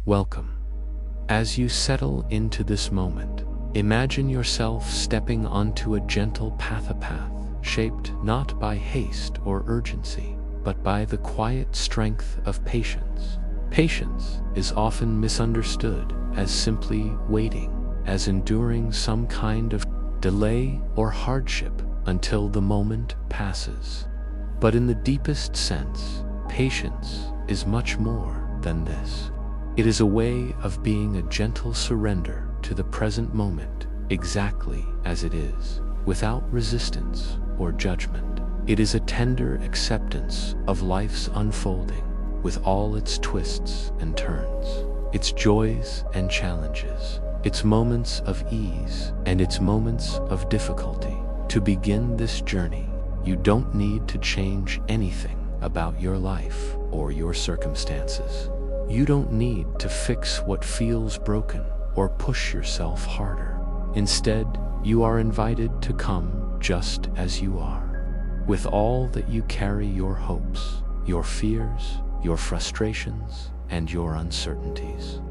welcome. As you settle into this moment, imagine yourself stepping onto a gentle path shaped not by haste or urgency, but by the quiet strength of patience. Patience is often misunderstood as simply waiting, as enduring some kind of delay or hardship until the moment passes. But in the deepest sense, patience is much more than this. It is a way of being a gentle surrender to the present moment exactly as it is, without resistance or judgment. It is a tender acceptance of life's unfolding, with all its twists and turns, its joys and challenges, its moments of ease and its moments of difficulty. To begin this journey, you don't need to change anything about your life or your circumstances. You don't need to fix what feels broken or push yourself harder. Instead, you are invited to come just as you are, with all that you carry: your hopes, your fears, your frustrations, and your uncertainties.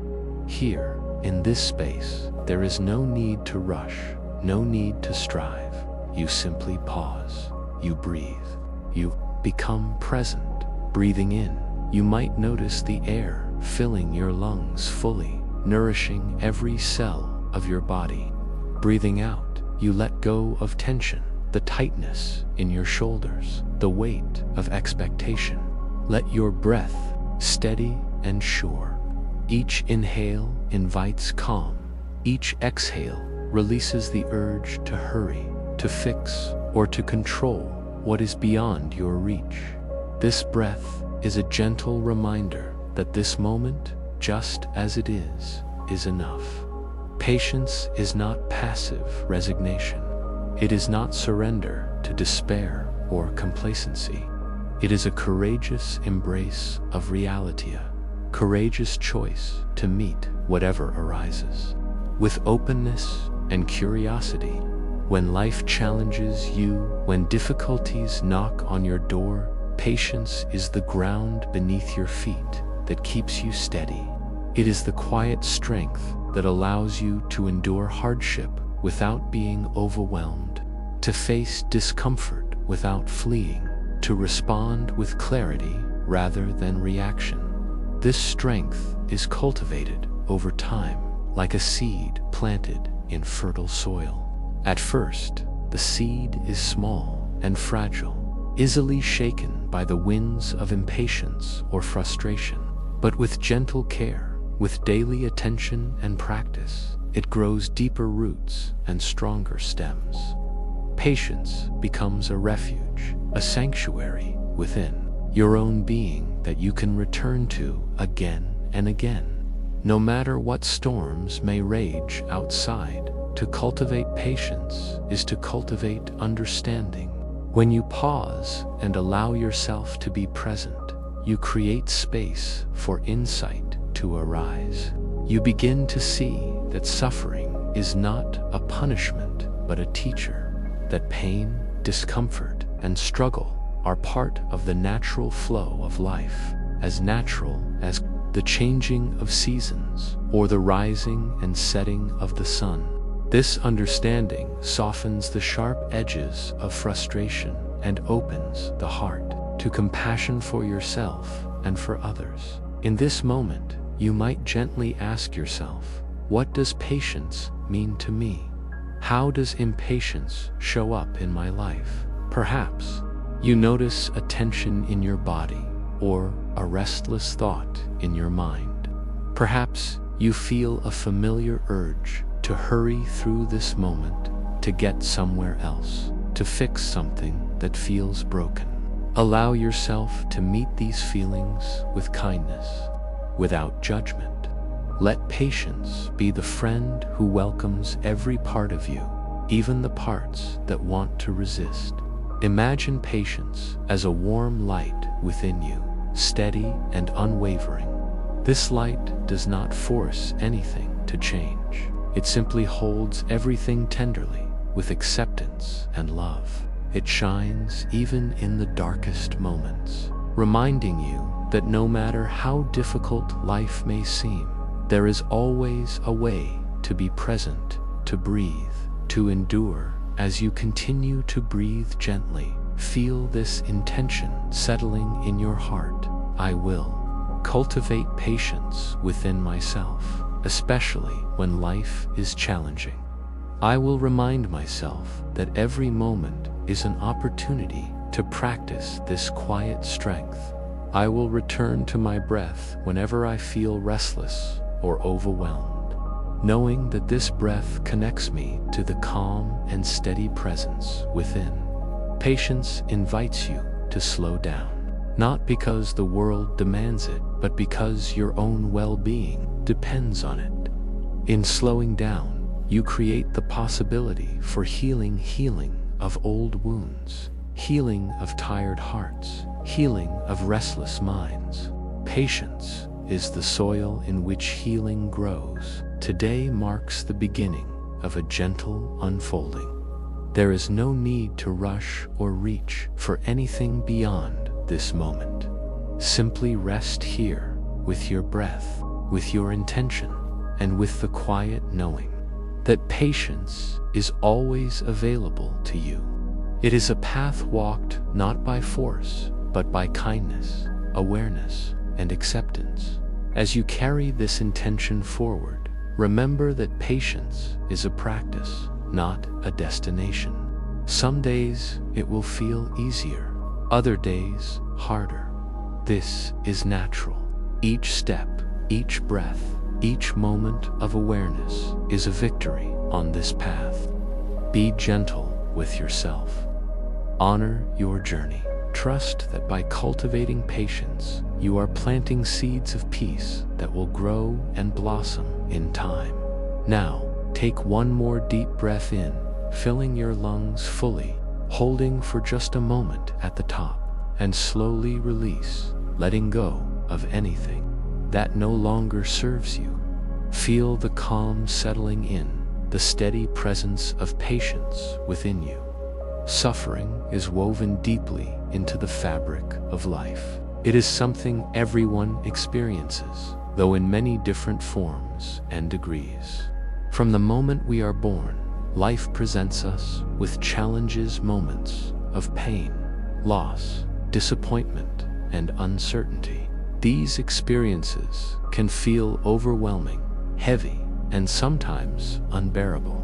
Here, in this space, there is no need to rush, no need to strive. You simply pause, you breathe, you become present. Breathing in, you might notice the air filling your lungs fully, nourishing every cell of your body. Breathing out, you let go of tension, the tightness in your shoulders, the weight of expectation. Let your breath steady and sure. Each inhale invites calm. Each exhale releases the urge to hurry, to fix, or to control what is beyond your reach. This breath is a gentle reminder that this moment, just as it is enough. Patience is not passive resignation. It is not surrender to despair or complacency. It is a courageous embrace of reality, a courageous choice to meet whatever arises, with openness and curiosity. When life challenges you, when difficulties knock on your door, patience is the ground beneath your feet that keeps you steady. It is the quiet strength that allows you to endure hardship without being overwhelmed, to face discomfort without fleeing, to respond with clarity rather than reaction. This strength is cultivated over time, like a seed planted in fertile soil. At first, the seed is small and fragile, easily shaken by the winds of impatience or frustration. But with gentle care, with daily attention and practice, it grows deeper roots and stronger stems. Patience becomes a refuge, a sanctuary within your own being that you can return to again and again. No matter what storms may rage outside, to cultivate patience is to cultivate understanding. When you pause and allow yourself to be present, you create space for insight to arise. You begin to see that suffering is not a punishment, but a teacher. That pain, discomfort, and struggle are part of the natural flow of life, as natural as the changing of seasons or the rising and setting of the sun. This understanding softens the sharp edges of frustration and opens the heart to compassion for yourself and for others. In this moment, you might gently ask yourself, what does patience mean to me? How does impatience show up in my life? Perhaps you notice a tension in your body or a restless thought in your mind. Perhaps you feel a familiar urge to hurry through this moment, to get somewhere else, to fix something that feels broken. Allow yourself to meet these feelings with kindness, without judgment. Let patience be the friend who welcomes every part of you, even the parts that want to resist. Imagine patience as a warm light within you, steady and unwavering. This light does not force anything to change. It simply holds everything tenderly, with acceptance and love. It shines even in the darkest moments, reminding you that no matter how difficult life may seem, There is always a way to be present, to breathe, to endure. As you continue to breathe gently, feel this intention settling in your heart. I will cultivate patience within myself, especially when life is challenging. I will remind myself that every moment is an opportunity to practice this quiet strength. I will return to my breath whenever I feel restless or overwhelmed, knowing that this breath connects me to the calm and steady presence within. Patience invites you to slow down, not because the world demands it, but because your own well-being depends on it. In slowing down, you create the possibility for healing of old wounds, healing of tired hearts, healing of restless minds. Patience is the soil in which healing grows. Today marks the beginning of a gentle unfolding. There is no need to rush or reach for anything beyond this moment. Simply rest here with your breath, with your intention, and with the quiet knowing that patience is always available to you. It is a path walked not by force, but by kindness, awareness, and acceptance. As you carry this intention forward, remember that patience is a practice, not a destination. Some days it will feel easier, other days harder. This is natural. Each step, each breath, each moment of awareness is a victory on this path. Be gentle with yourself. Honor your journey. Trust that by cultivating patience, you are planting seeds of peace that will grow and blossom in time. Now, take one more deep breath in, filling your lungs fully, holding for just a moment at the top, and slowly release, letting go of anything that no longer serves you. Feel the calm settling in, the steady presence of patience within you. Suffering is woven deeply into the fabric of life. It is something everyone experiences, though in many different forms and degrees. From the moment we are born, life presents us with challenges, moments of pain, loss, disappointment, and uncertainty. These experiences can feel overwhelming, heavy, and sometimes unbearable.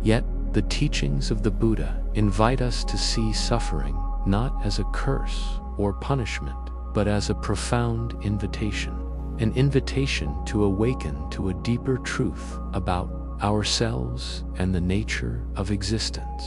Yet, the teachings of the Buddha invite us to see suffering not as a curse or punishment, but as a profound invitation. An invitation to awaken to a deeper truth about ourselves and the nature of existence.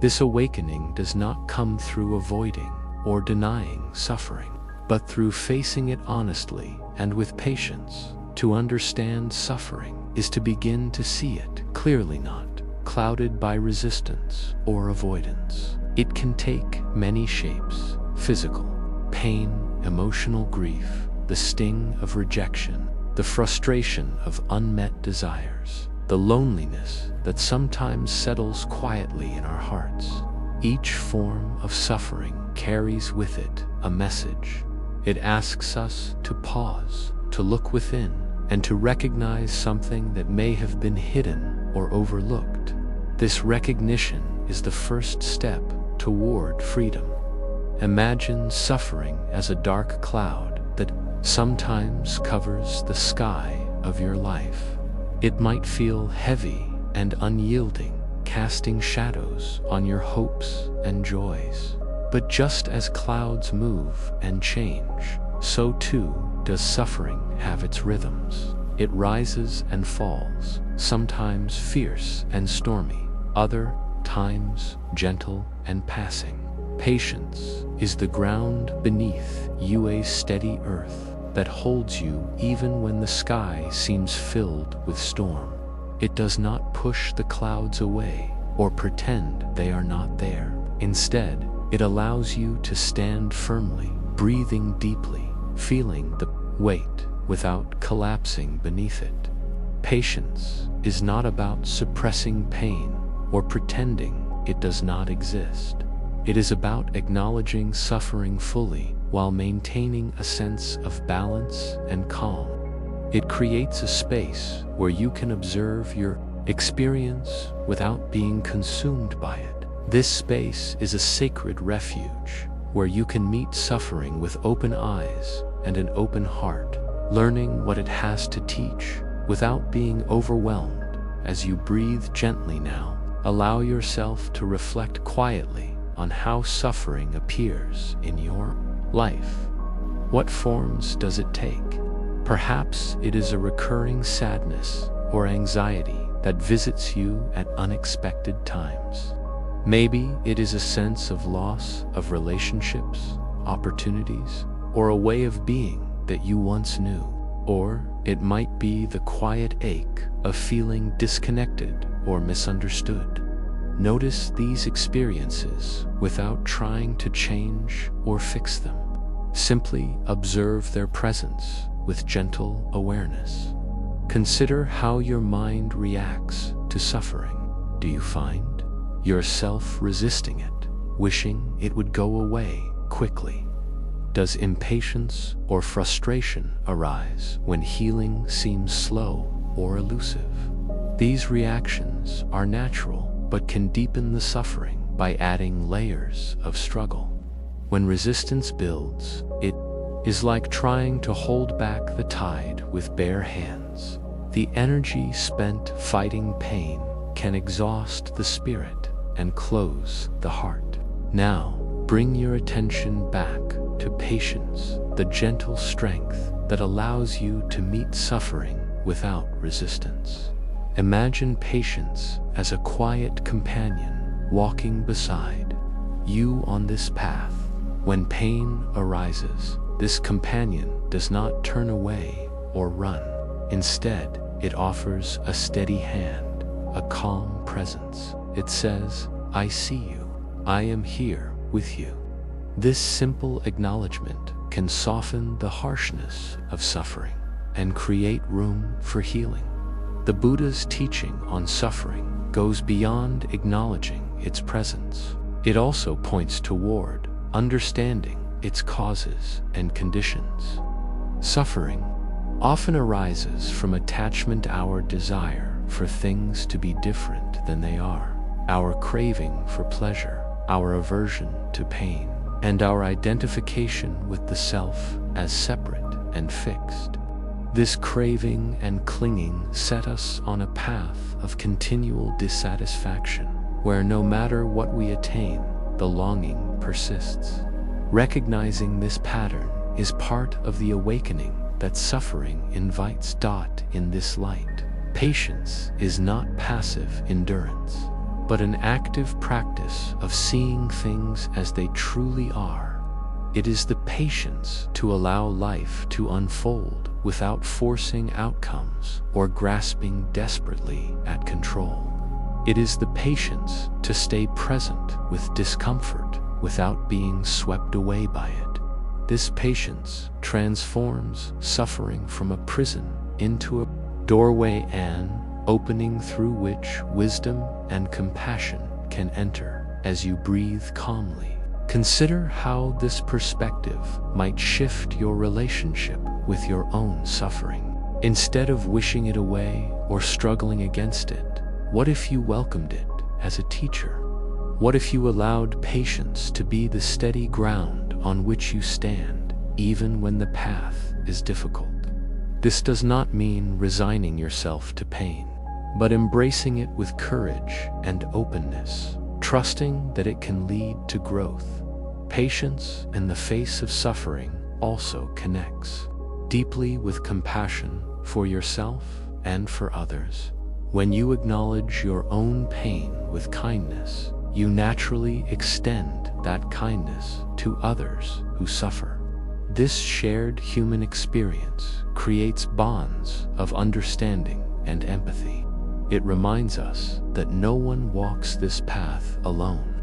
This awakening does not come through avoiding or denying suffering, but through facing it honestly and with patience. To understand suffering is to begin to see it clearly, not clouded by resistance or avoidance. It can take many shapes: physical pain, emotional grief, the sting of rejection, the frustration of unmet desires, the loneliness that sometimes settles quietly in our hearts. Each form of suffering carries with it a message. It asks us to pause, to look within, and to recognize something that may have been hidden or overlooked. This recognition is the first step toward freedom. Imagine suffering as a dark cloud that sometimes covers the sky of your life. It might feel heavy and unyielding, casting shadows on your hopes and joys. But just as clouds move and change, so too does suffering have its rhythms. It rises and falls, sometimes fierce and stormy, other times gentle and passing. Patience is the ground beneath you, a steady earth that holds you even when the sky seems filled with storm. It does not push the clouds away or pretend they are not there. Instead, it allows you to stand firmly, breathing deeply, feeling the weight without collapsing beneath it. Patience is not about suppressing pain or pretending it does not exist. It is about acknowledging suffering fully while maintaining a sense of balance and calm. It creates a space where you can observe your experience without being consumed by it. This space is a sacred refuge where you can meet suffering with open eyes and an open heart, learning what it has to teach without being overwhelmed. As you breathe gently now, allow yourself to reflect quietly on how suffering appears in your life. What forms does it take? Perhaps it is a recurring sadness or anxiety that visits you at unexpected times. Maybe it is a sense of loss of relationships, opportunities, or a way of being that you once knew. Or it might be the quiet ache of feeling disconnected or misunderstood. Notice these experiences without trying to change or fix them. Simply observe their presence with gentle awareness. Consider how your mind reacts to suffering. Do you find yourself resisting it, wishing it would go away quickly? Does impatience or frustration arise when healing seems slow or elusive? These reactions are natural but can deepen the suffering by adding layers of struggle. When resistance builds, it is like trying to hold back the tide with bare hands. The energy spent fighting pain can exhaust the spirit and close the heart. Now, bring your attention back to patience, the gentle strength that allows you to meet suffering without resistance. Imagine patience as a quiet companion walking beside you on this path. When pain arises, this companion does not turn away or run. Instead, it offers a steady hand, a calm presence. It says, "I see you. I am here with you." This simple acknowledgement can soften the harshness of suffering and create room for healing. The Buddha's teaching on suffering goes beyond acknowledging its presence. It also points toward understanding its causes and conditions. Suffering often arises from attachment, our desire for things to be different than they are, our craving for pleasure, our aversion to pain, and our identification with the self as separate and fixed. This craving and clinging set us on a path of continual dissatisfaction, where no matter what we attain, the longing persists. Recognizing this pattern is part of the awakening that suffering invites. In this light, patience is not passive endurance, but an active practice of seeing things as they truly are. It is the patience to allow life to unfold without forcing outcomes or grasping desperately at control. It is the patience to stay present with discomfort without being swept away by it. This patience transforms suffering from a prison into a doorway, an opening through which wisdom and compassion can enter. As you breathe calmly, consider how this perspective might shift your relationship with your own suffering. Instead of wishing it away or struggling against it, what if you welcomed it as a teacher? What if you allowed patience to be the steady ground on which you stand, even when the path is difficult? This does not mean resigning yourself to pain, but embracing it with courage and openness, trusting that it can lead to growth. Patience in the face of suffering also connects deeply with compassion for yourself and for others. When you acknowledge your own pain with kindness, you naturally extend that kindness to others who suffer. This shared human experience creates bonds of understanding and empathy. It reminds us that no one walks this path alone.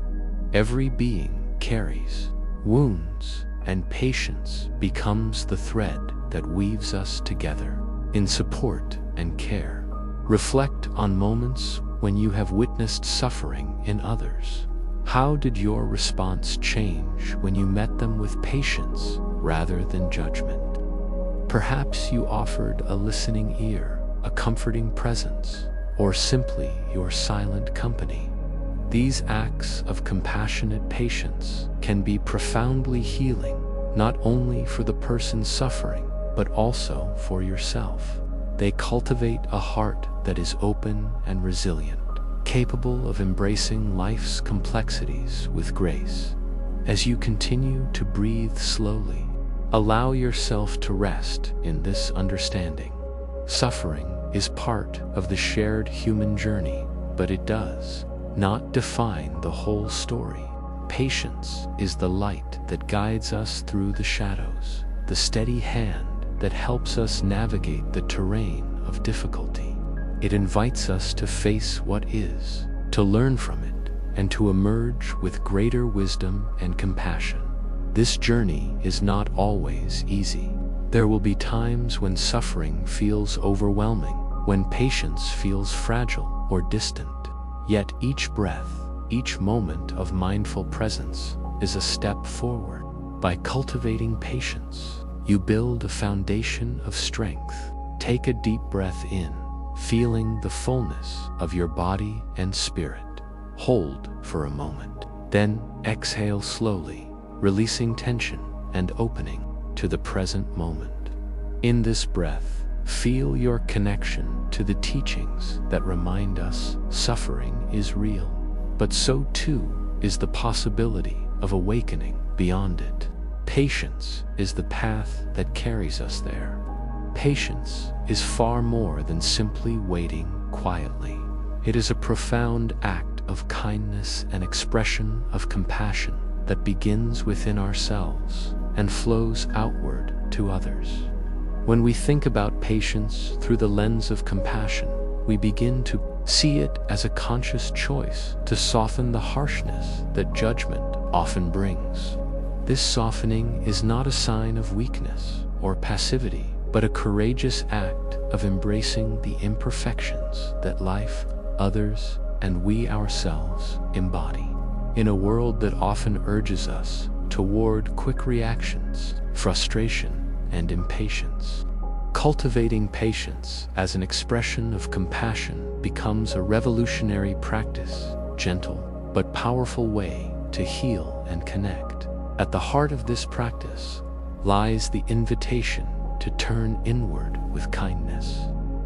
Every being carries wounds, and patience becomes the thread that weaves us together in support and care. Reflect on moments when you have witnessed suffering in others. How did your response change when you met them with patience rather than judgment? Perhaps you offered a listening ear, a comforting presence, or simply your silent company. These acts of compassionate patience can be profoundly healing, not only for the person suffering, but also for yourself. They cultivate a heart that is open and resilient, capable of embracing life's complexities with grace. As you continue to breathe slowly, allow yourself to rest in this understanding. Suffering is part of the shared human journey, but it does not define the whole story. Patience is the light that guides us through the shadows, the steady hand that helps us navigate the terrain of difficulty. It invites us to face what is, to learn from it, and to emerge with greater wisdom and compassion. This journey is not always easy. There will be times when suffering feels overwhelming, when patience feels fragile or distant. Yet each breath, each moment of mindful presence is a step forward. By cultivating patience, you build a foundation of strength. Take a deep breath in, feeling the fullness of your body and spirit. Hold for a moment, then exhale slowly, releasing tension and opening to the present moment. In this breath, feel your connection to the teachings that remind us suffering is real, but so too is the possibility of awakening beyond it. Patience is the path that carries us there. Patience is far more than simply waiting quietly. It is a profound act of kindness and expression of compassion that begins within ourselves and flows outward to others. When we think about patience through the lens of compassion, we begin to see it as a conscious choice to soften the harshness that judgment often brings. This softening is not a sign of weakness or passivity, but a courageous act of embracing the imperfections that life, others, and we ourselves embody. In a world that often urges us toward quick reactions, frustration, and impatience, cultivating patience as an expression of compassion becomes a revolutionary practice, gentle but powerful way to heal and connect. At the heart of this practice lies the invitation to turn inward with kindness.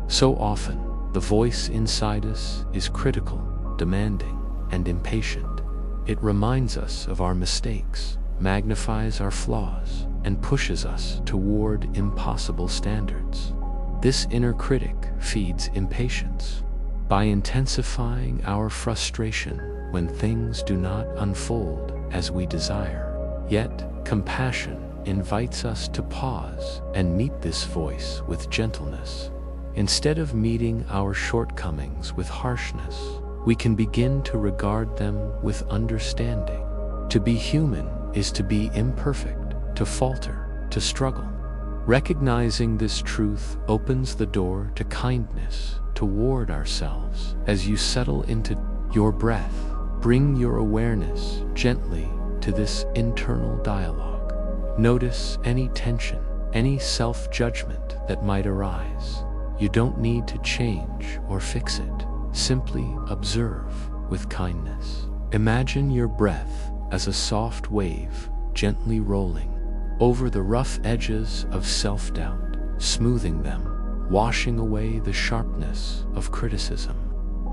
So often, the voice inside us is critical, demanding, and impatient. It reminds us of our mistakes, magnifies our flaws, and pushes us toward impossible standards. This inner critic feeds impatience by intensifying our frustration when things do not unfold as we desire. Yet, compassion invites us to pause and meet this voice with gentleness. Instead of meeting our shortcomings with harshness, we can begin to regard them with understanding. To be human is to be imperfect, to falter, to struggle. Recognizing this truth opens the door to kindness toward ourselves. As you settle into your breath, bring your awareness gently to this internal dialogue. Notice any tension, any self-judgment that might arise. You don't need to change or fix it. Simply observe with kindness. Imagine your breath as a soft wave gently rolling over the rough edges of self-doubt, smoothing them, washing away the sharpness of criticism.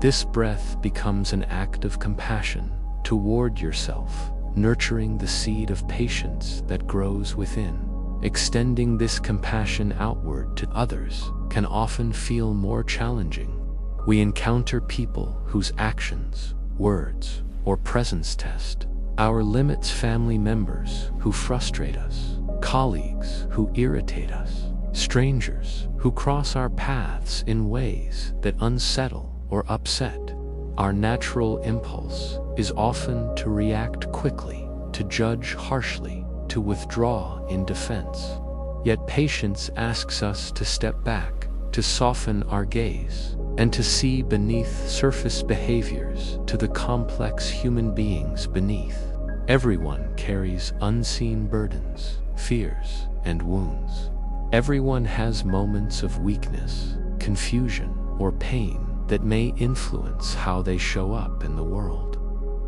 This breath becomes an act of compassion toward yourself, nurturing the seed of patience that grows within. Extending this compassion outward to others can often feel more challenging. We encounter people whose actions, words, or presence test our limits, family members who frustrate us, colleagues who irritate us, strangers who cross our paths in ways that unsettle or upset. Our natural impulse is often to react quickly, to judge harshly, to withdraw in defense. Yet patience asks us to step back, to soften our gaze, and to see beneath surface behaviors to the complex human beings beneath. Everyone carries unseen burdens, fears, and wounds. Everyone has moments of weakness, confusion, or pain that may influence how they show up in the world.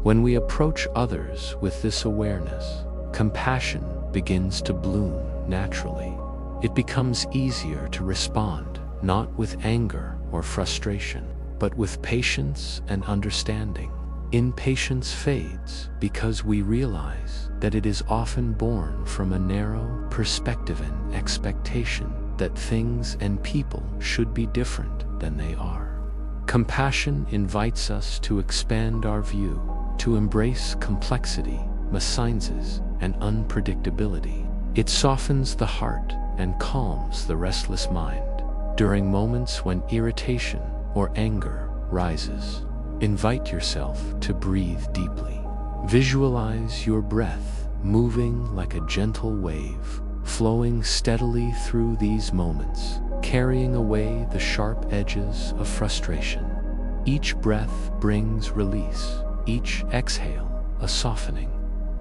When we approach others with this awareness, compassion begins to bloom naturally. It becomes easier to respond, not with anger or frustration, but with patience and understanding. Impatience fades because we realize that it is often born from a narrow perspective and expectation that things and people should be different than they are. Compassion invites us to expand our view, to embrace complexity, messiness, and unpredictability. It softens the heart and calms the restless mind. During moments when irritation or anger rises, invite yourself to breathe deeply. Visualize your breath moving like a gentle wave, flowing steadily through these moments, carrying away the sharp edges of frustration. Each breath brings release, each exhale a softening.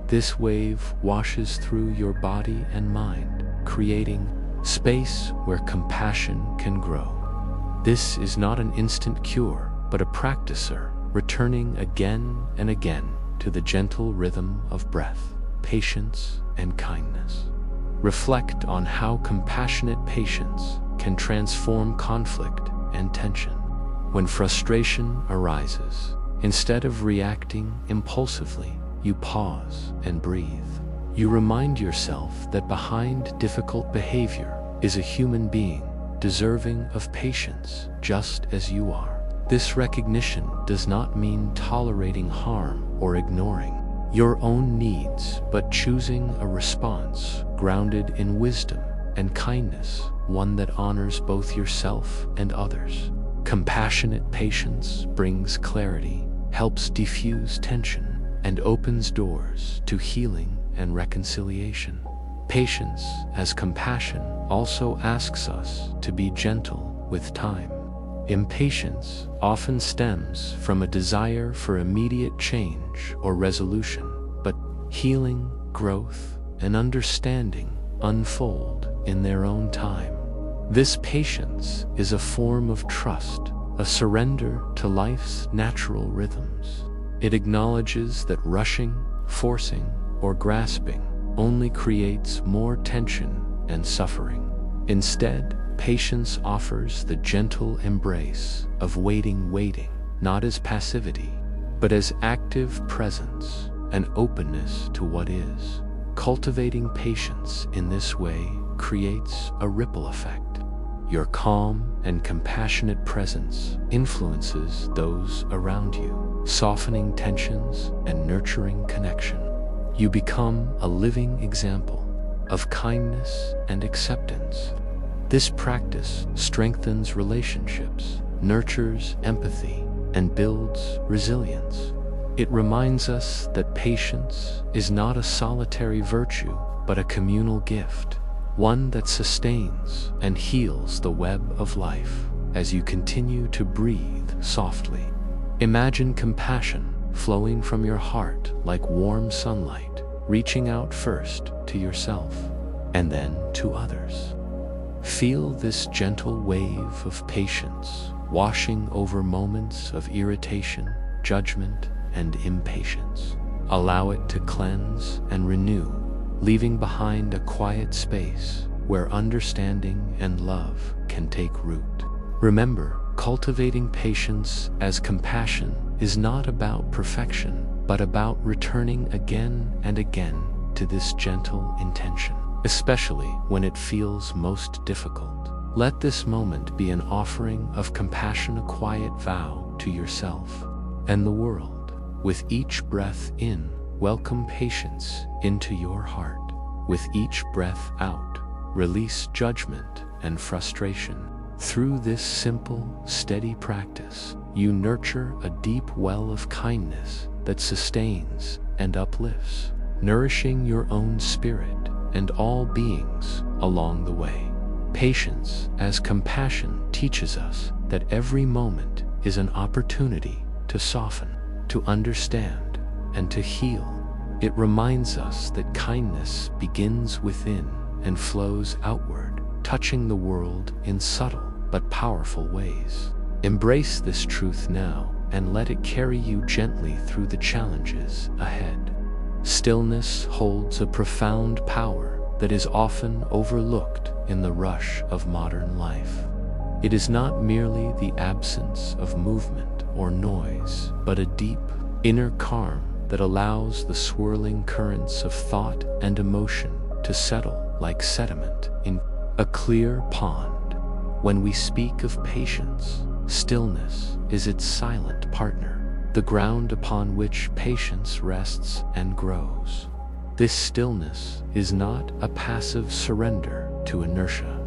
This wave washes through your body and mind, creating space where compassion can grow. This is not an instant cure, but a practicer, returning again and again to the gentle rhythm of breath, patience, and kindness. Reflect on how compassionate patience can transform conflict and tension. When frustration arises, instead of reacting impulsively, you pause and breathe. You remind yourself that behind difficult behavior is a human being deserving of patience just as you are. This recognition does not mean tolerating harm or ignoring your own needs, but choosing a response grounded in wisdom and kindness, one that honors both yourself and others. Compassionate patience brings clarity, helps diffuse tension, and opens doors to healing and reconciliation. Patience, as compassion, also asks us to be gentle with time. Impatience often stems from a desire for immediate change or resolution, but healing, growth, and understanding unfold in their own time. This patience is a form of trust, a surrender to life's natural rhythms. It acknowledges that rushing, forcing, or grasping only creates more tension and suffering. Instead, patience offers the gentle embrace of waiting, not as passivity, but as active presence and openness to what is. Cultivating patience in this way creates a ripple effect. Your calm and compassionate presence influences those around you, softening tensions and nurturing connection. You become a living example of kindness and acceptance. This practice strengthens relationships, nurtures empathy, and builds resilience. It reminds us that patience is not a solitary virtue, but a communal gift, one that sustains and heals the web of life as you continue to breathe softly. Imagine compassion flowing from your heart like warm sunlight, reaching out first to yourself and then to others. Feel this gentle wave of patience washing over moments of irritation, judgment, and impatience. Allow it to cleanse and renew, leaving behind a quiet space where understanding and love can take root. Remember, cultivating patience as compassion is not about perfection, but about returning again and again to this gentle intention, especially when it feels most difficult. Let this moment be an offering of compassion, a quiet vow to yourself and the world. With each breath in, welcome patience into your heart. With each breath out, release judgment and frustration. Through this simple, steady practice, you nurture a deep well of kindness that sustains and uplifts, nourishing your own spirit and all beings along the way. Patience as compassion teaches us that every moment is an opportunity to soften, to understand, and to heal. It reminds us that kindness begins within and flows outward, touching the world in subtle but powerful ways. Embrace this truth now and let it carry you gently through the challenges ahead. Stillness holds a profound power that is often overlooked in the rush of modern life. It is not merely the absence of movement or noise, but a deep, inner calm that allows the swirling currents of thought and emotion to settle like sediment in a clear pond. When we speak of patience, stillness is its silent partner, the ground upon which patience rests and grows. This stillness is not a passive surrender to inertia.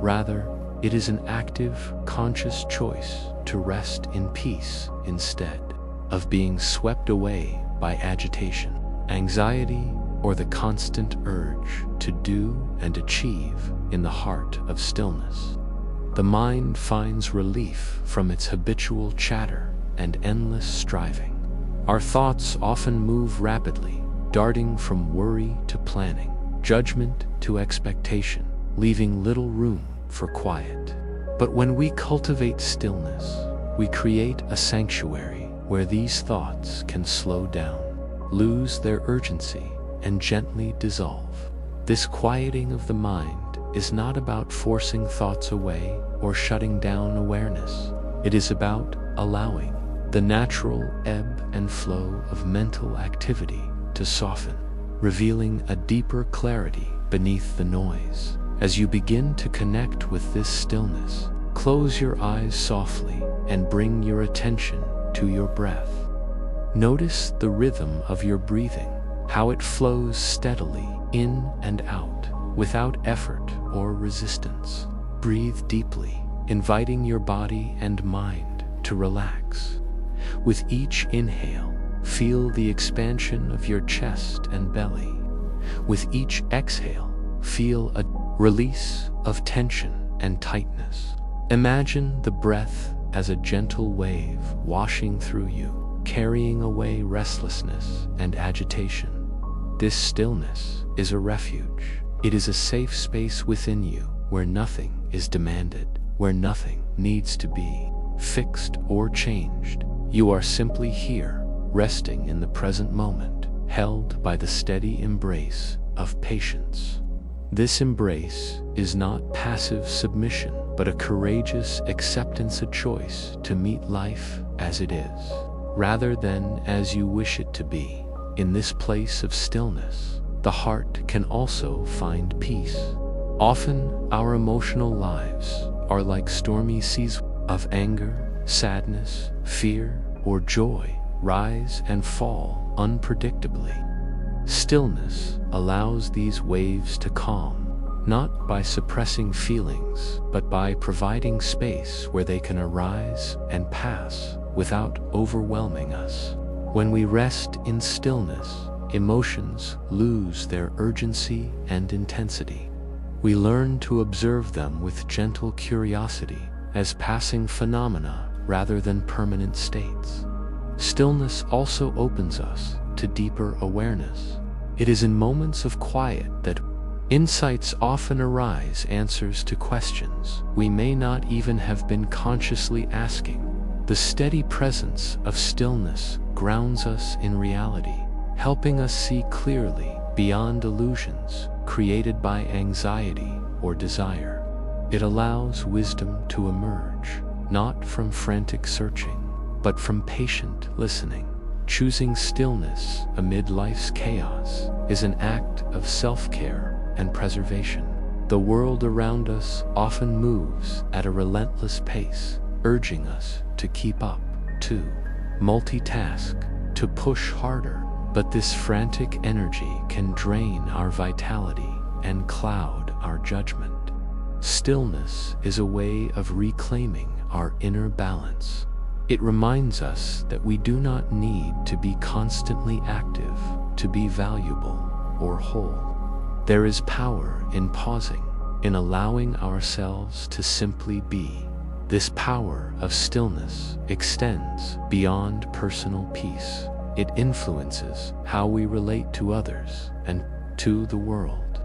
Rather, it is an active, conscious choice to rest in peace instead of being swept away by agitation, anxiety, or the constant urge to do and achieve. In the heart of stillness, the mind finds relief from its habitual chatter and endless striving. Our thoughts often move rapidly, darting from worry to planning, judgment to expectation, leaving little room for quiet. But when we cultivate stillness, we create a sanctuary where these thoughts can slow down, lose their urgency, and gently dissolve. This quieting of the mind is not about forcing thoughts away or shutting down awareness. It is about allowing the natural ebb and flow of mental activity to soften, revealing a deeper clarity beneath the noise. As you begin to connect with this stillness, close your eyes softly and bring your attention to your breath. Notice the rhythm of your breathing, how it flows steadily in and out, without effort or resistance. Breathe deeply, inviting your body and mind to relax. With each inhale, feel the expansion of your chest and belly. With each exhale, feel a release of tension and tightness. Imagine the breath as a gentle wave washing through you, carrying away restlessness and agitation. This stillness is a refuge. It is a safe space within you where nothing is demanded, where nothing needs to be fixed or changed. You are simply here, resting in the present moment, held by the steady embrace of patience. This embrace is not passive submission, but a courageous acceptance, a choice to meet life as it is, rather than as you wish it to be. In this place of stillness, the heart can also find peace. Often, our emotional lives are like stormy seas of anger, sadness, fear, or joy, rise and fall unpredictably. Stillness allows these waves to calm, not by suppressing feelings, but by providing space where they can arise and pass without overwhelming us. When we rest in stillness, emotions lose their urgency and intensity. We learn to observe them with gentle curiosity as passing phenomena rather than permanent states. Stillness also opens us to deeper awareness. It is in moments of quiet that insights often arise, answers to questions we may not even have been consciously asking. The steady presence of stillness grounds us in reality, helping us see clearly beyond illusions created by anxiety or desire. It allows wisdom to emerge, not from frantic searching, but from patient listening. Choosing stillness amid life's chaos is an act of self-care and preservation. The world around us often moves at a relentless pace, urging us to keep up, to multitask, to push harder. But this frantic energy can drain our vitality and cloud our judgment. Stillness is a way of reclaiming our inner balance. It reminds us that we do not need to be constantly active to be valuable or whole. There is power in pausing, in allowing ourselves to simply be. This power of stillness extends beyond personal peace. It influences how we relate to others and to the world.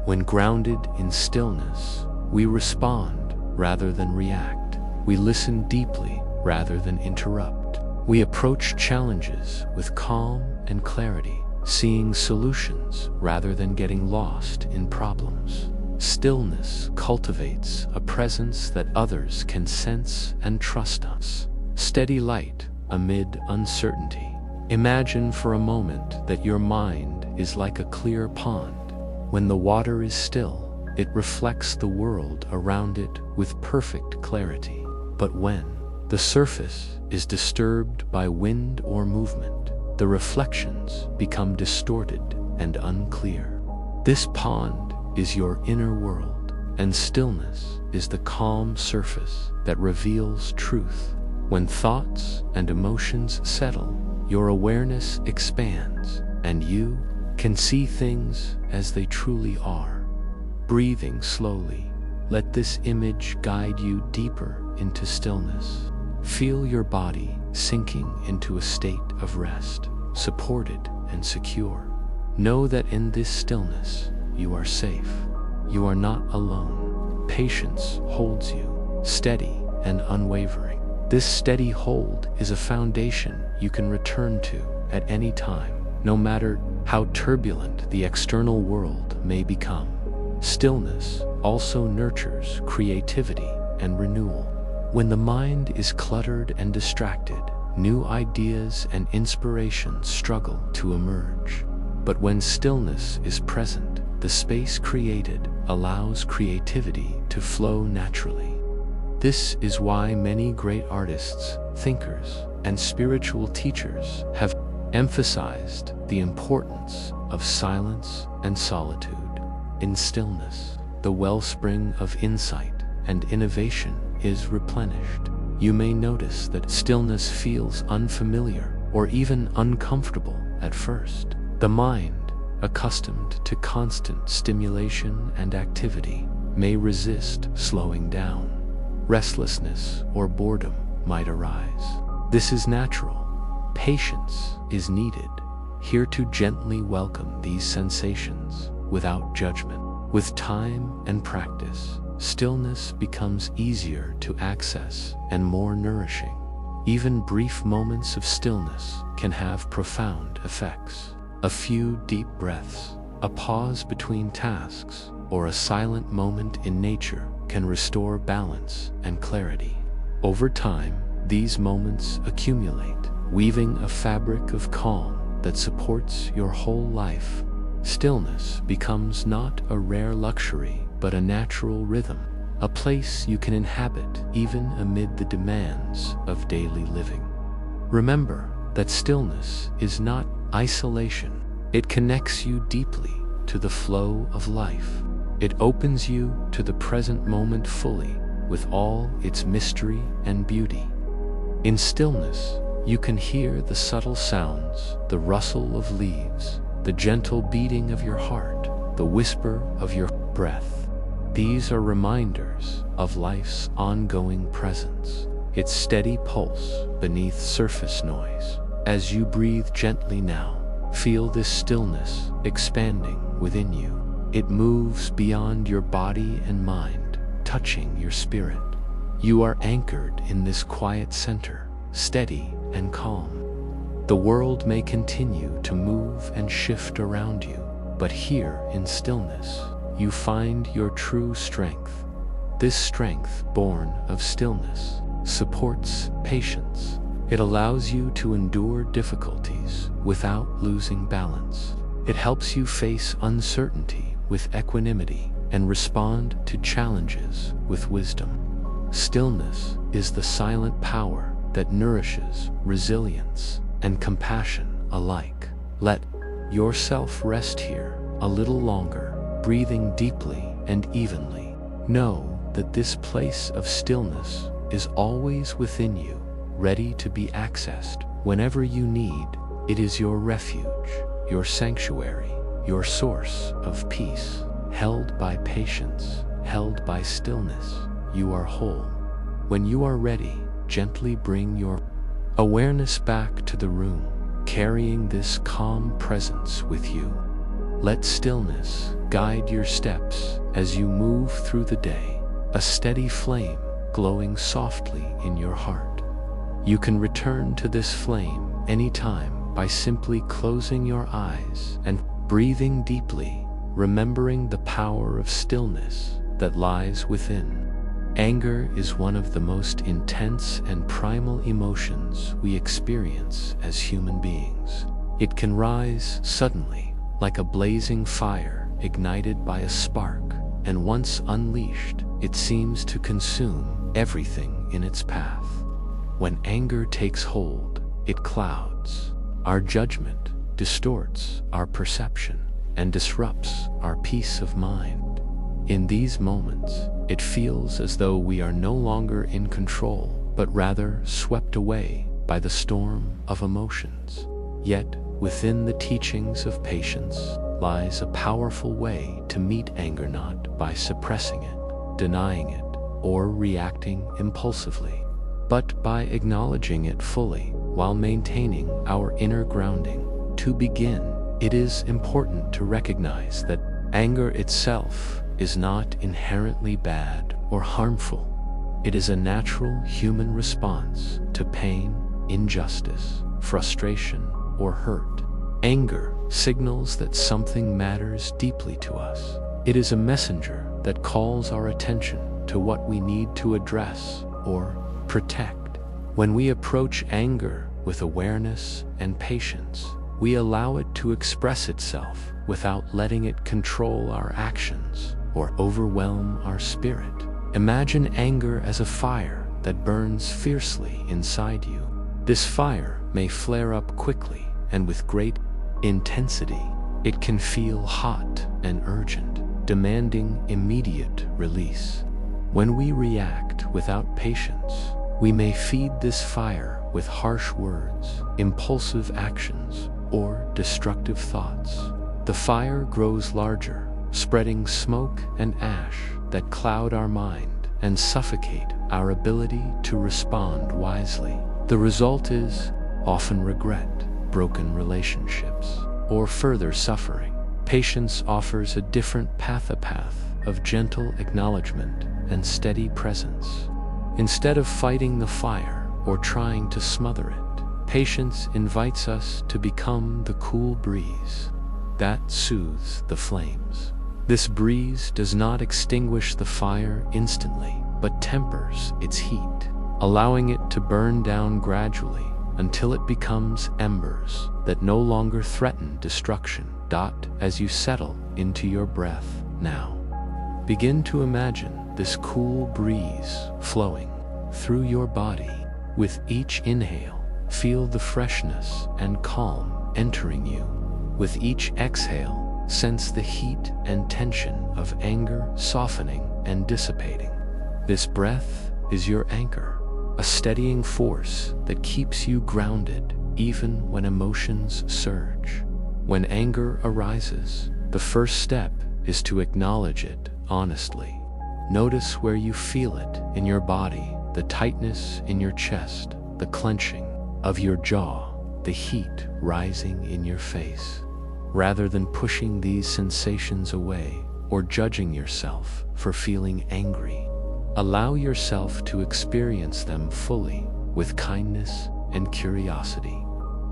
When grounded in stillness, We respond rather than react. We listen deeply rather than interrupt. We approach challenges with calm and clarity, seeing solutions rather than getting lost in problems. Stillness cultivates a presence that others can sense and trust us. Steady light amid uncertainty. Imagine for a moment that your mind is like a clear pond. When the water is still, it reflects the world around it with perfect clarity. But when the surface is disturbed by wind or movement, the reflections become distorted and unclear. This pond is your inner world, and stillness is the calm surface that reveals truth. When thoughts and emotions settle, your awareness expands, and you can see things as they truly are. Breathing slowly, let this image guide you deeper into stillness. Feel your body sinking into a state of rest, supported and secure. Know that in this stillness, you are safe. You are not alone. Patience holds you, steady and unwavering. This steady hold is a foundation you can return to at any time, no matter how turbulent the external world may become. Stillness also nurtures creativity and renewal. When the mind is cluttered and distracted, new ideas and inspirations struggle to emerge. But when stillness is present, the space created allows creativity to flow naturally. This is why many great artists, thinkers, and spiritual teachers have emphasized the importance of silence and solitude. In stillness, the wellspring of insight and innovation is replenished. You may notice that stillness feels unfamiliar or even uncomfortable at first. The mind, accustomed to constant stimulation and activity, may resist slowing down. Restlessness or boredom might arise. This is natural. Patience is needed, here to gently welcome these sensations without judgment. With time and practice, stillness becomes easier to access and more nourishing. Even brief moments of stillness can have profound effects. A few deep breaths, a pause between tasks, or a silent moment in nature can restore balance and clarity. Over time, these moments accumulate, weaving a fabric of calm that supports your whole life. Stillness becomes not a rare luxury, but a natural rhythm, a place you can inhabit even amid the demands of daily living. Remember that stillness is not isolation. It connects you deeply to the flow of life. It opens you to the present moment fully, with all its mystery and beauty. In stillness, you can hear the subtle sounds, the rustle of leaves, the gentle beating of your heart, the whisper of your breath. These are reminders of life's ongoing presence, its steady pulse beneath surface noise. As you breathe gently now, feel this stillness expanding within you. It moves beyond your body and mind, touching your spirit. You are anchored in this quiet center, steady and calm. The world may continue to move and shift around you, but here in stillness, you find your true strength. This strength, born of stillness, supports patience. It allows you to endure difficulties without losing balance. It helps you face uncertainty with equanimity and respond to challenges with wisdom. Stillness is the silent power that nourishes resilience and compassion alike. Let yourself rest here a little longer, breathing deeply and evenly. Know that this place of stillness is always within you, ready to be accessed whenever you need. It is your refuge, your sanctuary, your source of peace. Held by patience, held by stillness, you are whole. When you are ready, gently bring your awareness back to the room, carrying this calm presence with you. Let stillness guide your steps as you move through the day, a steady flame glowing softly in your heart. You can return to this flame anytime by simply closing your eyes and breathing deeply, remembering the power of stillness that lies within. Anger is one of the most intense and primal emotions we experience as human beings. It can rise suddenly, like a blazing fire ignited by a spark, and once unleashed, it seems to consume everything in its path. When anger takes hold, it clouds our judgment, distorts our perception, and disrupts our peace of mind. In these moments, it feels as though we are no longer in control, but rather swept away by the storm of emotions. Yet, within the teachings of patience lies a powerful way to meet anger, not by suppressing it, denying it, or reacting impulsively, but by acknowledging it fully while maintaining our inner grounding. To begin, it is important to recognize that anger itself is not inherently bad or harmful. It is a natural human response to pain, injustice, frustration, or hurt. Anger signals that something matters deeply to us. It is a messenger that calls our attention to what we need to address or protect. When we approach anger with awareness and patience, we allow it to express itself without letting it control our actions or overwhelm our spirit. Imagine anger as a fire that burns fiercely inside you. This fire may flare up quickly and with great intensity. It can feel hot and urgent, demanding immediate release. When we react without patience, we may feed this fire with harsh words, impulsive actions, or destructive thoughts. The fire grows larger, spreading smoke and ash that cloud our mind and suffocate our ability to respond wisely. The result is often regret, broken relationships, or further suffering. Patience offers a different path of gentle acknowledgement and steady presence. Instead of fighting the fire or trying to smother it, patience invites us to become the cool breeze that soothes the flames. This breeze does not extinguish the fire instantly, but tempers its heat, allowing it to burn down gradually until it becomes embers that no longer threaten destruction. As you settle into your breath now, begin to imagine this cool breeze flowing through your body. With each inhale, feel the freshness and calm entering you. With each exhale, sense the heat and tension of anger softening and dissipating. This breath is your anchor, a steadying force that keeps you grounded even when emotions surge. When anger arises, the first step is to acknowledge it honestly. Notice where you feel it in your body, the tightness in your chest, the clenching of your jaw, the heat rising in your face. Rather than pushing these sensations away or judging yourself for feeling angry, allow yourself to experience them fully with kindness and curiosity.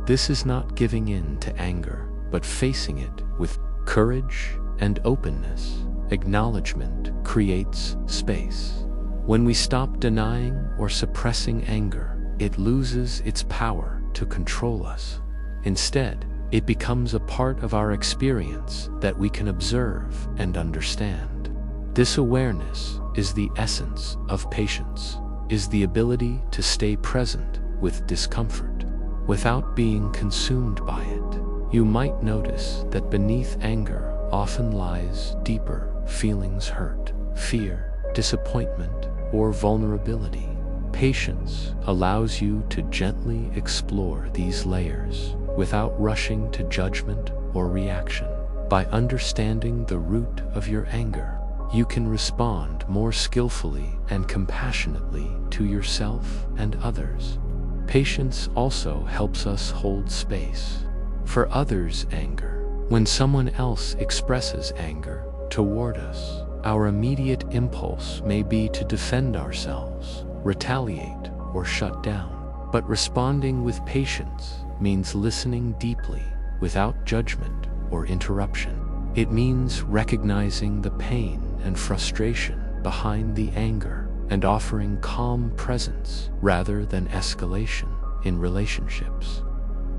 This is not giving in to anger, but facing it with courage and openness. Acknowledgement creates space. When we stop denying or suppressing anger, it loses its power to control us. Instead, it becomes a part of our experience that we can observe and understand. This awareness is the essence of patience, is the ability to stay present with discomfort without being consumed by it. You might notice that beneath anger often lies deeper feelings: hurt, fear, disappointment, or vulnerability. Patience allows you to gently explore these layers without rushing to judgment or reaction. By understanding the root of your anger, you can respond more skillfully and compassionately to yourself and others. Patience also helps us hold space for others' anger. When someone else expresses anger toward us, Our immediate impulse may be to defend ourselves, retaliate, or shut down. But responding with patience means listening deeply, without judgment or interruption. It means recognizing the pain and frustration behind the anger and offering calm presence rather than escalation in relationships.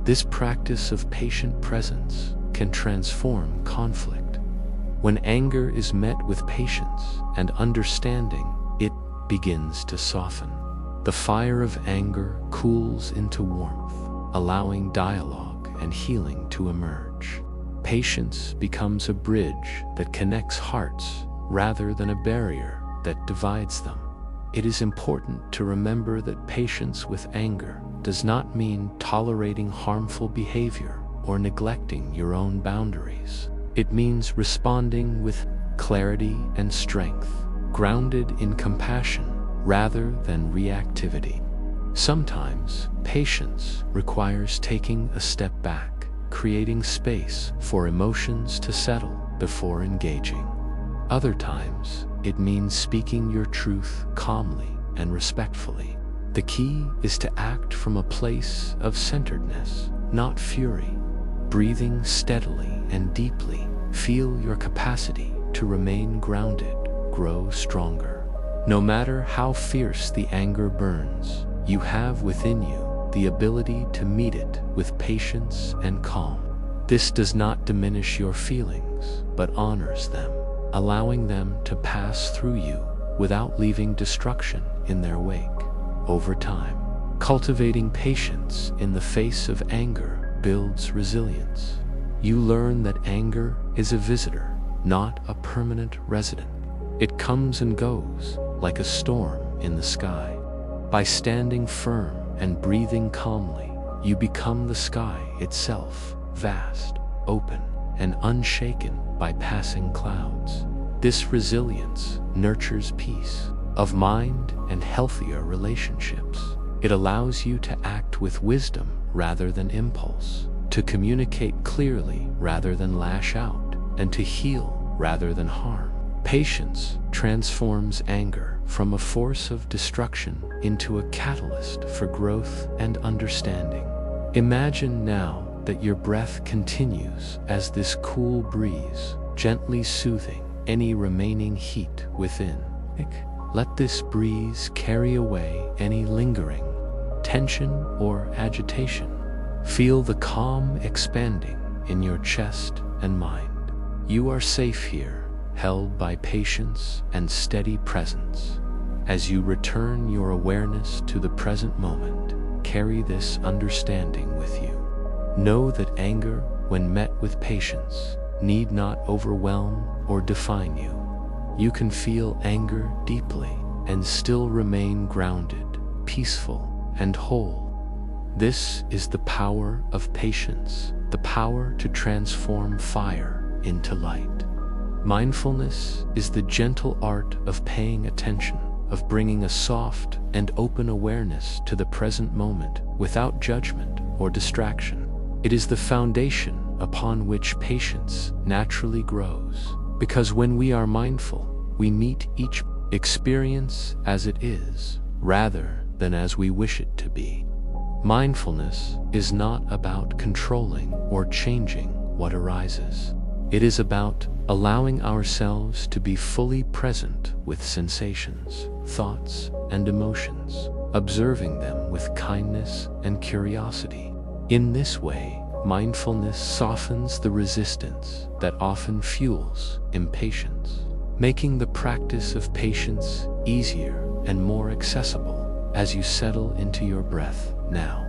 This practice of patient presence can transform conflict. When anger is met with patience and understanding, it begins to soften. The fire of anger cools into warmth, allowing dialogue and healing to emerge. Patience becomes a bridge that connects hearts rather than a barrier that divides them. It is important to remember that patience with anger does not mean tolerating harmful behavior or neglecting your own boundaries. It means responding with clarity and strength, grounded in compassion rather than reactivity. Sometimes, patience requires taking a step back, creating space for emotions to settle before engaging. Other times, it means speaking your truth calmly and respectfully. The key is to act from a place of centeredness, not fury. Breathing steadily and deeply, feel your capacity to remain grounded grow stronger. No matter how fierce the anger burns, you have within you the ability to meet it with patience and calm. This does not diminish your feelings, but honors them, allowing them to pass through you without leaving destruction in their wake. Over time, cultivating patience in the face of anger builds resilience. You learn that anger is a visitor, not a permanent resident. It comes and goes like a storm in the sky. By standing firm and breathing calmly, you become the sky itself, vast, open, and unshaken by passing clouds. This resilience nurtures peace of mind and healthier relationships. It allows you to act with wisdom rather than impulse, to communicate clearly rather than lash out, and to heal rather than harm. Patience transforms anger from a force of destruction into a catalyst for growth and understanding. Imagine now that your breath continues as this cool breeze, gently soothing any remaining heat within. Let this breeze carry away any lingering tension or agitation. Feel the calm expanding in your chest and mind. You are safe here, held by patience and steady presence. As you return your awareness to the present moment, carry this understanding with you. Know that anger, when met with patience, need not overwhelm or define you. You can feel anger deeply and still remain grounded, peaceful, and whole. This is the power of patience, the power to transform fire into light. Mindfulness is the gentle art of paying attention, of bringing a soft and open awareness to the present moment without judgment or distraction. It is the foundation upon which patience naturally grows, because when we are mindful, we meet each experience as it is, rather than as we wish it to be. Mindfulness is not about controlling or changing what arises. It is about allowing ourselves to be fully present with sensations, thoughts, and emotions, observing them with kindness and curiosity. In this way, mindfulness softens the resistance that often fuels impatience, making the practice of patience easier and more accessible. As you settle into your breath now,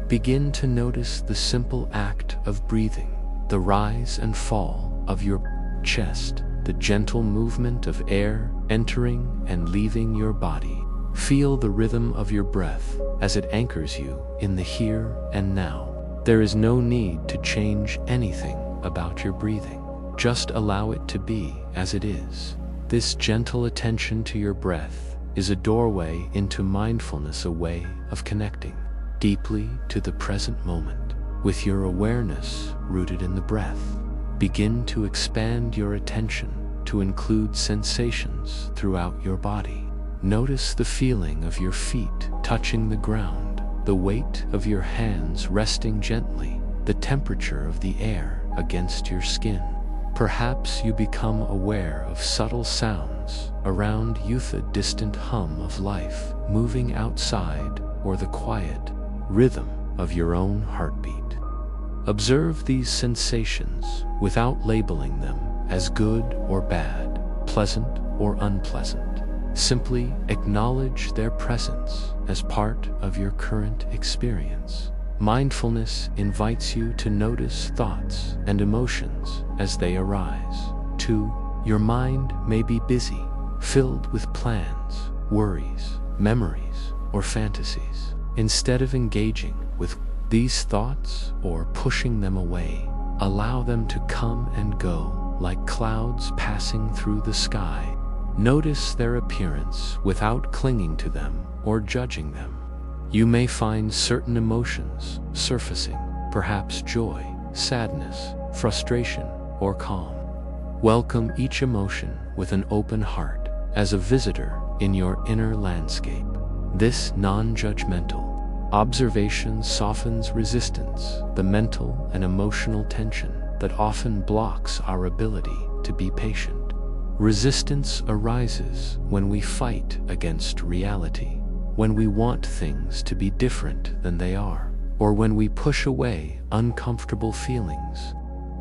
begin to notice the simple act of breathing, the rise and fall of your chest, the gentle movement of air entering and leaving your body. Feel the rhythm of your breath as it anchors you in the here and now. There is no need to change anything about your breathing. Just allow it to be as it is. This gentle attention to your breath is a doorway into mindfulness, a way of connecting deeply to the present moment. With your awareness rooted in the breath, begin to expand your attention to include sensations throughout your body. Notice the feeling of your feet touching the ground, the weight of your hands resting gently, the temperature of the air against your skin. Perhaps you become aware of subtle sounds around you, the distant hum of life moving outside, or the quiet rhythm of your own heartbeat. Observe these sensations without labeling them as good or bad, pleasant or unpleasant. Simply acknowledge their presence as part of your current experience. Mindfulness invites you to notice thoughts and emotions as they arise. 2. Your mind may be busy, filled with plans, worries, memories, or fantasies. Instead of engaging with these thoughts or pushing them away, allow them to come and go like clouds passing through the sky. Notice their appearance without clinging to them or judging them. You may find certain emotions surfacing, perhaps joy, sadness, frustration, or calm. Welcome each emotion with an open heart as a visitor in your inner landscape. This non-judgmental observation softens resistance, the mental and emotional tension that often blocks our ability to be patient. Resistance arises when we fight against reality, when we want things to be different than they are, or when we push away uncomfortable feelings.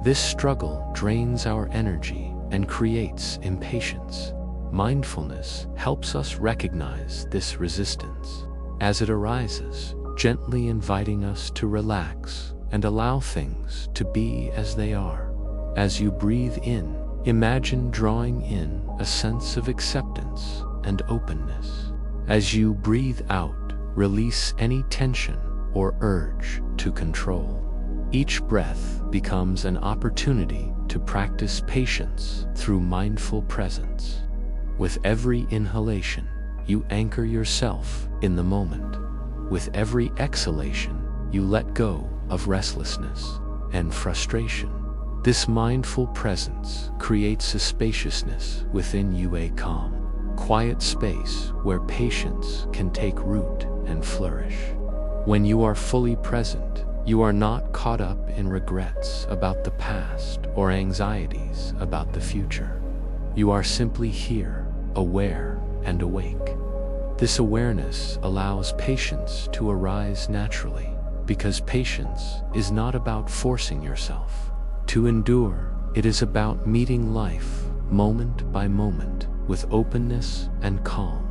This struggle drains our energy and creates impatience. Mindfulness helps us recognize this resistance as it arises, gently inviting us to relax and allow things to be as they are. As you breathe in, imagine drawing in a sense of acceptance and openness. As you breathe out, release any tension or urge to control. Each breath becomes an opportunity to practice patience through mindful presence. With every inhalation, you anchor yourself in the moment. With every exhalation, you let go of restlessness and frustration. This mindful presence creates a spaciousness within you, a calm, quiet space where patience can take root and flourish. When you are fully present, you are not caught up in regrets about the past or anxieties about the future. You are simply here, aware and awake. This awareness allows patience to arise naturally, because patience is not about forcing yourself to endure. It is about meeting life moment by moment with openness and calm.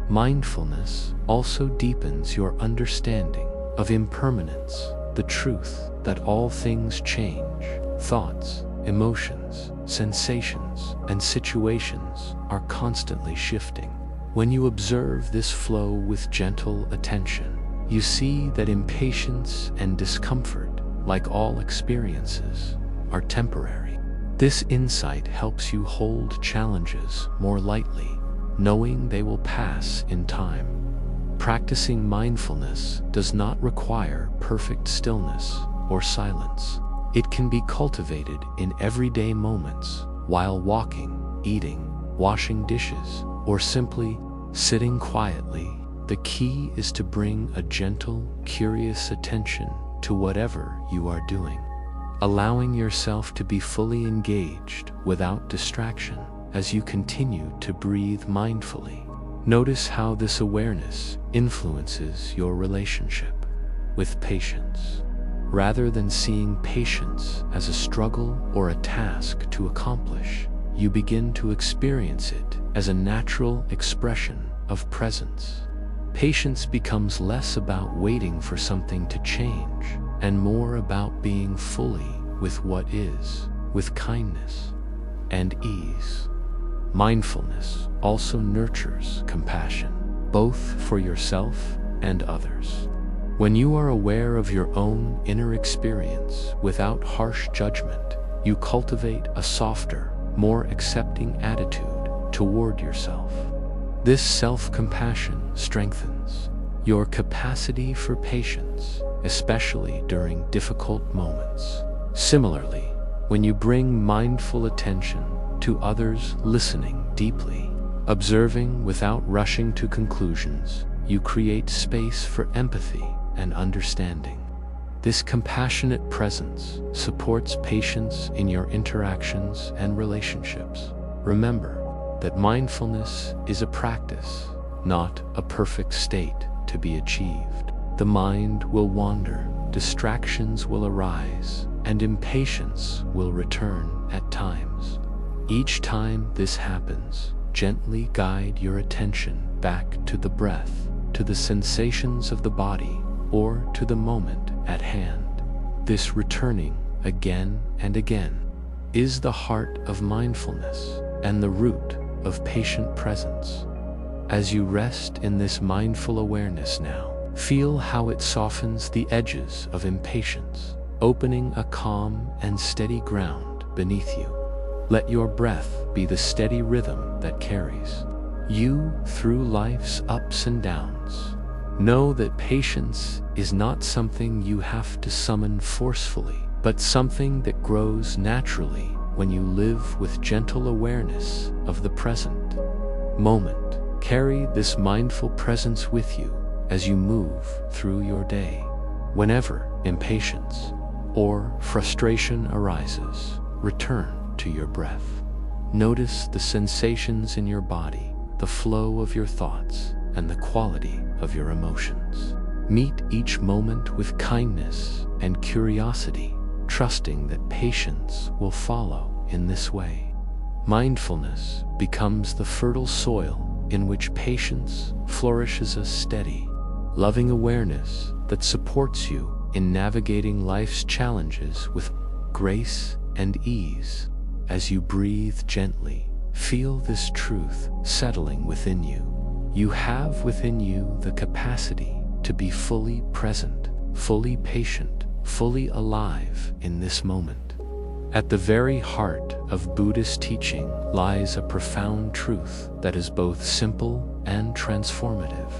Mindfulness also deepens your understanding of impermanence, the truth that all things change. Thoughts, emotions, sensations, and situations are constantly shifting. When you observe this flow with gentle attention, you see that impatience and discomfort, like all experiences, are temporary. This insight helps you hold challenges more lightly, knowing they will pass in time. Practicing mindfulness does not require perfect stillness or silence. It can be cultivated in everyday moments, while walking, eating, washing dishes, or simply sitting quietly. The key is to bring a gentle, curious attention to whatever you are doing, allowing yourself to be fully engaged without distraction. As you continue to breathe mindfully, notice how this awareness influences your relationship with patience. Rather than seeing patience as a struggle or a task to accomplish, you begin to experience it as a natural expression of presence. Patience becomes less about waiting for something to change and more about being fully with what is, with kindness and ease. Mindfulness also nurtures compassion, both for yourself and others. When you are aware of your own inner experience without harsh judgment, you cultivate a softer, more accepting attitude toward yourself. This self-compassion strengthens your capacity for patience, especially during difficult moments. Similarly, when you bring mindful attention to others, listening deeply. Observing without rushing to conclusions, you create space for empathy and understanding. This compassionate presence supports patience in your interactions and relationships. Remember that mindfulness is a practice, not a perfect state to be achieved. The mind will wander, distractions will arise, and impatience will return at times. Each time this happens, gently guide your attention back to the breath, to the sensations of the body, or to the moment at hand. This returning again and again is the heart of mindfulness and the root of patient presence. As you rest in this mindful awareness now, feel how it softens the edges of impatience, opening a calm and steady ground beneath you. Let your breath be the steady rhythm that carries you through life's ups and downs. Know that patience is not something you have to summon forcefully, but something that grows naturally when you live with gentle awareness of the present moment. Carry this mindful presence with you as you move through your day. Whenever impatience or frustration arises, return to your breath. Notice the sensations in your body, the flow of your thoughts, and the quality of your emotions. Meet each moment with kindness and curiosity, trusting that patience will follow in this way. Mindfulness becomes the fertile soil in which patience flourishes, a steady, loving awareness that supports you in navigating life's challenges with grace and ease. As you breathe gently, feel this truth settling within you. You have within you the capacity to be fully present, fully patient, fully alive in this moment. At the very heart of Buddhist teaching lies a profound truth that is both simple and transformative.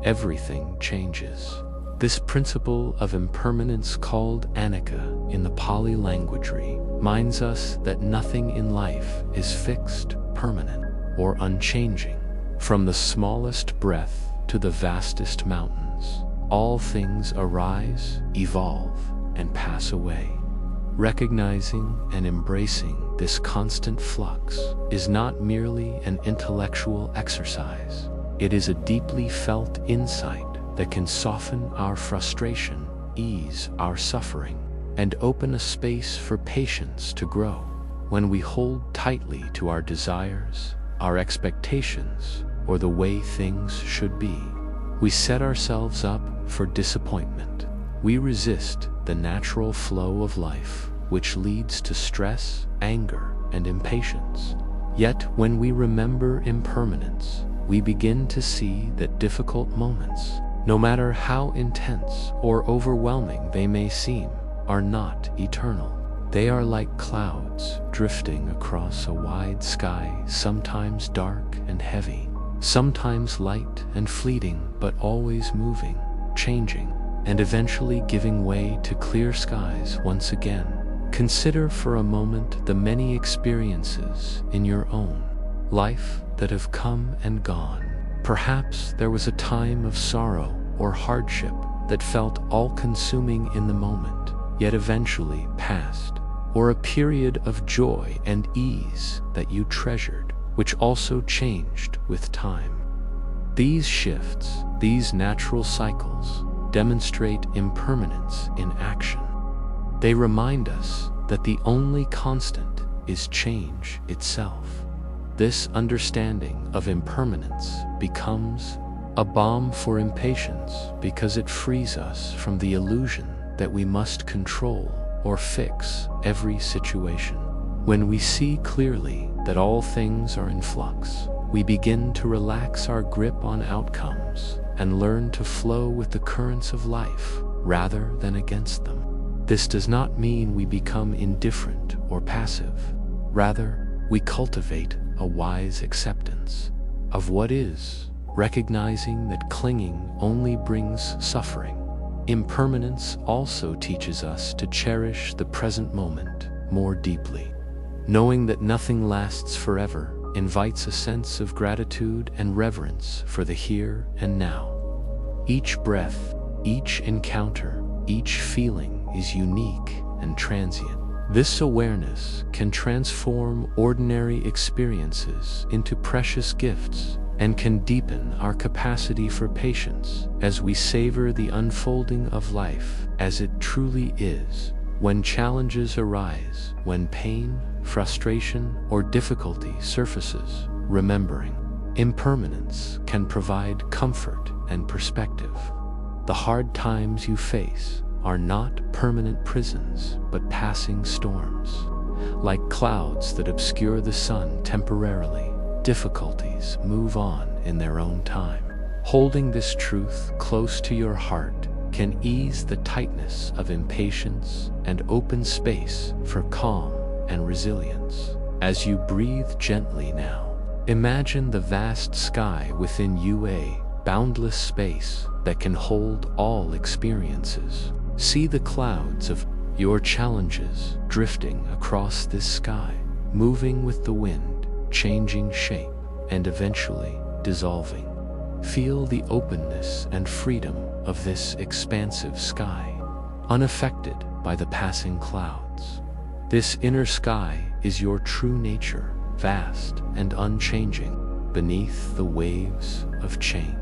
Everything changes. This principle of impermanence, called anicca in the Pali language, reminds us that nothing in life is fixed, permanent, or unchanging. From the smallest breath to the vastest mountains, all things arise, evolve, and pass away. Recognizing and embracing this constant flux is not merely an intellectual exercise. It is a deeply felt insight that can soften our frustration, ease our suffering, and open a space for patience to grow. When we hold tightly to our desires, our expectations, or the way things should be, we set ourselves up for disappointment. We resist the natural flow of life, which leads to stress, anger, and impatience. Yet when we remember impermanence, we begin to see that difficult moments, no matter how intense or overwhelming they may seem, are not eternal. They are like clouds drifting across a wide sky, sometimes dark and heavy, sometimes light and fleeting, but always moving, changing, and eventually giving way to clear skies once again. Consider for a moment the many experiences in your own life that have come and gone. Perhaps there was a time of sorrow or hardship that felt all-consuming in the moment, yet eventually passed, or a period of joy and ease that you treasured, which also changed with time. These shifts, these natural cycles, demonstrate impermanence in action. They remind us that the only constant is change itself. This understanding of impermanence becomes a balm for impatience because it frees us from the illusion that we must control or fix every situation. When we see clearly that all things are in flux, we begin to relax our grip on outcomes and learn to flow with the currents of life rather than against them. This does not mean we become indifferent or passive. Rather, we cultivate a wise acceptance of what is, recognizing that clinging only brings suffering. Impermanence also teaches us to cherish the present moment more deeply. Knowing that nothing lasts forever invites a sense of gratitude and reverence for the here and now. Each breath, each encounter, each feeling is unique and transient. This awareness can transform ordinary experiences into precious gifts and can deepen our capacity for patience as we savor the unfolding of life as it truly is. When challenges arise, when pain, frustration, or difficulty surfaces, remembering impermanence can provide comfort and perspective. The hard times you face are not permanent prisons, but passing storms. Like clouds that obscure the sun temporarily, difficulties move on in their own time. Holding this truth close to your heart can ease the tightness of impatience and open space for calm and resilience. As you breathe gently now, imagine the vast sky within you, a boundless space that can hold all experiences. See the clouds of your challenges drifting across this sky, moving with the wind, changing shape, and eventually dissolving. Feel the openness and freedom of this expansive sky, unaffected by the passing clouds. This inner sky is your true nature, vast and unchanging, beneath the waves of change.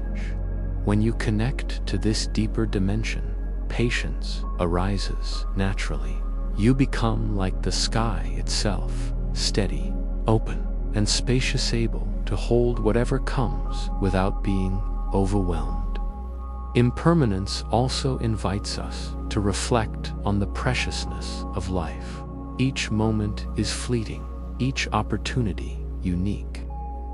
When you connect to this deeper dimension, patience arises naturally. You become like the sky itself, steady, open, and spacious, able to hold whatever comes without being overwhelmed. Impermanence also invites us to reflect on the preciousness of life. Each moment is fleeting, each opportunity unique.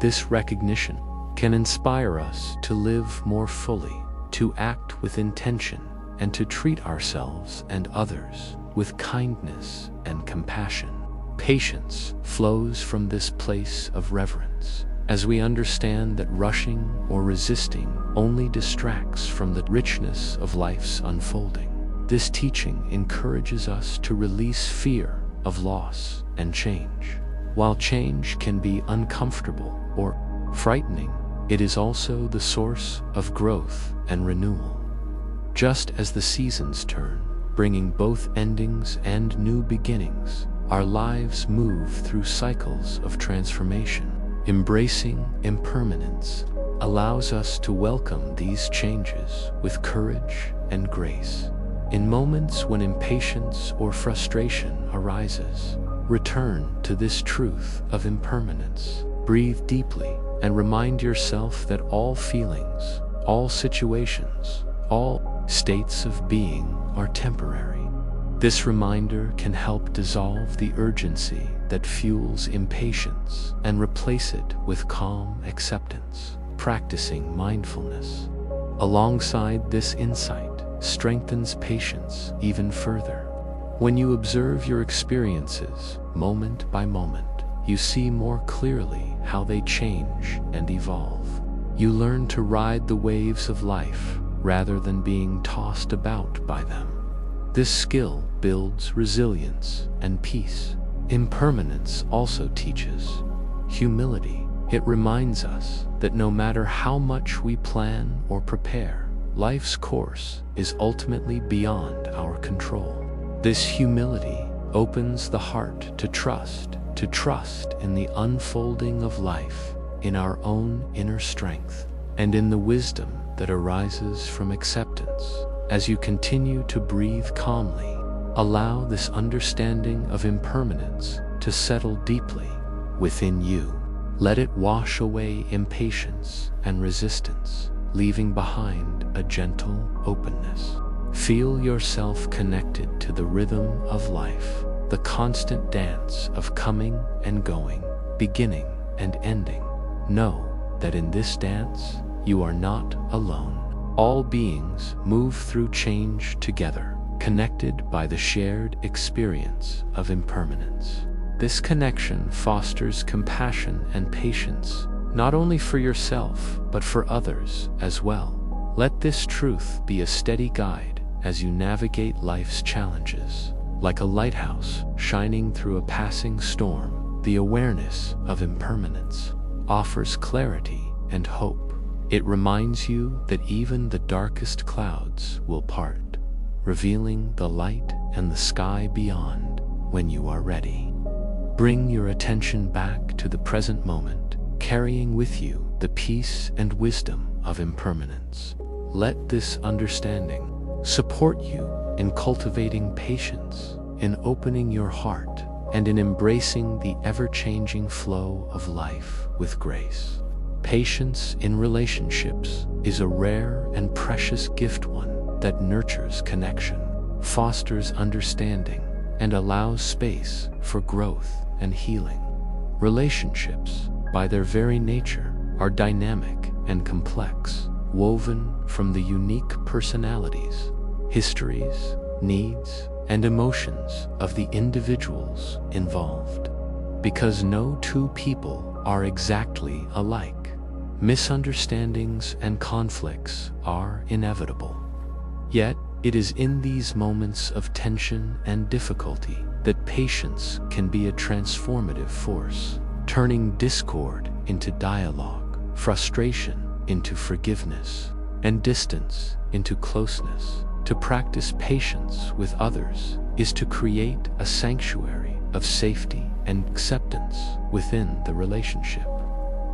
This recognition can inspire us to live more fully, to act with intention, and to treat ourselves and others with kindness and compassion. Patience flows from this place of reverence, as we understand that rushing or resisting only distracts from the richness of life's unfolding. This teaching encourages us to release fear of loss and change. While change can be uncomfortable or frightening, it is also the source of growth and renewal. Just as the seasons turn, bringing both endings and new beginnings, our lives move through cycles of transformation. Embracing impermanence allows us to welcome these changes with courage and grace. In moments when impatience or frustration arises, return to this truth of impermanence. Breathe deeply and remind yourself that all feelings, all situations, all states of being are temporary. This reminder can help dissolve the urgency that fuels impatience and replace it with calm acceptance. Practicing mindfulness alongside this insight strengthens patience even further. When you observe your experiences moment by moment, you see more clearly how they change and evolve. You learn to ride the waves of life rather than being tossed about by them. This skill builds resilience and peace. Impermanence also teaches humility. It reminds us that no matter how much we plan or prepare, life's course is ultimately beyond our control. This humility opens the heart to trust in the unfolding of life, in our own inner strength, and in the wisdom that arises from acceptance. As you continue to breathe calmly, allow this understanding of impermanence to settle deeply within you. Let it wash away impatience and resistance, leaving behind a gentle openness. Feel yourself connected to the rhythm of life, the constant dance of coming and going, beginning and ending. Know that in this dance, you are not alone. All beings move through change together, connected by the shared experience of impermanence. This connection fosters compassion and patience, not only for yourself, but for others as well. Let this truth be a steady guide as you navigate life's challenges. Like a lighthouse shining through a passing storm, the awareness of impermanence offers clarity and hope. It reminds you that even the darkest clouds will part, revealing the light and the sky beyond when you are ready. Bring your attention back to the present moment, carrying with you the peace and wisdom of impermanence. Let this understanding support you in cultivating patience, in opening your heart, and in embracing the ever-changing flow of life with grace. Patience in relationships is a rare and precious gift, one that nurtures connection, fosters understanding, and allows space for growth and healing. Relationships, by their very nature, are dynamic and complex, woven from the unique personalities, histories, needs, and emotions of the individuals involved. Because no two people are exactly alike, misunderstandings and conflicts are inevitable. Yet, it is in these moments of tension and difficulty that patience can be a transformative force, turning discord into dialogue, frustration into forgiveness, and distance into closeness. To practice patience with others is to create a sanctuary of safety and acceptance within the relationship.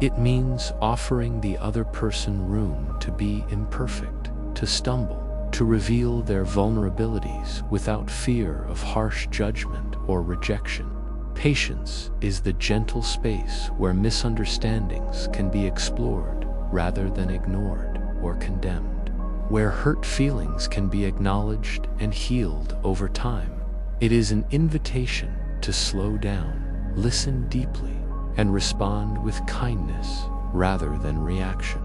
It means offering the other person room to be imperfect, to stumble, to reveal their vulnerabilities without fear of harsh judgment or rejection. Patience is the gentle space where misunderstandings can be explored rather than ignored or condemned, where hurt feelings can be acknowledged and healed over time. It is an invitation to slow down, listen deeply, and respond with kindness rather than reaction.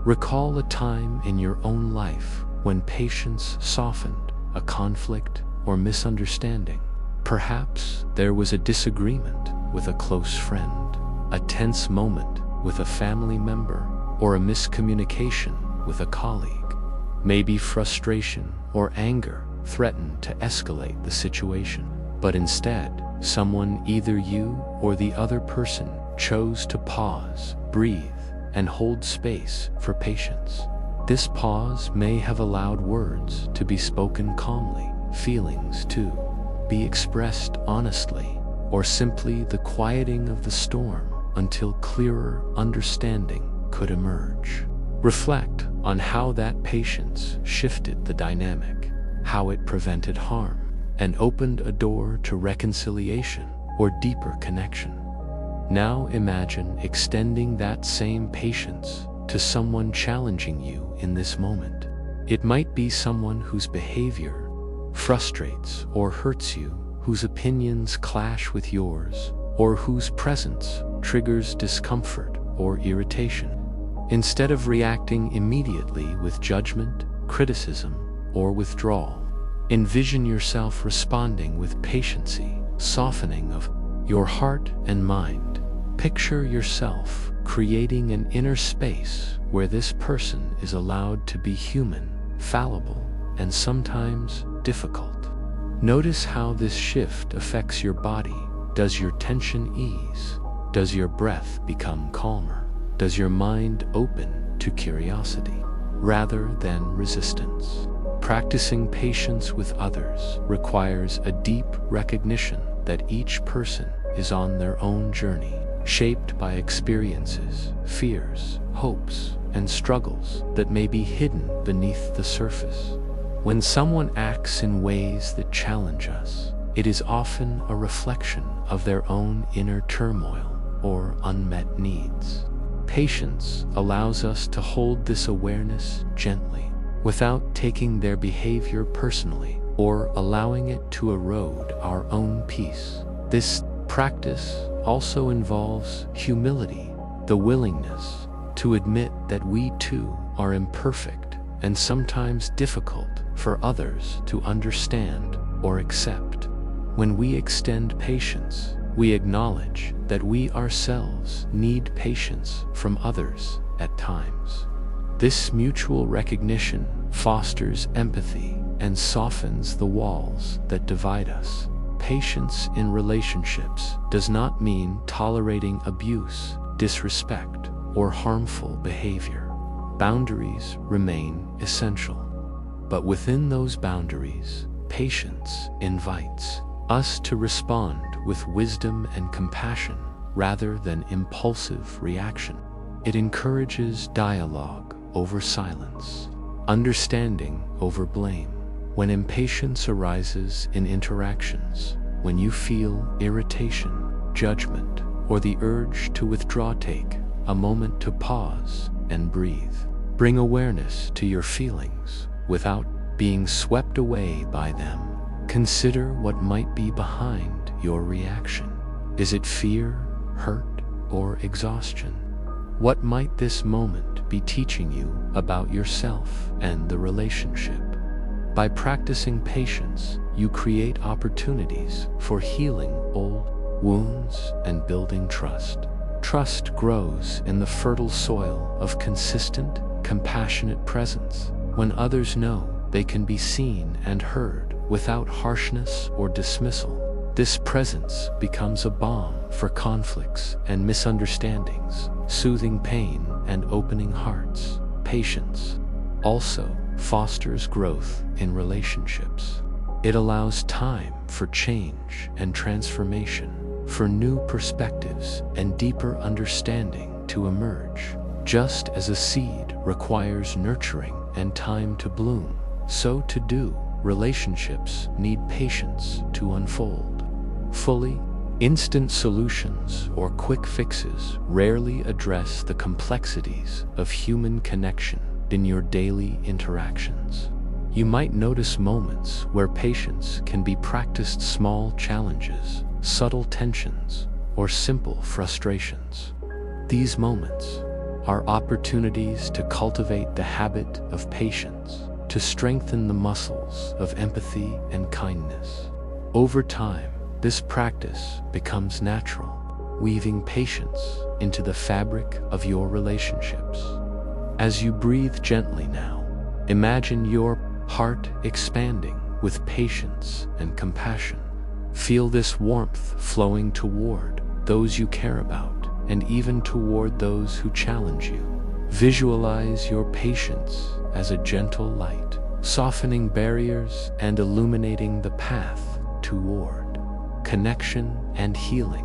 Recall a time in your own life when patience softened a conflict or misunderstanding. Perhaps there was a disagreement with a close friend, a tense moment with a family member, or a miscommunication with a colleague. Maybe frustration or anger threatened to escalate the situation, but instead, someone, either you or the other person, chose to pause, breathe, and hold space for patience. This pause may have allowed words to be spoken calmly, feelings to be expressed honestly, or simply the quieting of the storm until clearer understanding could emerge. Reflect on how that patience shifted the dynamic, how it prevented harm, and opened a door to reconciliation or deeper connection. Now imagine extending that same patience to someone challenging you in this moment. It might be someone whose behavior frustrates or hurts you, whose opinions clash with yours, or whose presence triggers discomfort or irritation. Instead of reacting immediately with judgment, criticism, or withdrawal, envision yourself responding with patience, softening of your heart and mind. Picture yourself creating an inner space where this person is allowed to be human, fallible, and sometimes difficult. Notice how this shift affects your body. Does your tension ease? Does your breath become calmer? Does your mind open to curiosity rather than resistance? Practicing patience with others requires a deep recognition that each person is on their own journey, shaped by experiences, fears, hopes, and struggles that may be hidden beneath the surface. When someone acts in ways that challenge us, it is often a reflection of their own inner turmoil or unmet needs. Patience allows us to hold this awareness gently, without taking their behavior personally or allowing it to erode our own peace. This practice also involves humility, the willingness to admit that we too are imperfect and sometimes difficult for others to understand or accept. When we extend patience, we acknowledge that we ourselves need patience from others at times. This mutual recognition fosters empathy and softens the walls that divide us. patience in relationships does not mean tolerating abuse, disrespect, or harmful behavior. Boundaries remain essential. But within those boundaries, patience invites us to respond with wisdom and compassion rather than impulsive reaction. It encourages dialogue over silence, understanding over blame. When impatience arises in interactions, when you feel irritation, judgment, or the urge to withdraw, take a moment to pause and breathe. Bring awareness to your feelings without being swept away by them. Consider what might be behind your reaction. Is it fear, hurt, or exhaustion? What might this moment be teaching you about yourself and the relationship? By practicing patience, you create opportunities for healing old wounds and building trust. Trust grows in the fertile soil of consistent, compassionate presence, when others know they can be seen and heard without harshness or dismissal. This presence becomes a balm for conflicts and misunderstandings, soothing pain and opening hearts. Patience also fosters growth in relationships. It allows time for change and transformation, for new perspectives and deeper understanding to emerge. Just as a seed requires nurturing and time to bloom, so too relationships need patience to unfold fully. Instant solutions or quick fixes rarely address the complexities of human connection in your daily interactions. You might notice moments where patience can be practiced: small challenges, subtle tensions, or simple frustrations. These moments are opportunities to cultivate the habit of patience, to strengthen the muscles of empathy and kindness. Over time, this practice becomes natural, weaving patience into the fabric of your relationships. As you breathe gently now, imagine your heart expanding with patience and compassion. Feel this warmth flowing toward those you care about and even toward those who challenge you. Visualize your patience as a gentle light, softening barriers and illuminating the path toward connection and healing.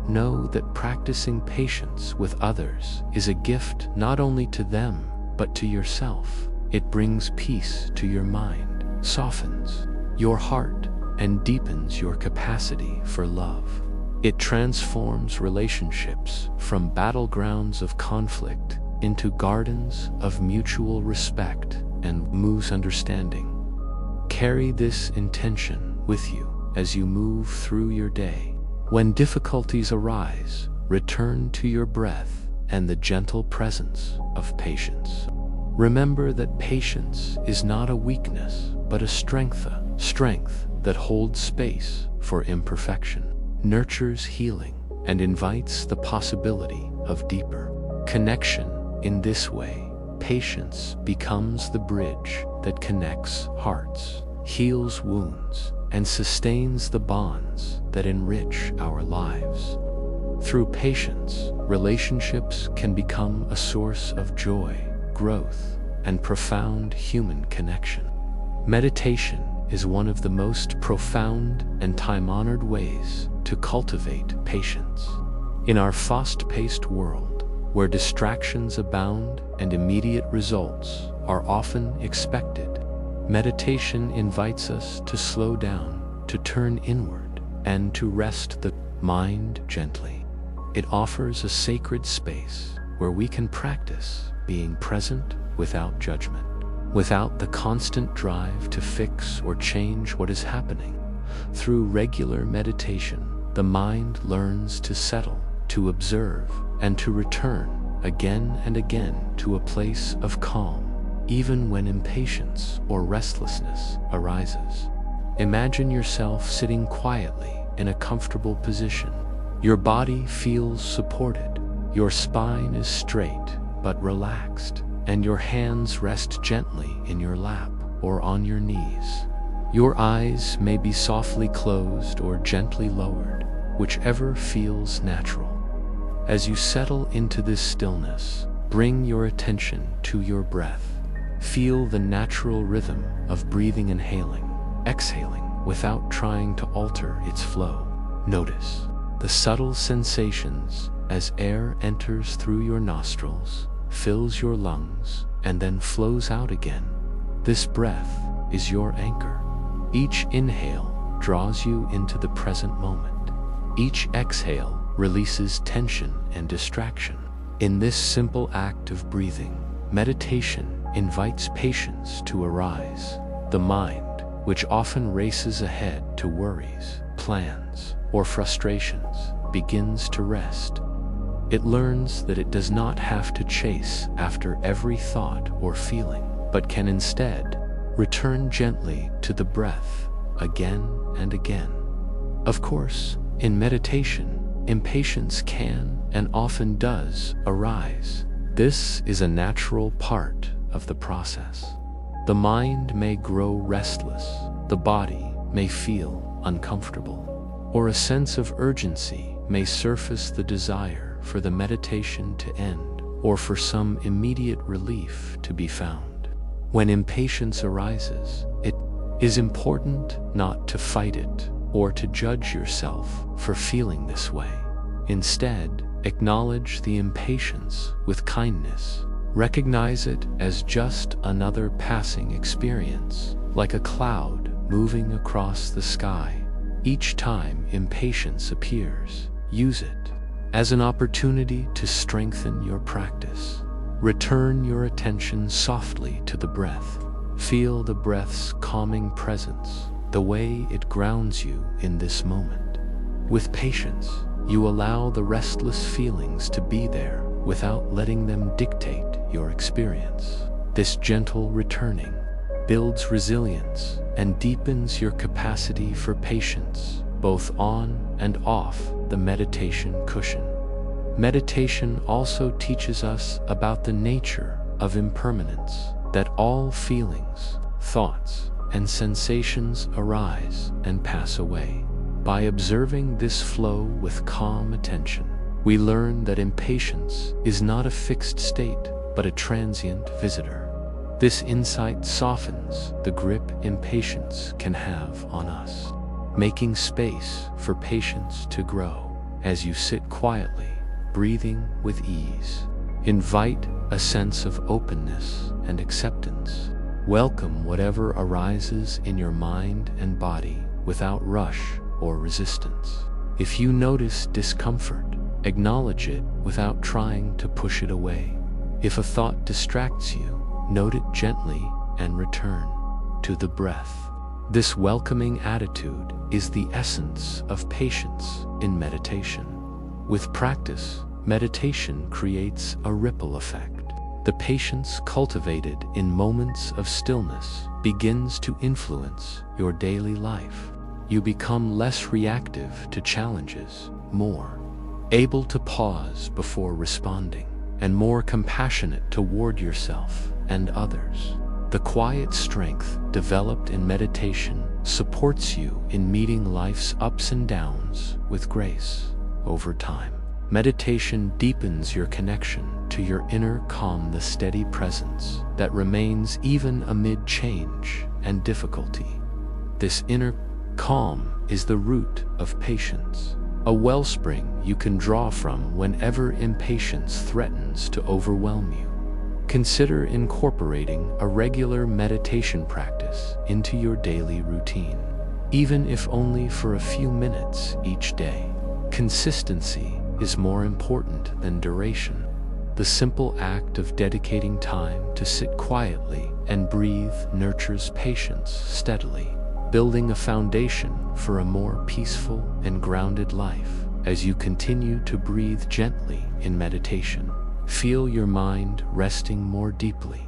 Know that practicing patience with others is a gift not only to them, but to yourself. It brings peace to your mind, softens your heart, and deepens your capacity for love. It transforms relationships from battlegrounds of conflict into gardens of mutual respect and mutual understanding. Carry this intention with you as you move through your day. When difficulties arise, return to your breath and the gentle presence of patience. Remember that patience is not a weakness, but a strength that holds space for imperfection, nurtures healing, and invites the possibility of deeper connection. In this way, patience becomes the bridge that connects hearts, heals wounds, and sustains the bonds that enrich our lives. Through patience, relationships can become a source of joy, growth, and profound human connection. Meditation is one of the most profound and time-honored ways to cultivate patience. In our fast-paced world, where distractions abound and immediate results are often expected, meditation invites us to slow down, to turn inward, and to rest the mind gently. It offers a sacred space where we can practice being present without judgment, without the constant drive to fix or change what is happening. Through regular meditation, the mind learns to settle, to observe, and to return again and again to a place of calm, even when impatience or restlessness arises. Imagine yourself sitting quietly in a comfortable position. Your body feels supported, your spine is straight but relaxed, and your hands rest gently in your lap or on your knees. Your eyes may be softly closed or gently lowered, whichever feels natural. As you settle into this stillness, bring your attention to your breath. Feel the natural rhythm of breathing, inhaling, exhaling, without trying to alter its flow. Notice the subtle sensations as air enters through your nostrils, fills your lungs, and then flows out again. This breath is your anchor. Each inhale draws you into the present moment. Each exhale releases tension and distraction. In this simple act of breathing, meditation invites patience to arise. The mind, which often races ahead to worries, plans, or frustrations, begins to rest. It learns that it does not have to chase after every thought or feeling, but can instead return gently to the breath again and again. Of course, in meditation, impatience can and often does arise. This is a natural part of the process. The mind may grow restless, the body may feel uncomfortable, or a sense of urgency may surface, the desire for the meditation to end or for some immediate relief to be found. When impatience arises, it is important not to fight it or to judge yourself for feeling this way. Instead, acknowledge the impatience with kindness. Recognize it as just another passing experience, like a cloud moving across the sky. Each time impatience appears, use it as an opportunity to strengthen your practice. Return your attention softly to the breath. Feel the breath's calming presence, the way it grounds you in this moment. With patience, you allow the restless feelings to be there without letting them dictate your experience. This gentle returning builds resilience and deepens your capacity for patience, both on and off the meditation cushion. Meditation also teaches us about the nature of impermanence, that all feelings, thoughts, and sensations arise and pass away. By observing this flow with calm attention, we learn that impatience is not a fixed state, but a transient visitor. This insight softens the grip impatience can have on us, making space for patience to grow. As you sit quietly, breathing with ease, invite a sense of openness and acceptance. Welcome whatever arises in your mind and body without rush or resistance. If you notice discomfort, acknowledge it without trying to push it away. If a thought distracts you, note it gently and return to the breath. This welcoming attitude is the essence of patience in meditation. With practice, meditation creates a ripple effect. The patience cultivated in moments of stillness begins to influence your daily life. You become less reactive to challenges, more able to pause before responding, and more compassionate toward yourself and others. The quiet strength developed in meditation supports you in meeting life's ups and downs with grace. Over time, meditation deepens your connection to your inner calm, the steady presence that remains even amid change and difficulty. This inner calm is the root of patience, a wellspring you can draw from whenever impatience threatens to overwhelm you. Consider incorporating a regular meditation practice into your daily routine, even if only for a few minutes each day. Consistency is more important than duration. The simple act of dedicating time to sit quietly and breathe nurtures patience steadily, building a foundation for a more peaceful and grounded life. As you continue to breathe gently in meditation, feel your mind resting more deeply.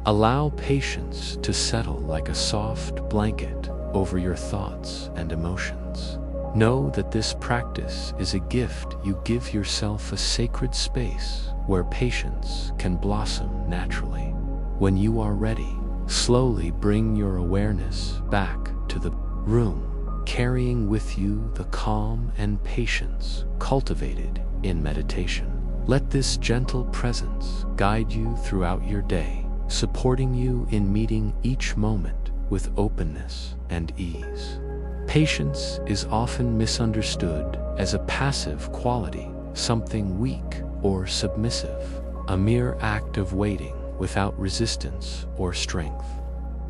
Allow patience to settle like a soft blanket over your thoughts and emotions. Know that this practice is a gift you give yourself, a sacred space where patience can blossom naturally. When you are ready, slowly bring your awareness back into the room, carrying with you the calm and patience cultivated in meditation. Let this gentle presence guide you throughout your day, supporting you in meeting each moment with openness and ease. Patience is often misunderstood as a passive quality, something weak or submissive, a mere act of waiting without resistance or strength.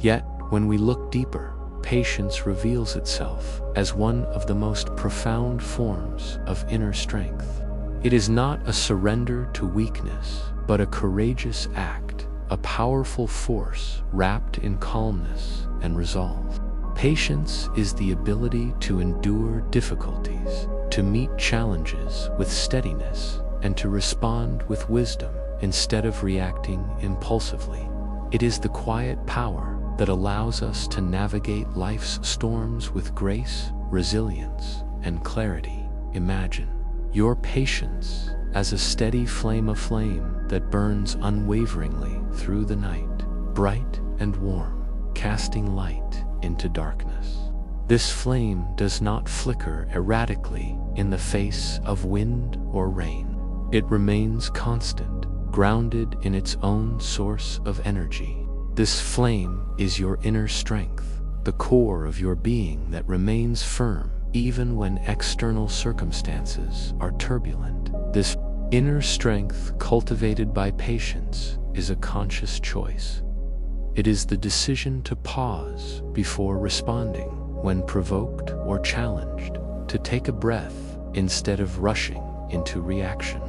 Yet, when we look deeper, patience reveals itself as one of the most profound forms of inner strength. It is not a surrender to weakness, but a courageous act, a powerful force wrapped in calmness and resolve. Patience is the ability to endure difficulties, to meet challenges with steadiness, and to respond with wisdom instead of reacting impulsively. It is the quiet power that allows us to navigate life's storms with grace, resilience, and clarity. Imagine your patience as a steady flame that burns unwaveringly through the night, bright and warm, casting light into darkness. This flame does not flicker erratically in the face of wind or rain. It remains constant, grounded in its own source of energy. This flame is your inner strength, the core of your being that remains firm even when external circumstances are turbulent. This inner strength cultivated by patience is a conscious choice. It is the decision to pause before responding when provoked or challenged, to take a breath instead of rushing into reaction.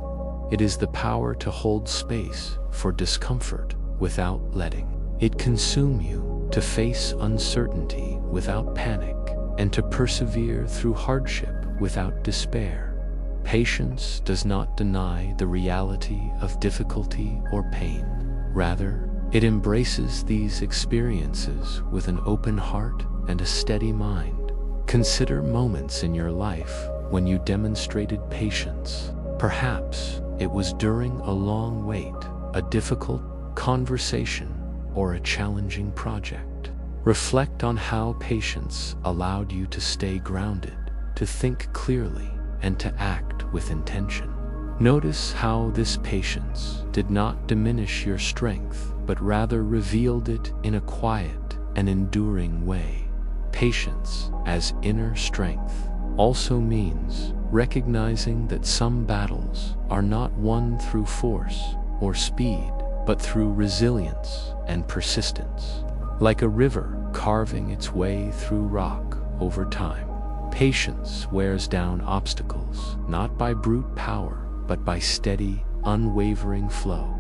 It is the power to hold space for discomfort without letting it consume you, to face uncertainty without panic, and to persevere through hardship without despair. Patience does not deny the reality of difficulty or pain. Rather, it embraces these experiences with an open heart and a steady mind. Consider moments in your life when you demonstrated patience. Perhaps it was during a long wait, a difficult conversation, or a challenging project. Reflect on how patience allowed you to stay grounded, to think clearly, and to act with intention. Notice how this patience did not diminish your strength, but rather revealed it in a quiet and enduring way. Patience as inner strength also means recognizing that some battles are not won through force or speed, but through resilience and persistence. Like a river carving its way through rock over time, patience wears down obstacles, not by brute power, but by steady, unwavering flow.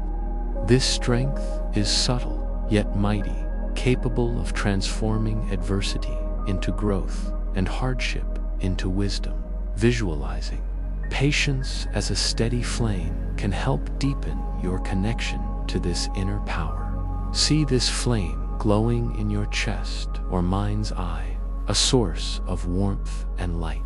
This strength is subtle, yet mighty, capable of transforming adversity into growth and hardship into wisdom. Visualizing patience as a steady flame can help deepen your connection to this inner power. See this flame glowing in your chest or mind's eye, a source of warmth and light.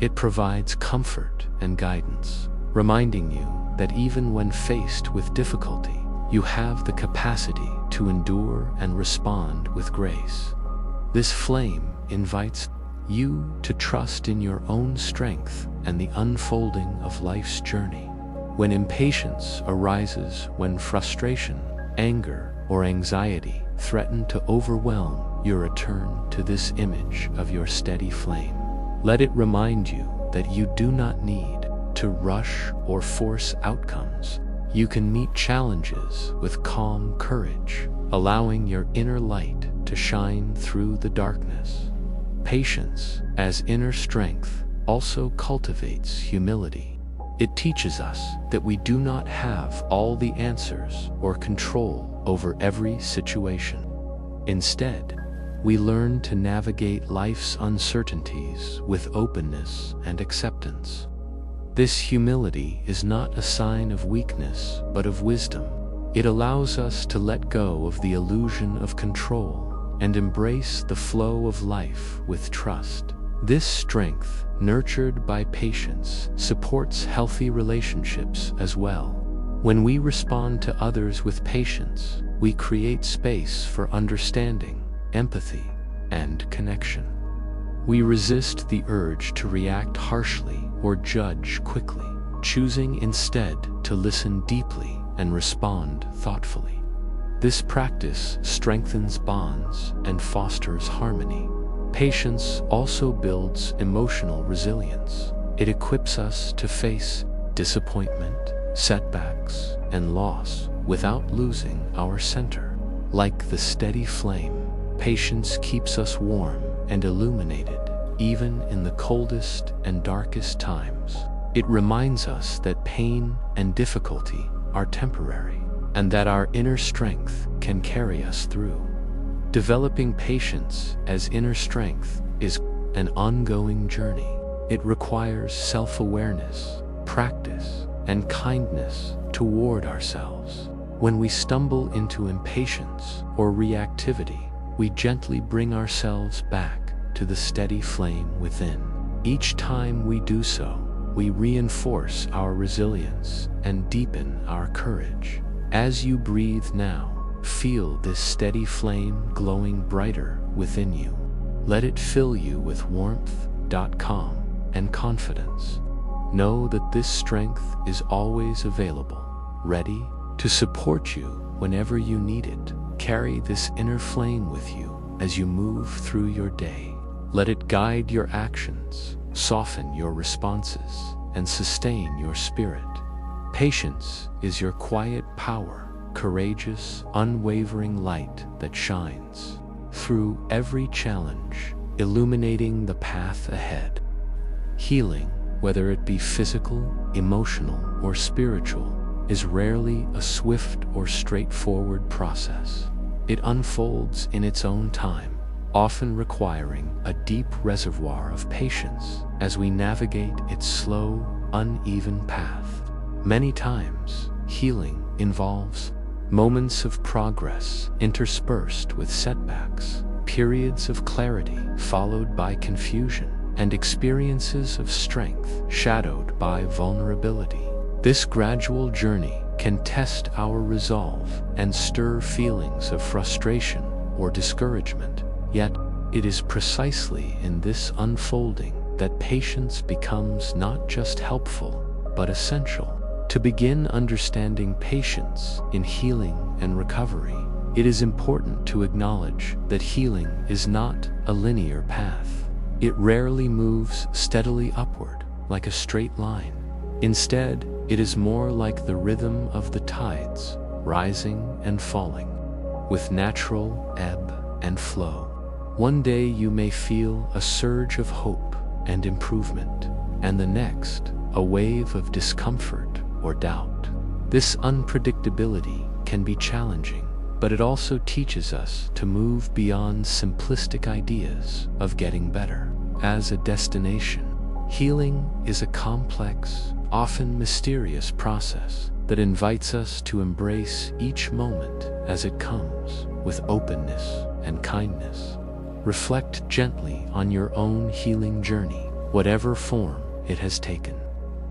It provides comfort and guidance, reminding you that even when faced with difficulty, you have the capacity to endure and respond with grace. This flame invites you to trust in your own strength and the unfolding of life's journey. When impatience arises, when frustration, anger, or anxiety threaten to overwhelm, you return to this image of your steady flame. Let it remind you that you do not need to rush or force outcomes. You can meet challenges with calm courage, allowing your inner light to shine through the darkness. Patience, as inner strength, also cultivates humility. It teaches us that we do not have all the answers or control over every situation. Instead, we learn to navigate life's uncertainties with openness and acceptance. This humility is not a sign of weakness, but of wisdom. It allows us to let go of the illusion of control and embrace the flow of life with trust. This strength, nurtured by patience, supports healthy relationships as well. When we respond to others with patience, we create space for understanding, empathy, and connection. We resist the urge to react harshly or judge quickly, choosing instead to listen deeply and respond thoughtfully. This practice strengthens bonds and fosters harmony. Patience also builds emotional resilience. It equips us to face disappointment, setbacks, and loss without losing our center. Like the steady flame, patience keeps us warm and illuminated, even in the coldest and darkest times. It reminds us that pain and difficulty are temporary, and that our inner strength can carry us through. Developing patience as inner strength is an ongoing journey. It requires self-awareness, practice, and kindness toward ourselves. When we stumble into impatience or reactivity, we gently bring ourselves back to the steady flame within. Each time we do so, we reinforce our resilience and deepen our courage. As you breathe now, feel this steady flame glowing brighter within you. Let it fill you with warmth, calm, and confidence. Know that this strength is always available, ready to support you whenever you need it. Carry this inner flame with you as you move through your day. Let it guide your actions, soften your responses, and sustain your spirit. Patience is your quiet power, courageous, unwavering light that shines through every challenge, illuminating the path ahead. Healing, whether it be physical, emotional, or spiritual, is rarely a swift or straightforward process. It unfolds in its own time, often requiring a deep reservoir of patience as we navigate its slow, uneven path. Many times, healing involves moments of progress interspersed with setbacks, periods of clarity followed by confusion, and experiences of strength shadowed by vulnerability. This gradual journey can test our resolve and stir feelings of frustration or discouragement. Yet, it is precisely in this unfolding that patience becomes not just helpful, but essential. To begin understanding patience in healing and recovery, it is important to acknowledge that healing is not a linear path. It rarely moves steadily upward like a straight line. Instead, it is more like the rhythm of the tides, rising and falling, with natural ebb and flow. One day you may feel a surge of hope and improvement, and the next, a wave of discomfort or doubt. This unpredictability can be challenging, but it also teaches us to move beyond simplistic ideas of getting better as a destination. Healing is a complex, often mysterious process that invites us to embrace each moment as it comes with openness and kindness. Reflect gently on your own healing journey, whatever form it has taken.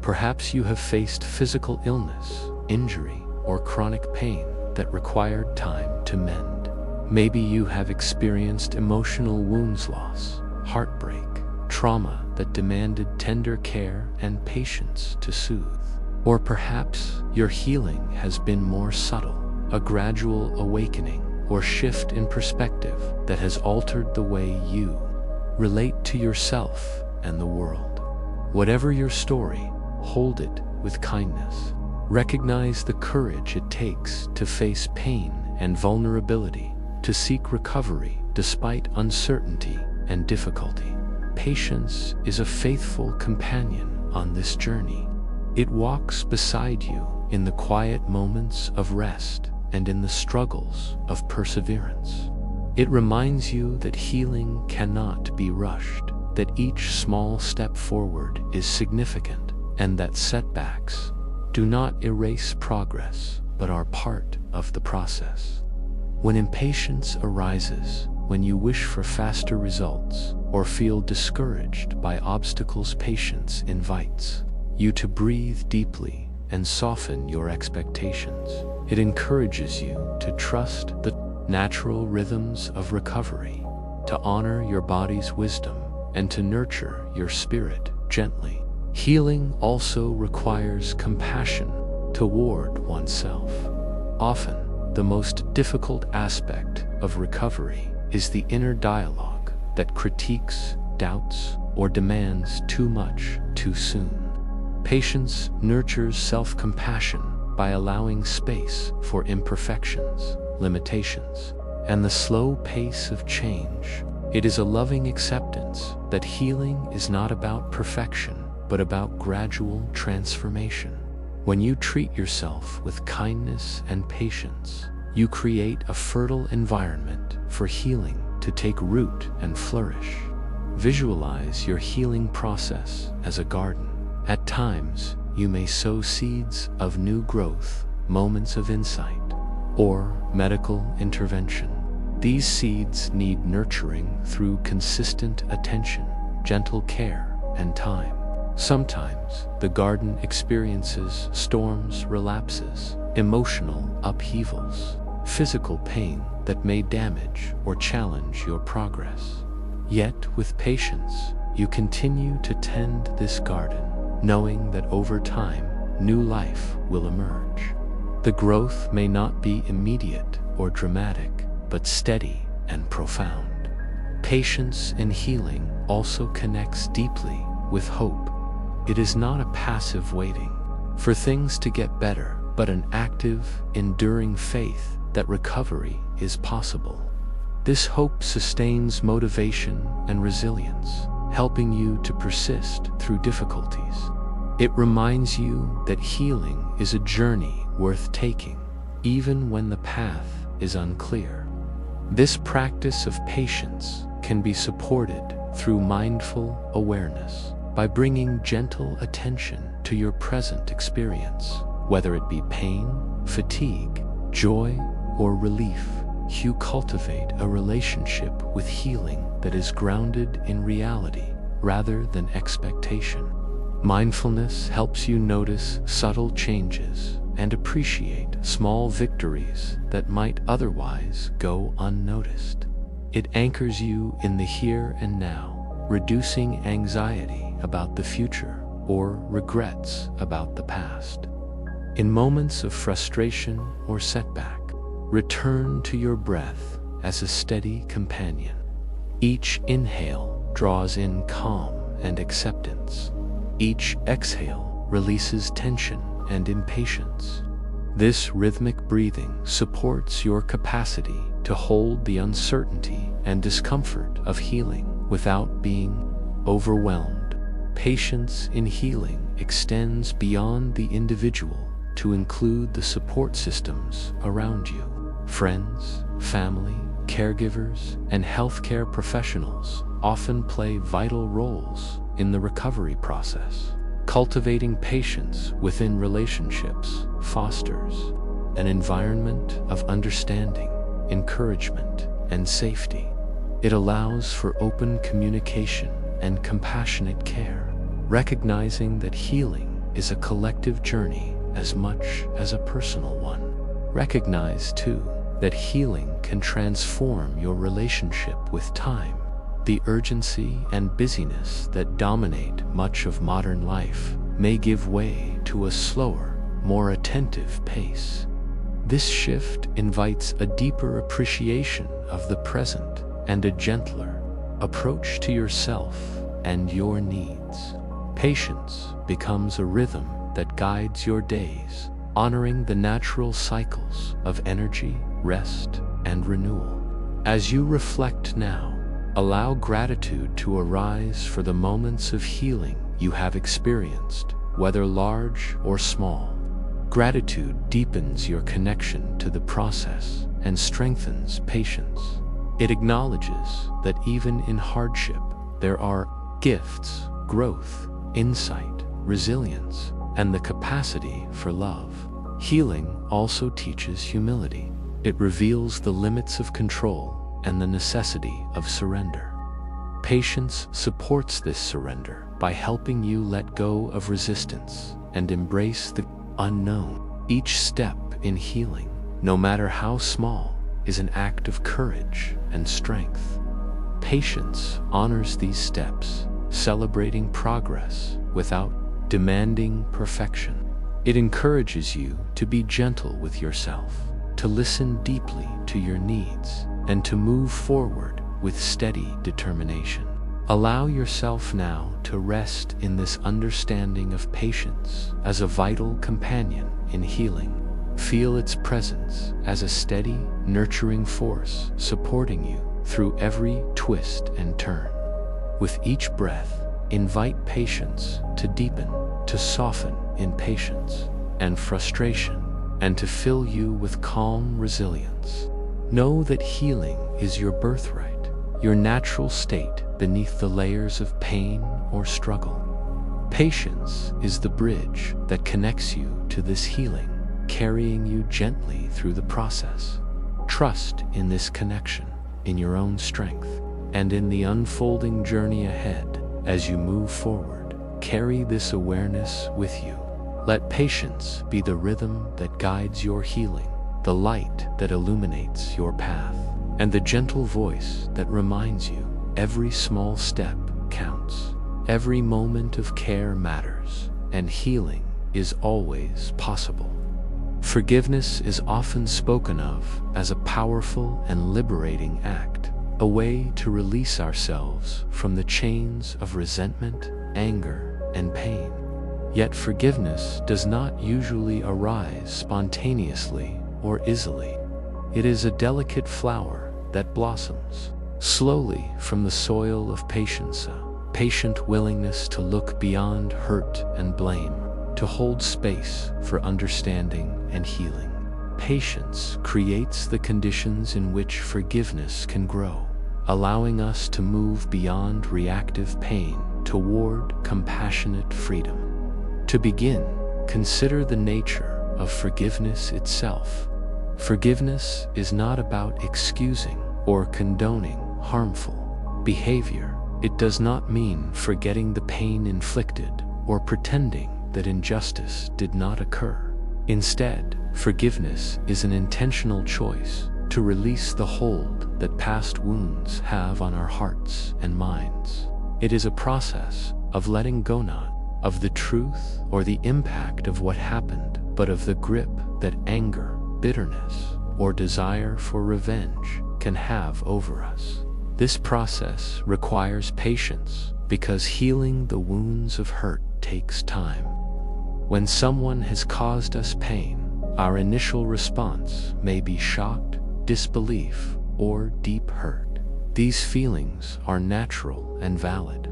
Perhaps you have faced physical illness, injury, or chronic pain that required time to mend. Maybe you have experienced emotional wounds loss, heartbreak, trauma that demanded tender care and patience to soothe. Or perhaps your healing has been more subtle, a gradual awakening or shift in perspective that has altered the way you relate to yourself and the world. Whatever your story, hold it with kindness. Recognize the courage it takes to face pain and vulnerability, to seek recovery despite uncertainty and difficulty. Patience is a faithful companion on this journey. It walks beside you in the quiet moments of rest and in the struggles of perseverance. It reminds you that healing cannot be rushed, that each small step forward is significant, and that setbacks do not erase progress, but are part of the process. When impatience arises, when you wish for faster results, or feel discouraged by obstacles, patience invites you to breathe deeply and soften your expectations. It encourages you to trust the natural rhythms of recovery, to honor your body's wisdom and to nurture your spirit gently. Healing also requires compassion toward oneself. Often, the most difficult aspect of recovery is the inner dialogue that critiques, doubts, or demands too much too soon. Patience nurtures self-compassion by allowing space for imperfections, limitations, and the slow pace of change. It is a loving acceptance that healing is not about perfection, but about gradual transformation. When you treat yourself with kindness and patience, you create a fertile environment for healing to take root and flourish. Visualize your healing process as a garden. At times, you may sow seeds of new growth, moments of insight, or medical intervention. These seeds need nurturing through consistent attention, gentle care, and time. Sometimes, the garden experiences storms, relapses, emotional upheavals, physical pain that may damage or challenge your progress. Yet, with patience, you continue to tend this garden, knowing that over time, new life will emerge. The growth may not be immediate or dramatic, but steady and profound. Patience in healing also connects deeply with hope. It is not a passive waiting for things to get better, but an active, enduring faith that recovery is possible. This hope sustains motivation and resilience, helping you to persist through difficulties. It reminds you that healing is a journey worth taking, even when the path is unclear. This practice of patience can be supported through mindful awareness by bringing gentle attention to your present experience, whether it be pain, fatigue, joy, or relief. You cultivate a relationship with healing that is grounded in reality rather than expectation. Mindfulness helps you notice subtle changes and appreciate small victories that might otherwise go unnoticed. It anchors you in the here and now, reducing anxiety about the future or regrets about the past. In moments of frustration or setback, return to your breath as a steady companion. Each inhale draws in calm and acceptance. Each exhale releases tension and impatience. This rhythmic breathing supports your capacity to hold the uncertainty and discomfort of healing without being overwhelmed. Patience in healing extends beyond the individual to include the support systems around you. Friends, family, caregivers, and healthcare professionals often play vital roles in the recovery process. Cultivating patience within relationships fosters an environment of understanding, encouragement, and safety. It allows for open communication and compassionate care, recognizing that healing is a collective journey as much as a personal one. Recognize, too, that healing can transform your relationship with time. The urgency and busyness that dominate much of modern life may give way to a slower, more attentive pace. This shift invites a deeper appreciation of the present and a gentler approach to yourself and your needs. Patience becomes a rhythm that guides your days, honoring the natural cycles of energy, rest, and renewal. As you reflect now, allow gratitude to arise for the moments of healing you have experienced, whether large or small. Gratitude deepens your connection to the process and strengthens patience. It acknowledges that even in hardship, there are gifts, growth, insight, resilience, and the capacity for love. Healing also teaches humility. It reveals the limits of control and the necessity of surrender. Patience supports this surrender by helping you let go of resistance and embrace the unknown. Each step in healing, no matter how small, is an act of courage and strength. Patience honors these steps, celebrating progress without demanding perfection. It encourages you to be gentle with yourself, to listen deeply to your needs, and to move forward with steady determination. Allow yourself now to rest in this understanding of patience as a vital companion in healing. Feel its presence as a steady, nurturing force supporting you through every twist and turn. With each breath, invite patience to deepen, to soften impatience and frustration, and to fill you with calm resilience. Know that healing is your birthright, your natural state beneath the layers of pain or struggle. Patience is the bridge that connects you to this healing, carrying you gently through the process. Trust in this connection, in your own strength, and in the unfolding journey ahead. As you move forward, carry this awareness with you. Let patience be the rhythm that guides your healing, the light that illuminates your path, and the gentle voice that reminds you every small step counts. Every moment of care matters, and healing is always possible. Forgiveness is often spoken of as a powerful and liberating act, a way to release ourselves from the chains of resentment, anger, and pain. Yet forgiveness does not usually arise spontaneously or easily. It is a delicate flower that blossoms slowly from the soil of patience, a patient willingness to look beyond hurt and blame, to hold space for understanding and healing. Patience creates the conditions in which forgiveness can grow, allowing us to move beyond reactive pain toward compassionate freedom. To begin, consider the nature of forgiveness itself. Forgiveness is not about excusing or condoning harmful behavior. It does not mean forgetting the pain inflicted or pretending that injustice did not occur. Instead, forgiveness is an intentional choice to release the hold that past wounds have on our hearts and minds. It is a process of letting go not of the truth or the impact of what happened, but of the grip that anger, bitterness, or desire for revenge can have over us. This process requires patience because healing the wounds of hurt takes time. When someone has caused us pain, our initial response may be shock, disbelief, or deep hurt. These feelings are natural and valid.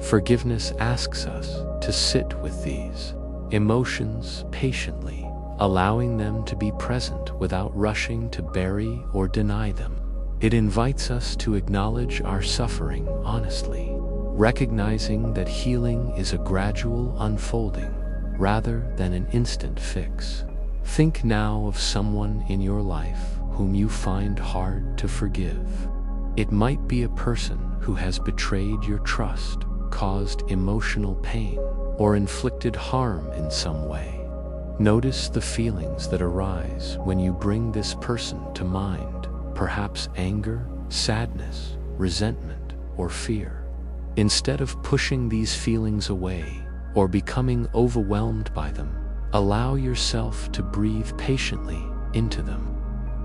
Forgiveness asks us to sit with these emotions patiently, allowing them to be present without rushing to bury or deny them. It invites us to acknowledge our suffering honestly, recognizing that healing is a gradual unfolding rather than an instant fix. Think now of someone in your life whom you find hard to forgive. It might be a person who has betrayed your trust, caused emotional pain, or inflicted harm in some way. Notice the feelings that arise when you bring this person to mind, perhaps anger, sadness, resentment, or fear. Instead of pushing these feelings away or becoming overwhelmed by them, allow yourself to breathe patiently into them.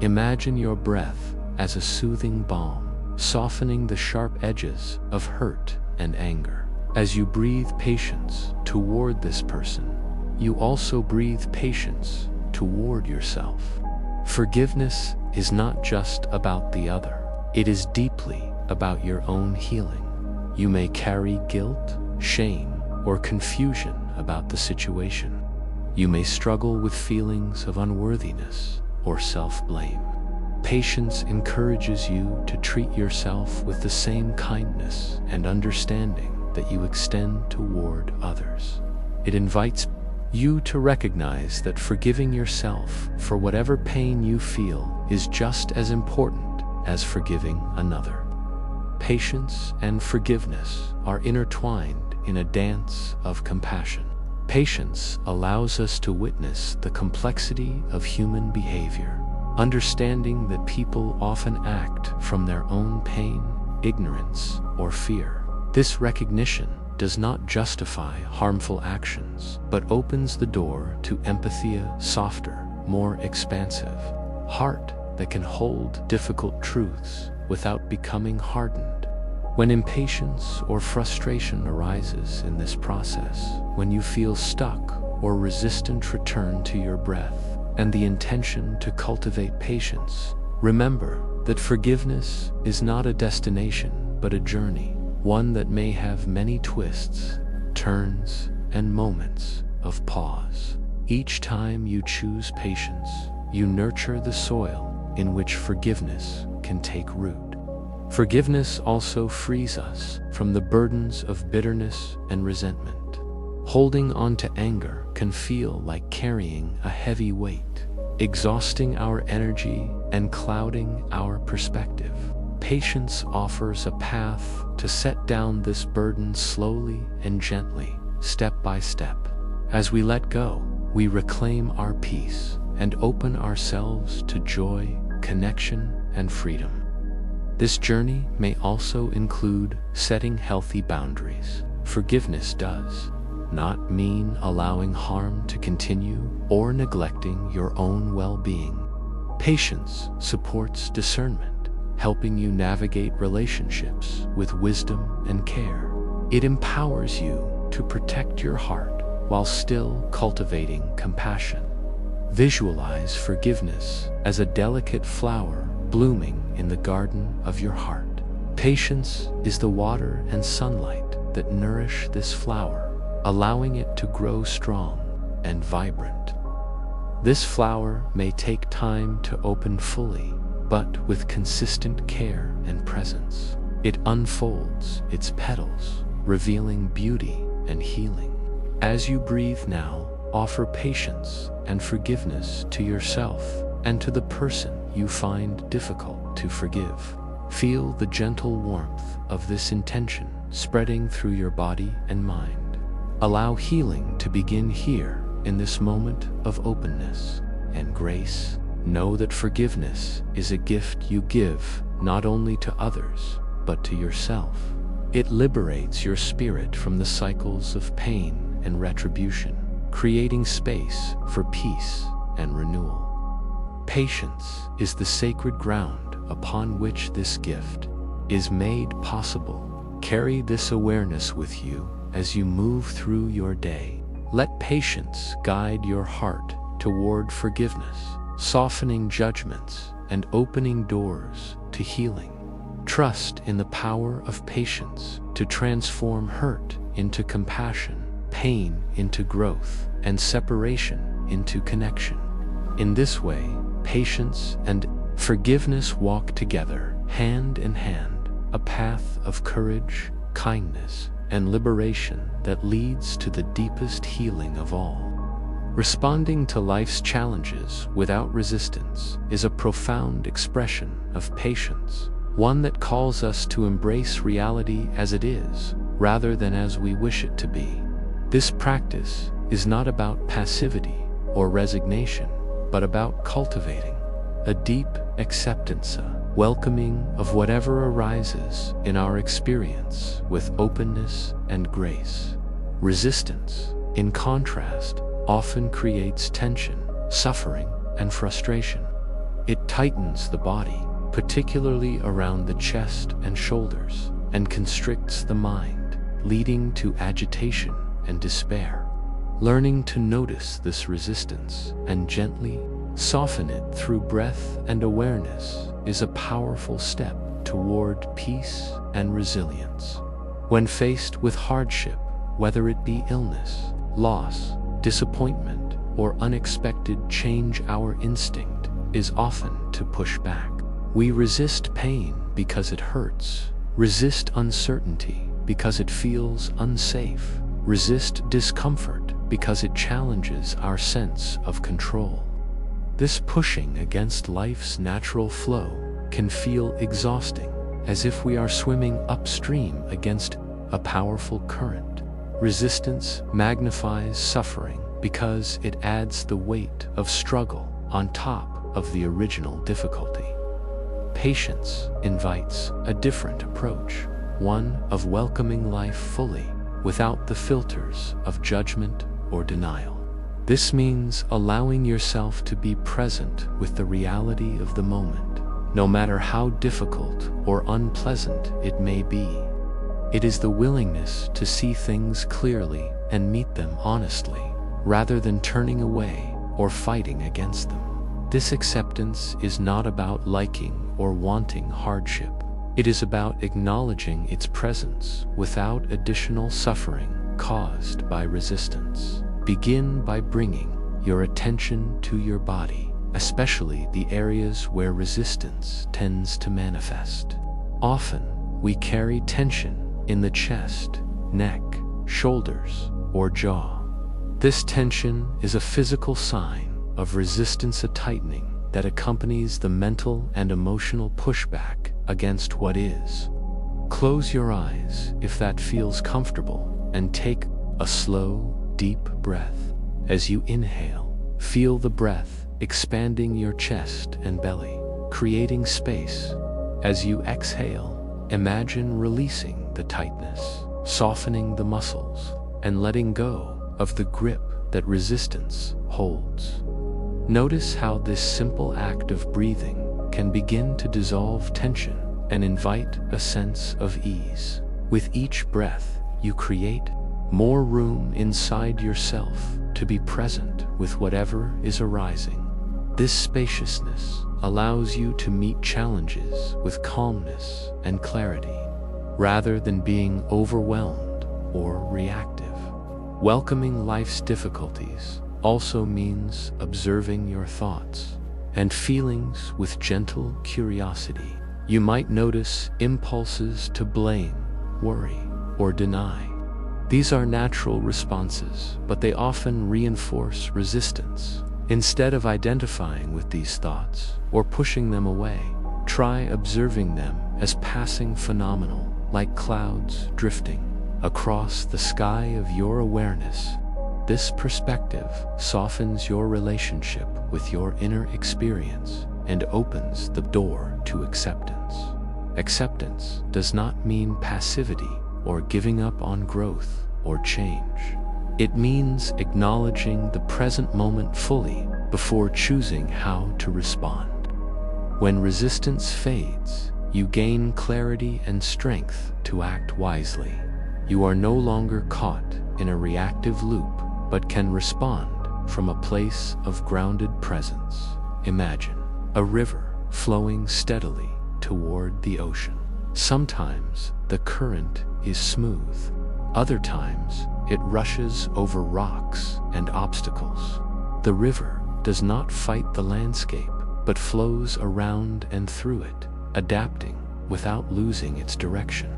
Imagine your breath as a soothing balm, softening the sharp edges of hurt and anger. As you breathe patience toward this person, you also breathe patience toward yourself. Forgiveness is not just about the other. It is deeply about your own healing. You may carry guilt, shame, or confusion about the situation. You may struggle with feelings of unworthiness or self-blame. Patience encourages you to treat yourself with the same kindness and understanding that you extend toward others. It invites you to recognize that forgiving yourself for whatever pain you feel is just as important as forgiving another. Patience and forgiveness are intertwined in a dance of compassion. Patience allows us to witness the complexity of human behavior, understanding that people often act from their own pain, ignorance, or fear. This recognition does not justify harmful actions, but opens the door to empathy, a softer, more expansive heart that can hold difficult truths without becoming hardened. When impatience or frustration arises in this process, when you feel stuck or resistant, return to your breath and the intention to cultivate patience. Remember that forgiveness is not a destination, but a journey, one that may have many twists, turns, and moments of pause. Each time you choose patience, you nurture the soil in which forgiveness can take root. Forgiveness also frees us from the burdens of bitterness and resentment. Holding on to anger can feel like carrying a heavy weight, exhausting our energy and clouding our perspective. Patience offers a path to set down this burden slowly and gently, step by step. As we let go, we reclaim our peace and open ourselves to joy, connection, and freedom. This journey may also include setting healthy boundaries. Forgiveness does not mean allowing harm to continue or neglecting your own well-being. Patience supports discernment, helping you navigate relationships with wisdom and care. It empowers you to protect your heart while still cultivating compassion. Visualize forgiveness as a delicate flower blooming in the garden of your heart. Patience is the water and sunlight that nourish this flower, allowing it to grow strong and vibrant. This flower may take time to open fully, but with consistent care and presence, it unfolds its petals, revealing beauty and healing. As you breathe now, offer patience and forgiveness to yourself and to the person you find difficult to forgive. Feel the gentle warmth of this intention spreading through your body and mind. Allow healing to begin here in this moment of openness and grace. Know that forgiveness is a gift you give not only to others, but to yourself. It liberates your spirit from the cycles of pain and retribution, creating space for peace and renewal. Patience is the sacred ground upon which this gift is made possible. Carry this awareness with you as you move through your day. Let patience guide your heart toward forgiveness, softening judgments and opening doors to healing. Trust in the power of patience to transform hurt into compassion, pain into growth, and separation into connection. In this way, patience and forgiveness walk together, hand in hand, a path of courage, kindness, and liberation that leads to the deepest healing of all. Responding to life's challenges without resistance is a profound expression of patience, one that calls us to embrace reality as it is, rather than as we wish it to be. This practice is not about passivity or resignation, but about cultivating a deep acceptance, a welcoming of whatever arises in our experience with openness and grace. Resistance, in contrast, often creates tension, suffering, and frustration. It tightens the body, particularly around the chest and shoulders, and constricts the mind, leading to agitation and despair. Learning to notice this resistance and gently soften it through breath and awareness is a powerful step toward peace and resilience. When faced with hardship, whether it be illness, loss, disappointment, or unexpected change, our instinct is often to push back. We resist pain because it hurts, resist uncertainty because it feels unsafe, resist discomfort because it challenges our sense of control. This pushing against life's natural flow can feel exhausting, as if we are swimming upstream against a powerful current. Resistance magnifies suffering because it adds the weight of struggle on top of the original difficulty. Patience invites a different approach, one of welcoming life fully, without the filters of judgment or denial. This means allowing yourself to be present with the reality of the moment, no matter how difficult or unpleasant it may be. It is the willingness to see things clearly and meet them honestly, rather than turning away or fighting against them. This acceptance is not about liking or wanting hardship. It is about acknowledging its presence without additional suffering caused by resistance. Begin by bringing your attention to your body, especially the areas where resistance tends to manifest. Often, we carry tension in the chest, neck, shoulders, or jaw. This tension is a physical sign of resistance, a tightening that accompanies the mental and emotional pushback against what is. Close your eyes if that feels comfortable and take a slow, deep breath. As you inhale, feel the breath expanding your chest and belly, creating space. As you exhale, imagine releasing the tightness, softening the muscles, and letting go of the grip that resistance holds. Notice how this simple act of breathing can begin to dissolve tension and invite a sense of ease. With each breath, you create more room inside yourself to be present with whatever is arising. This spaciousness allows you to meet challenges with calmness and clarity, rather than being overwhelmed or reactive. Welcoming life's difficulties also means observing your thoughts and feelings with gentle curiosity. You might notice impulses to blame, worry, or deny. These are natural responses, but they often reinforce resistance. Instead of identifying with these thoughts or pushing them away, try observing them as passing phenomena, like clouds drifting across the sky of your awareness. This perspective softens your relationship with your inner experience and opens the door to acceptance. Acceptance does not mean passivity or giving up on growth or change. It means acknowledging the present moment fully before choosing how to respond. When resistance fades, you gain clarity and strength to act wisely. You are no longer caught in a reactive loop, but can respond from a place of grounded presence. Imagine a river flowing steadily toward the ocean. Sometimes the current is smooth. Other times it rushes over rocks and obstacles. The river does not fight the landscape, but flows around and through it, adapting without losing its direction.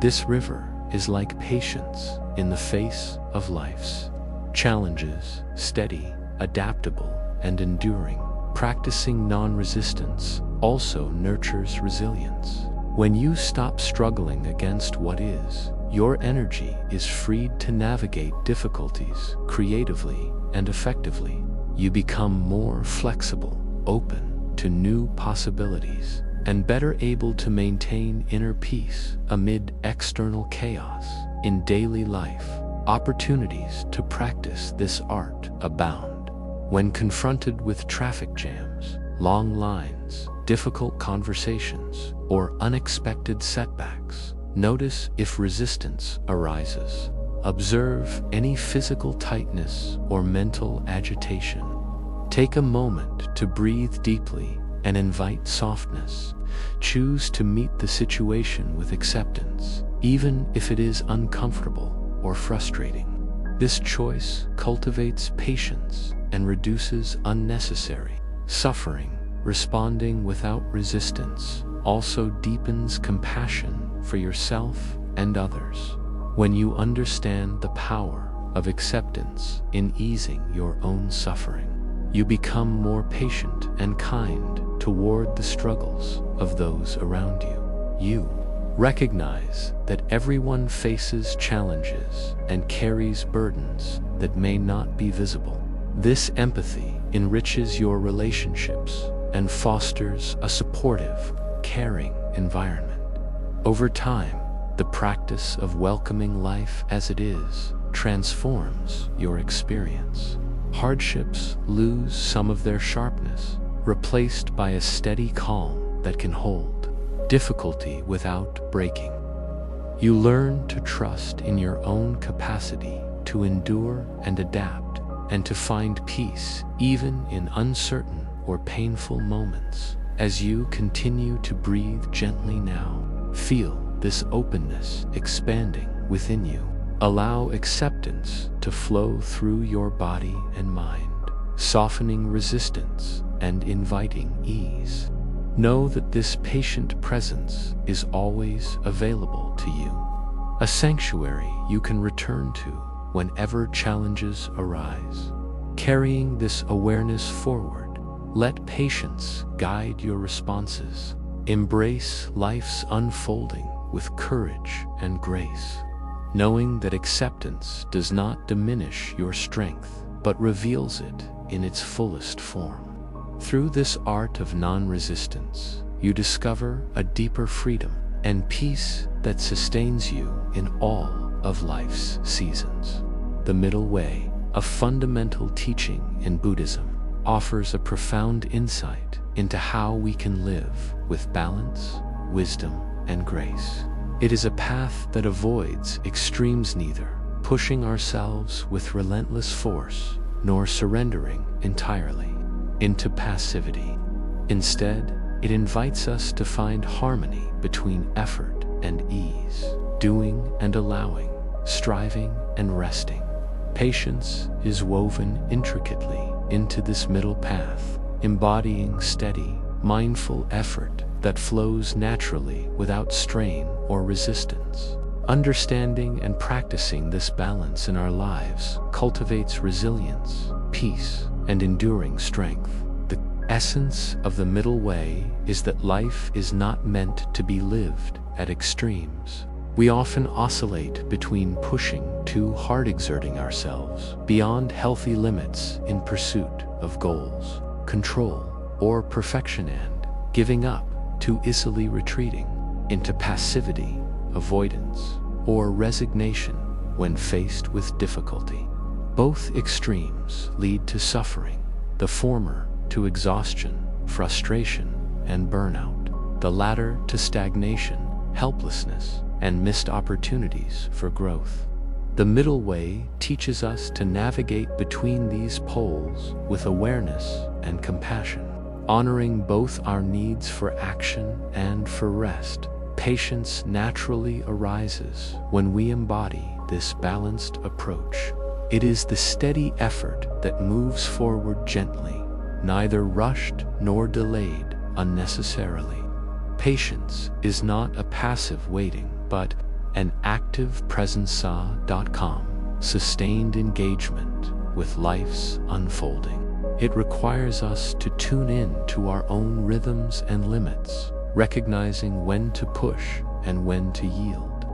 This river is like patience in the face of life's challenges, steady, adaptable, and enduring. Practicing non-resistance also nurtures resilience. When you stop struggling against what is, your energy is freed to navigate difficulties creatively and effectively. You become more flexible, open to new possibilities, and better able to maintain inner peace amid external chaos. In daily life, opportunities to practice this art abound. When confronted with traffic jams, long lines, difficult conversations, or unexpected setbacks, notice if resistance arises. Observe any physical tightness or mental agitation. Take a moment to breathe deeply and invite softness. Choose to meet the situation with acceptance, even if it is uncomfortable or frustrating. This choice cultivates patience and reduces unnecessary suffering. Responding without resistance also deepens compassion for yourself and others. When you understand the power of acceptance in easing your own suffering, you become more patient and kind toward the struggles of those around you. You recognize that everyone faces challenges and carries burdens that may not be visible. This empathy enriches your relationships and fosters a supportive, caring environment. Over time, the practice of welcoming life as it is transforms your experience. Hardships lose some of their sharpness, replaced by a steady calm that can hold difficulty without breaking. You learn to trust in your own capacity to endure and adapt, and to find peace even in uncertain or painful moments. As you continue to breathe gently now, feel this openness expanding within you. Allow acceptance to flow through your body and mind, softening resistance and inviting ease. Know that this patient presence is always available to you, a sanctuary you can return to whenever challenges arise. Carrying this awareness forward, let patience guide your responses. Embrace life's unfolding with courage and grace, knowing that acceptance does not diminish your strength, but reveals it in its fullest form. Through this art of non-resistance, you discover a deeper freedom and peace that sustains you in all of life's seasons. The Middle Way, a fundamental teaching in Buddhism, offers a profound insight into how we can live with balance, wisdom, and grace. It is a path that avoids extremes, neither pushing ourselves with relentless force nor surrendering entirely into passivity. Instead, it invites us to find harmony between effort and ease, doing and allowing, striving and resting. Patience is woven intricately into this middle path, embodying steady, mindful effort that flows naturally without strain or resistance. Understanding and practicing this balance in our lives cultivates resilience, peace, and enduring strength. The essence of the Middle Way is that life is not meant to be lived at extremes. We often oscillate between pushing too hard, exerting ourselves beyond healthy limits in pursuit of goals, control, or perfection, and giving up too easily, retreating into passivity, avoidance, or resignation when faced with difficulty. Both extremes lead to suffering, the former to exhaustion, frustration, and burnout, the latter to stagnation, helplessness, and missed opportunities for growth. The Middle Way teaches us to navigate between these poles with awareness and compassion, honoring both our needs for action and for rest. Patience naturally arises when we embody this balanced approach. It is the steady effort that moves forward gently, neither rushed nor delayed unnecessarily. Patience is not a passive waiting, but an active presence.com, sustained engagement with life's unfolding. It requires us to tune in to our own rhythms and limits, recognizing when to push and when to yield.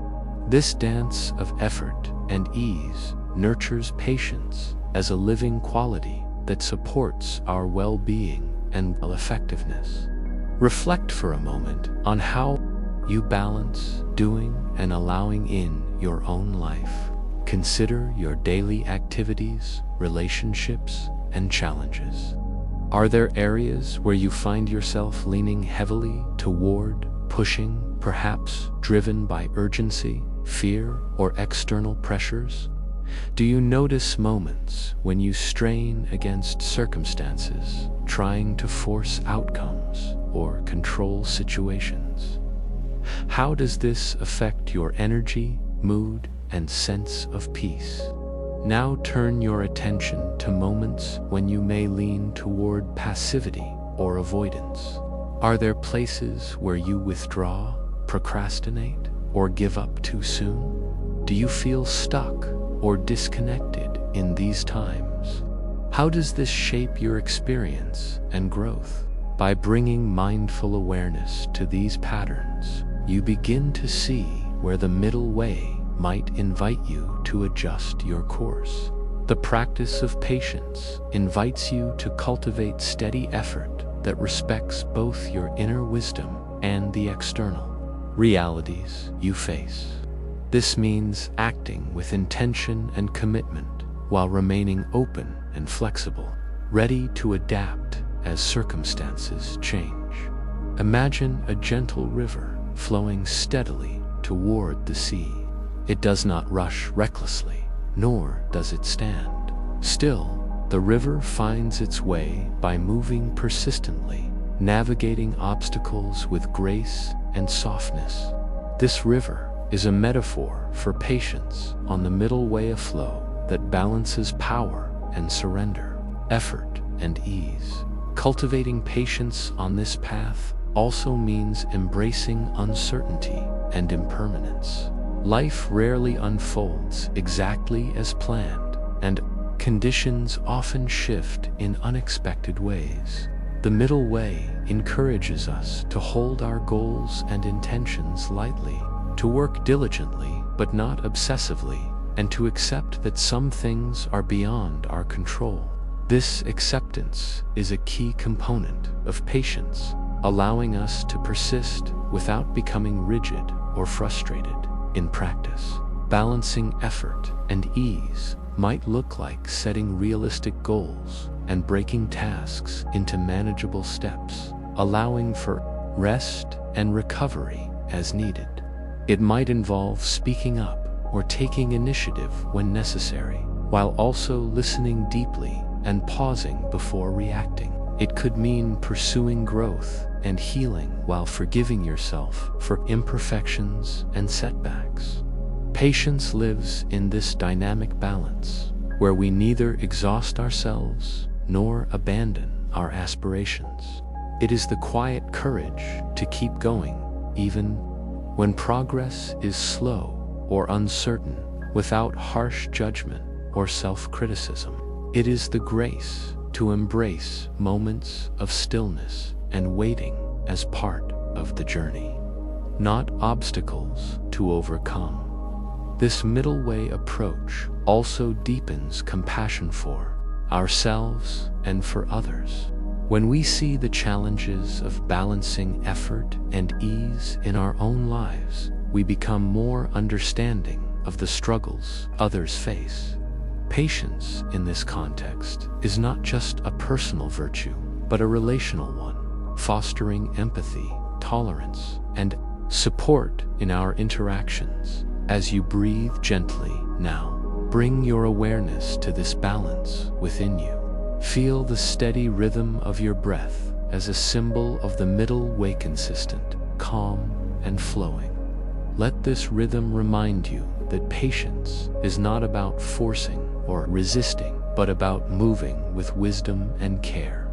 This dance of effort and ease nurtures patience as a living quality that supports our well-being and effectiveness. Reflect for a moment on how you balance doing and allowing in your own life. Consider your daily activities, relationships, and challenges. Are there areas where you find yourself leaning heavily toward pushing, perhaps driven by urgency, fear, or external pressures? Do you notice moments when you strain against circumstances, trying to force outcomes or control situations? How does this affect your energy, mood, and sense of peace? Now turn your attention to moments when you may lean toward passivity or avoidance. Are there places where you withdraw, procrastinate, or give up too soon? Do you feel stuck or disconnected in these times? How does this shape your experience and growth? By bringing mindful awareness to these patterns, you begin to see where the Middle Way might invite you to adjust your course. The practice of patience invites you to cultivate steady effort that respects both your inner wisdom and the external realities you face. This means acting with intention and commitment while remaining open and flexible, ready to adapt as circumstances change. Imagine a gentle river flowing steadily toward the sea. It does not rush recklessly, nor does it stand still. The river finds its way by moving persistently, navigating obstacles with grace and softness. This river is a metaphor for patience on the middle way of flow that balances power and surrender, effort and ease. Cultivating patience on this path also means embracing uncertainty and impermanence. Life rarely unfolds exactly as planned, and conditions often shift in unexpected ways. The middle way encourages us to hold our goals and intentions lightly, to work diligently but not obsessively, and to accept that some things are beyond our control. This acceptance is a key component of patience, allowing us to persist without becoming rigid or frustrated. In practice, balancing effort and ease might look like setting realistic goals and breaking tasks into manageable steps, allowing for rest and recovery as needed. It might involve speaking up or taking initiative when necessary, while also listening deeply and pausing before reacting. It could mean pursuing growth and healing while forgiving yourself for imperfections and setbacks. Patience lives in this dynamic balance, where we neither exhaust ourselves nor abandon our aspirations. It is the quiet courage to keep going, even when progress is slow or uncertain, without harsh judgment or self-criticism. It is the grace to embrace moments of stillness and waiting as part of the journey, not obstacles to overcome. This middle way approach also deepens compassion for ourselves and for others. When we see the challenges of balancing effort and ease in our own lives, we become more understanding of the struggles others face. Patience in this context is not just a personal virtue, but a relational one, fostering empathy, tolerance, and support in our interactions. As you breathe gently now, bring your awareness to this balance within you. Feel the steady rhythm of your breath as a symbol of the middle way, consistent, calm, and flowing. Let this rhythm remind you that patience is not about forcing or resisting, but about moving with wisdom and care.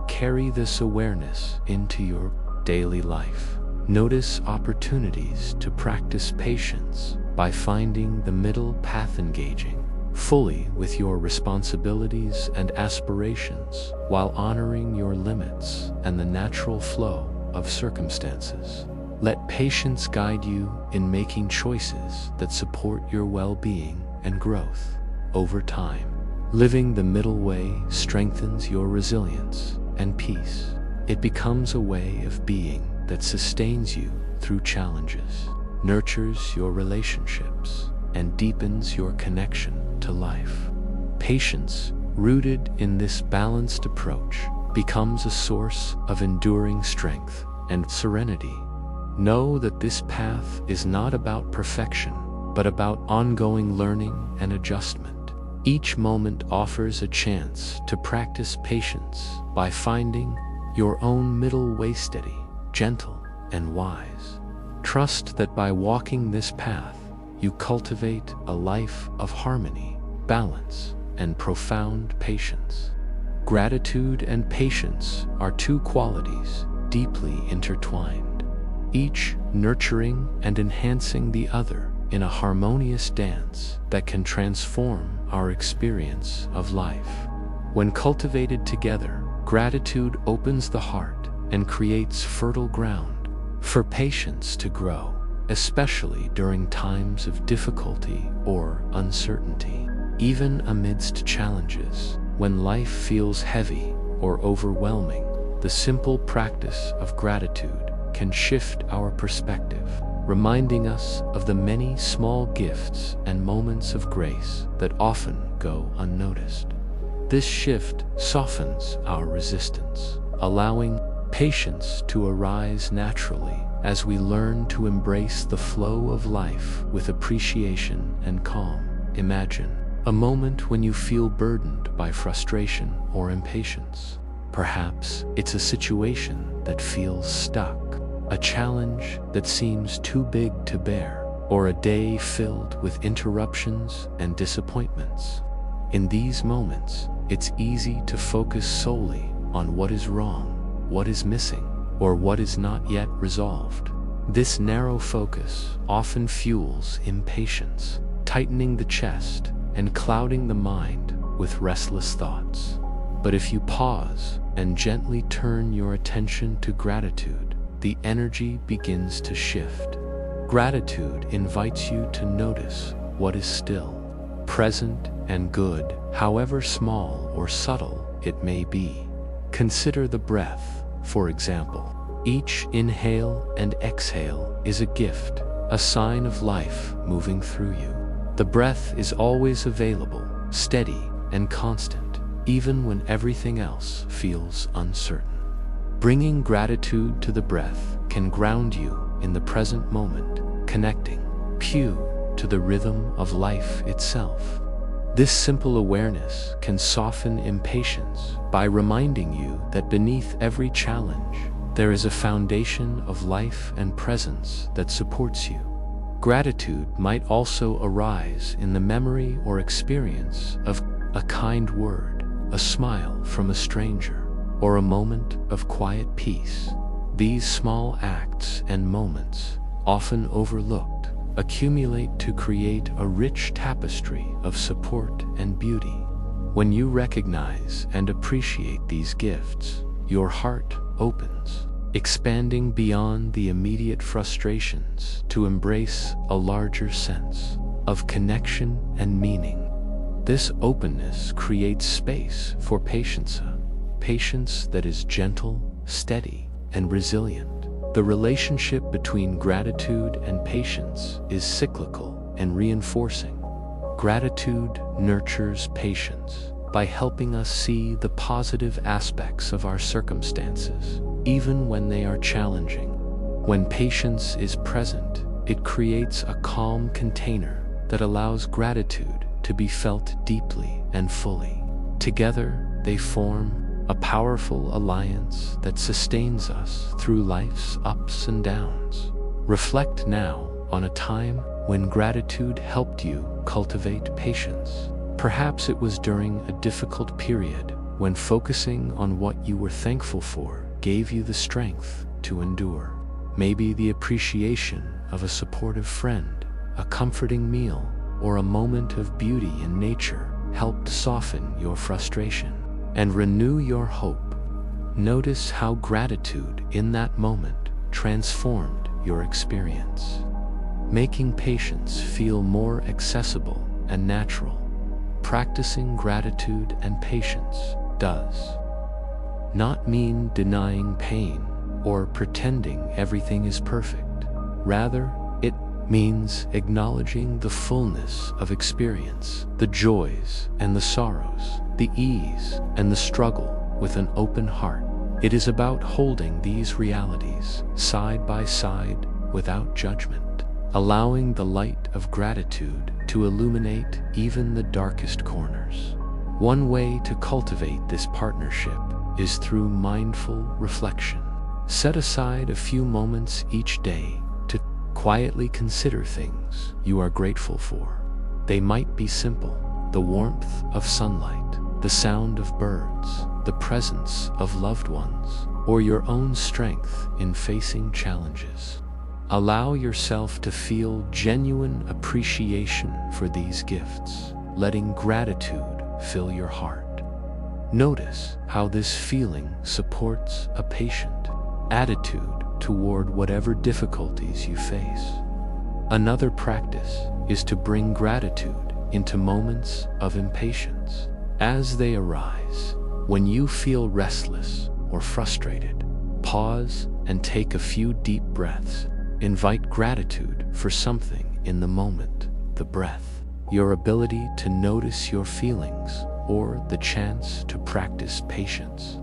Carry this awareness into your daily life. Notice opportunities to practice patience by finding the middle path, engaging fully with your responsibilities and aspirations while honoring your limits and the natural flow of circumstances. Let patience guide you in making choices that support your well-being and growth. Over time, living the middle way strengthens your resilience and peace. It becomes a way of being that sustains you through challenges, nurtures your relationships, and deepens your connection to life. Patience, rooted in this balanced approach, becomes a source of enduring strength and serenity. Know that this path is not about perfection, but about ongoing learning and adjustment. Each moment offers a chance to practice patience by finding your own middle way, steady, gentle, and wise. Trust that by walking this path, you cultivate a life of harmony, balance, and profound patience. Gratitude and patience are two qualities deeply intertwined, each nurturing and enhancing the other in a harmonious dance that can transform our experience of life. When cultivated together, gratitude opens the heart and creates fertile ground for patience to grow, especially during times of difficulty or uncertainty. Even amidst challenges, when life feels heavy or overwhelming, the simple practice of gratitude can shift our perspective, reminding us of the many small gifts and moments of grace that often go unnoticed. This shift softens our resistance, allowing patience to arise naturally as we learn to embrace the flow of life with appreciation and calm. Imagine a moment when you feel burdened by frustration or impatience. Perhaps it's a situation that feels stuck, a challenge that seems too big to bear, or a day filled with interruptions and disappointments. In these moments, it's easy to focus solely on what is wrong, what is missing, or what is not yet resolved. This narrow focus often fuels impatience, tightening the chest and clouding the mind with restless thoughts. But if you pause and gently turn your attention to gratitude, the energy begins to shift. Gratitude invites you to notice what is still, present, and good, however small or subtle it may be. Consider the breath, for example. Each inhale and exhale is a gift, a sign of life moving through you. The breath is always available, steady, and constant, even when everything else feels uncertain. Bringing gratitude to the breath can ground you in the present moment, connecting you to the rhythm of life itself. This simple awareness can soften impatience by reminding you that beneath every challenge, there is a foundation of life and presence that supports you. Gratitude might also arise in the memory or experience of a kind word, a smile from a stranger, or a moment of quiet peace. These small acts and moments, often overlooked, accumulate to create a rich tapestry of support and beauty. When you recognize and appreciate these gifts, your heart opens, expanding beyond the immediate frustrations to embrace a larger sense of connection and meaning. This openness creates space for patience that is gentle, steady, and resilient. The relationship between gratitude and patience is cyclical and reinforcing. Gratitude nurtures patience by helping us see the positive aspects of our circumstances, even when they are challenging. When patience is present, it creates a calm container that allows gratitude to be felt deeply and fully. Together, they form a powerful alliance that sustains us through life's ups and downs. Reflect now on a time when gratitude helped you cultivate patience. Perhaps it was during a difficult period when focusing on what you were thankful for gave you the strength to endure. Maybe the appreciation of a supportive friend, a comforting meal, or a moment of beauty in nature helped soften your frustration and renew your hope. Notice how gratitude in that moment transformed your experience, making patience feel more accessible and natural. Practicing gratitude and patience does not mean denying pain or pretending everything is perfect. Rather, it means acknowledging the fullness of experience, the joys and the sorrows, the ease and the struggle with an open heart. It is about holding these realities side by side without judgment, allowing the light of gratitude to illuminate even the darkest corners. One way to cultivate this partnership is through mindful reflection. Set aside a few moments each day to quietly consider things you are grateful for. They might be simple: the warmth of sunlight, the sound of birds, the presence of loved ones, or your own strength in facing challenges. Allow yourself to feel genuine appreciation for these gifts, letting gratitude fill your heart. Notice how this feeling supports a patient attitude toward whatever difficulties you face. Another practice is to bring gratitude into moments of impatience. As they arise, when you feel restless or frustrated, pause and take a few deep breaths. Invite gratitude for something in the moment, the breath, your ability to notice your feelings, or the chance to practice patience.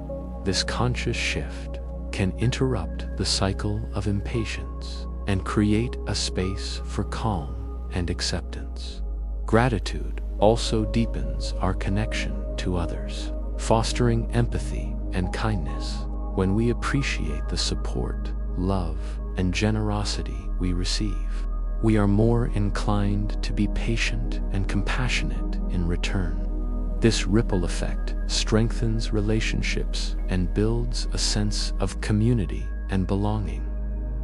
This conscious shift can interrupt the cycle of impatience and create a space for calm and acceptance. Gratitude also deepens our connection to others, fostering empathy and kindness. When we appreciate the support, love, and generosity we receive, we are more inclined to be patient and compassionate in return. This ripple effect strengthens relationships and builds a sense of community and belonging.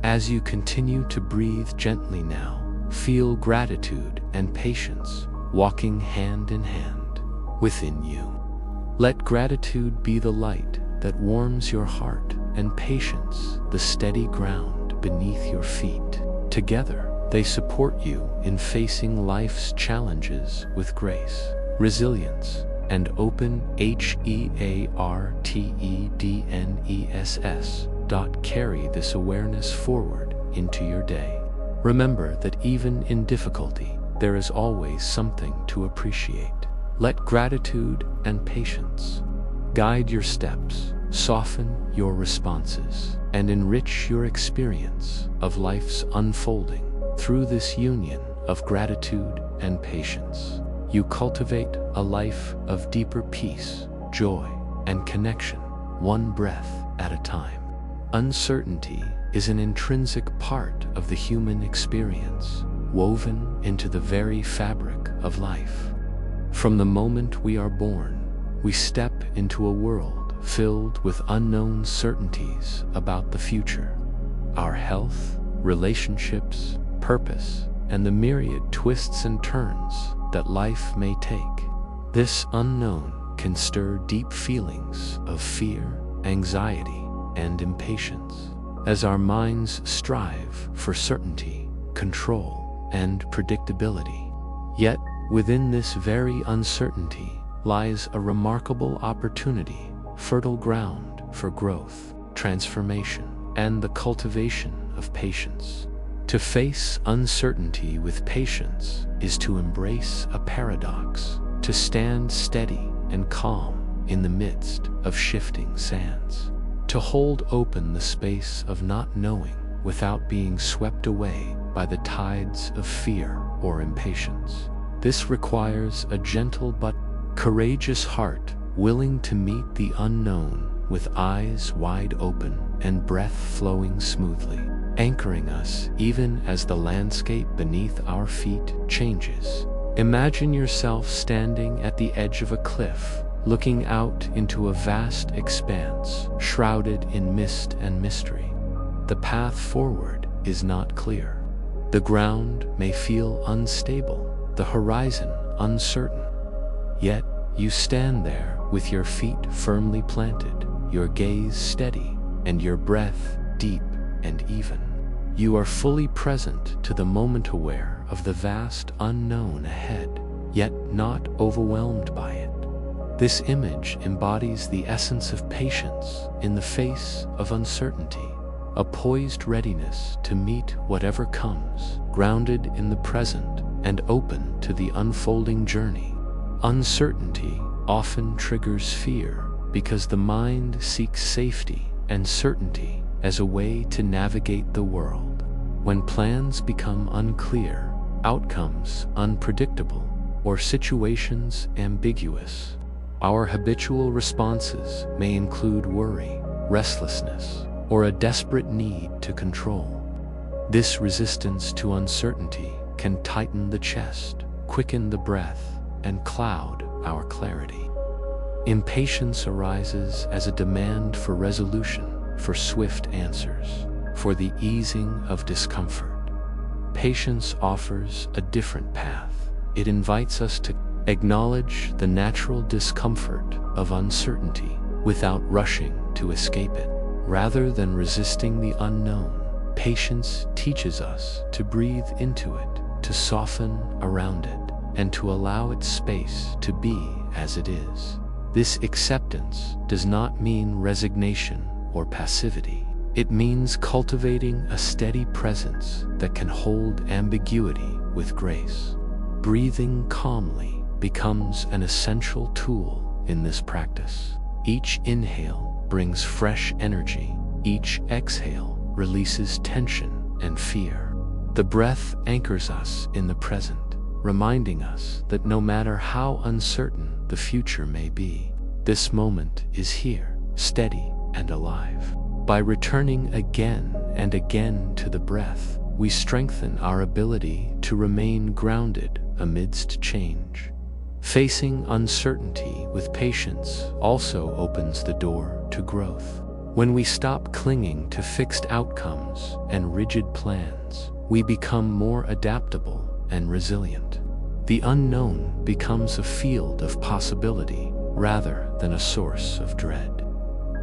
As you continue to breathe gently now, feel gratitude and patience walking hand in hand within you. Let gratitude be the light that warms your heart, and patience the steady ground beneath your feet. Together, they support you in facing life's challenges with grace, resilience, and open heartedness. Carry this awareness forward into your day. Remember that even in difficulty, there is always something to appreciate. Let gratitude and patience guide your steps, soften your responses, and enrich your experience of life's unfolding. Through this union of gratitude and patience, you cultivate a life of deeper peace, joy, and connection, one breath at a time. Uncertainty is an intrinsic part of the human experience, woven into the very fabric of life. From the moment we are born, we step into a world filled with unknown certainties about the future. Our health, relationships, purpose, and the myriad twists and turns that life may take. This unknown can stir deep feelings of fear, anxiety, and impatience, as our minds strive for certainty, control, and predictability. Yet, within this very uncertainty lies a remarkable opportunity, fertile ground for growth, transformation, and the cultivation of patience. To face uncertainty with patience is to embrace a paradox, to stand steady and calm in the midst of shifting sands, to hold open the space of not knowing without being swept away by the tides of fear or impatience. This requires a gentle but courageous heart, willing to meet the unknown with eyes wide open and breath flowing smoothly, anchoring us even as the landscape beneath our feet changes. Imagine yourself standing at the edge of a cliff, looking out into a vast expanse shrouded in mist and mystery. The path forward is not clear. The ground may feel unstable, the horizon uncertain. Yet you stand there with your feet firmly planted, your gaze steady, and your breath deep and even. You are fully present to the moment, aware of the vast unknown ahead, yet not overwhelmed by it. This image embodies the essence of patience in the face of uncertainty, a poised readiness to meet whatever comes, grounded in the present and open to the unfolding journey. Uncertainty often triggers fear because the mind seeks safety and certainty as a way to navigate the world. When plans become unclear, outcomes unpredictable, or situations ambiguous, our habitual responses may include worry, restlessness, or a desperate need to control. This resistance to uncertainty can tighten the chest, quicken the breath, and cloud our clarity. Impatience arises as a demand for resolution, for swift answers, for the easing of discomfort. Patience offers a different path. It invites us to acknowledge the natural discomfort of uncertainty without rushing to escape it. Rather than resisting the unknown, patience teaches us to breathe into it, to soften around it, and to allow its space to be as it is. This acceptance does not mean resignation or passivity. It means cultivating a steady presence that can hold ambiguity with grace. Breathing calmly becomes an essential tool in this practice. Each inhale brings fresh energy. Each exhale releases tension and fear. The breath anchors us in the present, reminding us that no matter how uncertain the future may be, this moment is here, steady and alive. By returning again and again to the breath, we strengthen our ability to remain grounded amidst change. Facing uncertainty with patience also opens the door to growth. When we stop clinging to fixed outcomes and rigid plans, we become more adaptable and resilient. The unknown becomes a field of possibility rather than a source of dread.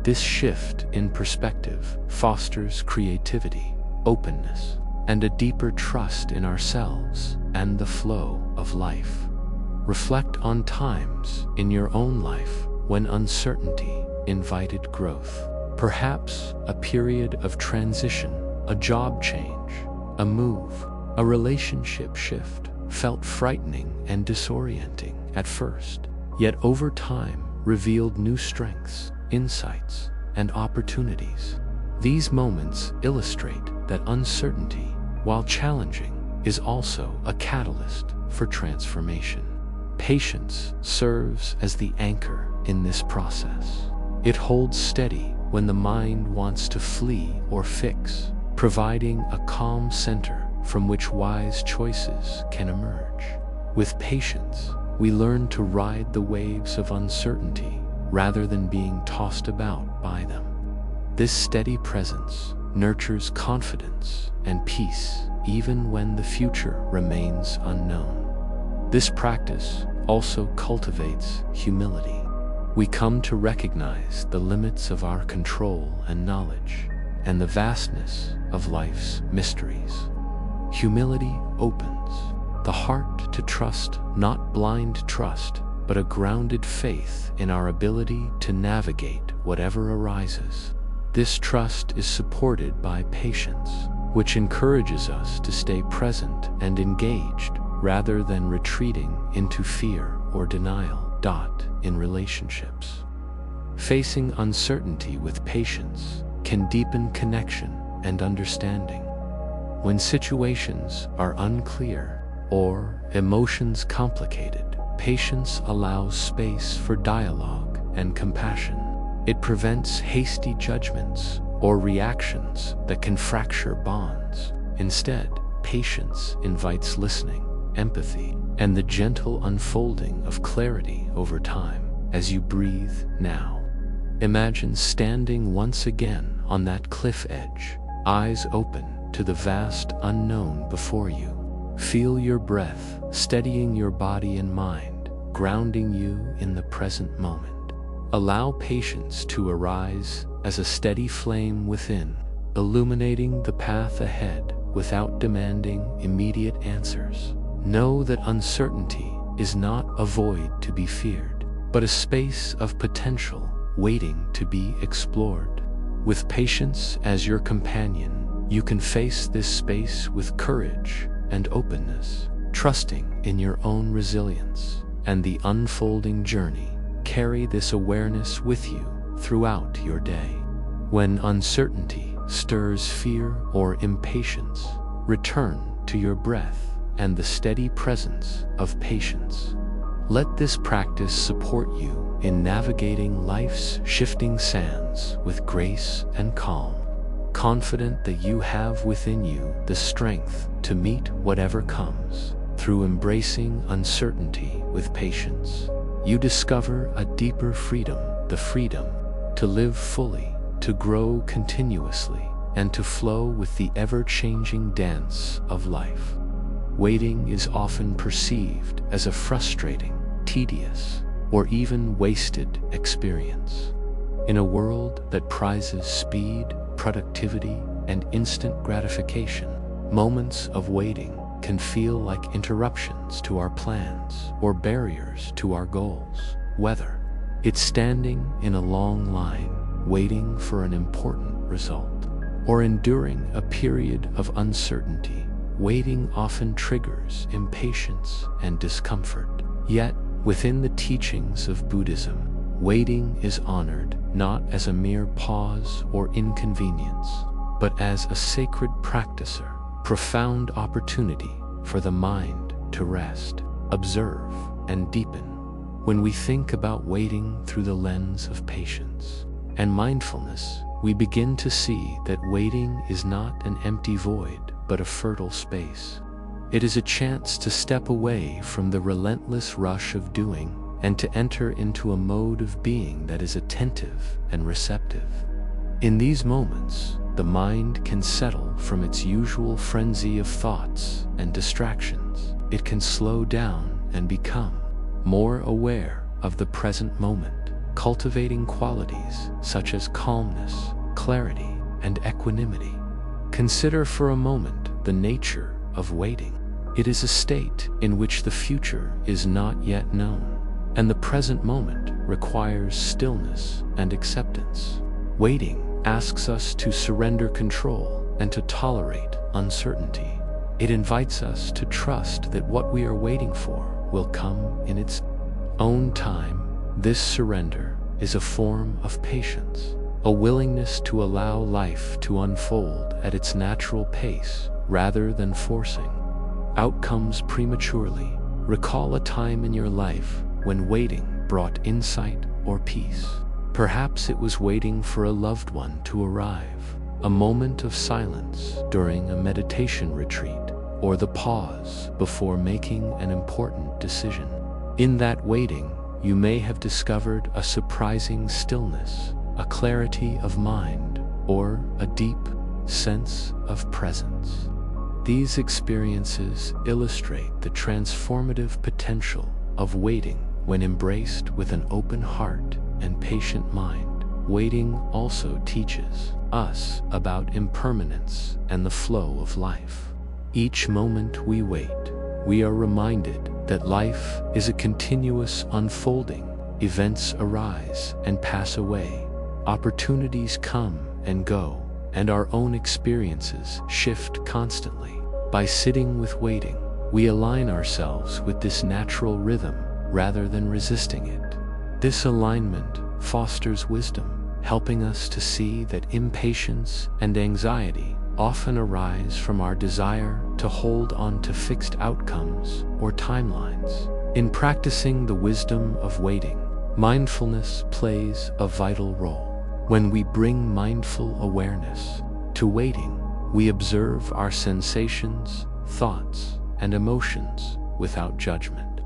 This shift in perspective fosters creativity, openness, and a deeper trust in ourselves and the flow of life. Reflect on times in your own life when uncertainty invited growth. Perhaps a period of transition, a job change, a move, a relationship shift felt frightening and disorienting at first, yet over time revealed new strengths, insights, and opportunities. These moments illustrate that uncertainty, while challenging, is also a catalyst for transformation. Patience serves as the anchor in this process. It holds steady when the mind wants to flee or fix, providing a calm center from which wise choices can emerge. With patience, we learn to ride the waves of uncertainty rather than being tossed about by them. This steady presence nurtures confidence and peace even when the future remains unknown. This practice also cultivates humility. We come to recognize the limits of our control and knowledge, and the vastness of life's mysteries. Humility opens the heart to trust, not blind trust, but a grounded faith in our ability to navigate whatever arises. This trust is supported by patience, which encourages us to stay present and engaged rather than retreating into fear or denial. In relationships, facing uncertainty with patience can deepen connection and understanding. When situations are unclear or emotions complicated, patience allows space for dialogue and compassion. It prevents hasty judgments or reactions that can fracture bonds. Instead, patience invites listening, empathy, and the gentle unfolding of clarity over time. As you breathe now, imagine standing once again on that cliff edge, eyes open to the vast unknown before you. Feel your breath steadying your body and mind, grounding you in the present moment. Allow patience to arise as a steady flame within, illuminating the path ahead without demanding immediate answers. Know that uncertainty is not a void to be feared, but a space of potential waiting to be explored. With patience as your companion, you can face this space with courage and openness, trusting in your own resilience and the unfolding journey. Carry this awareness with you throughout your day. When uncertainty stirs fear or impatience, return to your breath and the steady presence of patience. Let this practice support you in navigating life's shifting sands with grace and calm, confident that you have within you the strength to meet whatever comes. Through embracing uncertainty with patience, you discover a deeper freedom, the freedom to live fully, to grow continuously, and to flow with the ever-changing dance of life. Waiting is often perceived as a frustrating, tedious, or even wasted experience. In a world that prizes speed, productivity, and instant gratification, moments of waiting can feel like interruptions to our plans or barriers to our goals. Whether It's standing in a long line, waiting for an important result, or enduring a period of uncertainty. Waiting often triggers impatience and discomfort. Yet, within the teachings of Buddhism, waiting is honored not as a mere pause or inconvenience, but as a sacred practice, profound opportunity for the mind to rest, observe, and deepen. When we think about waiting through the lens of patience and mindfulness, we begin to see that waiting is not an empty void, but a fertile space. It is a chance to step away from the relentless rush of doing and to enter into a mode of being that is attentive and receptive. In these moments, the mind can settle from its usual frenzy of thoughts and distractions. It can slow down and become more aware of the present moment, cultivating qualities such as calmness, clarity, and equanimity. Consider for a moment the nature of waiting. It is a state in which the future is not yet known, and the present moment requires stillness and acceptance. Waiting asks us to surrender control and to tolerate uncertainty. It invites us to trust that what we are waiting for will come in its own time. This surrender is a form of patience, a willingness to allow life to unfold at its natural pace rather than forcing outcomes prematurely. Recall a time in your life when waiting brought insight or peace. Perhaps it was waiting for a loved one to arrive, a moment of silence during a meditation retreat, or the pause before making an important decision. In that waiting, you may have discovered a surprising stillness, a clarity of mind, or a deep sense of presence. These experiences illustrate the transformative potential of waiting when embraced with an open heart and patient mind. Waiting also teaches us about impermanence and the flow of life. Each moment we wait, we are reminded that life is a continuous unfolding. Events arise and pass away. Opportunities come and go, and our own experiences shift constantly. By sitting with waiting, we align ourselves with this natural rhythm rather than resisting it. This alignment fosters wisdom, helping us to see that impatience and anxiety often arise from our desire to hold on to fixed outcomes or timelines. In practicing the wisdom of waiting, mindfulness plays a vital role. When we bring mindful awareness to waiting, we observe our sensations, thoughts, and emotions without judgment.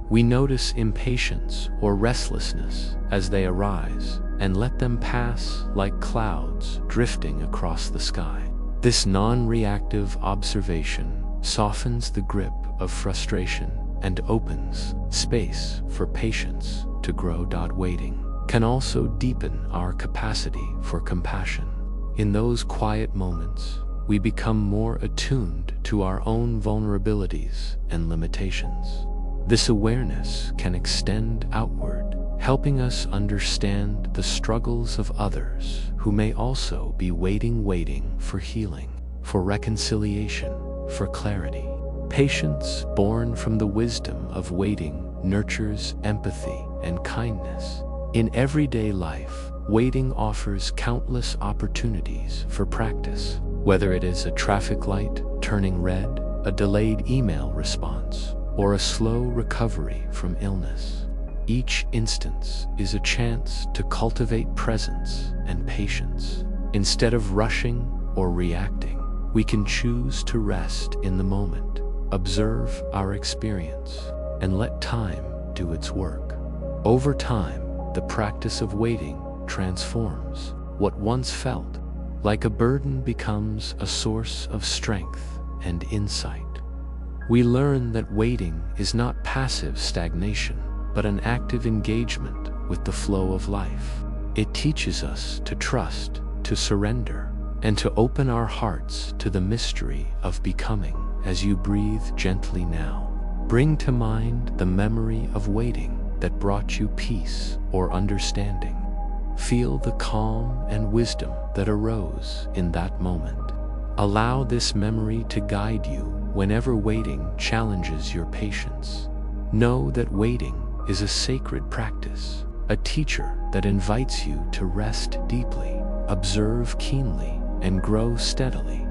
We notice impatience or restlessness as they arise and let them pass like clouds drifting across the sky. This non-reactive observation softens the grip of frustration and opens space for patience to grow. Waiting can also deepen our capacity for compassion. In those quiet moments, we become more attuned to our own vulnerabilities and limitations. This awareness can extend outward, helping us understand the struggles of others who may also be waiting for healing, for reconciliation, for clarity. Patience, born from the wisdom of waiting, nurtures empathy and kindness. In everyday life, waiting offers countless opportunities for practice, whether it is a traffic light turning red, a delayed email response, or a slow recovery from illness. Each instance is a chance to cultivate presence and patience. Instead of rushing or reacting, we can choose to rest in the moment, observe our experience, and let time do its work. Over time, the practice of waiting transforms. What once felt like a burden becomes a source of strength and insight. We learn that waiting is not passive stagnation, but an active engagement with the flow of life. It teaches us to trust, to surrender, and to open our hearts to the mystery of becoming. As you breathe gently now, bring to mind the memory of waiting, that brought you peace or understanding. Feel the calm and wisdom that arose in that moment. Allow this memory to guide you whenever waiting challenges your patience. Know that waiting is a sacred practice, a teacher that invites you to rest deeply, observe keenly, and grow steadily.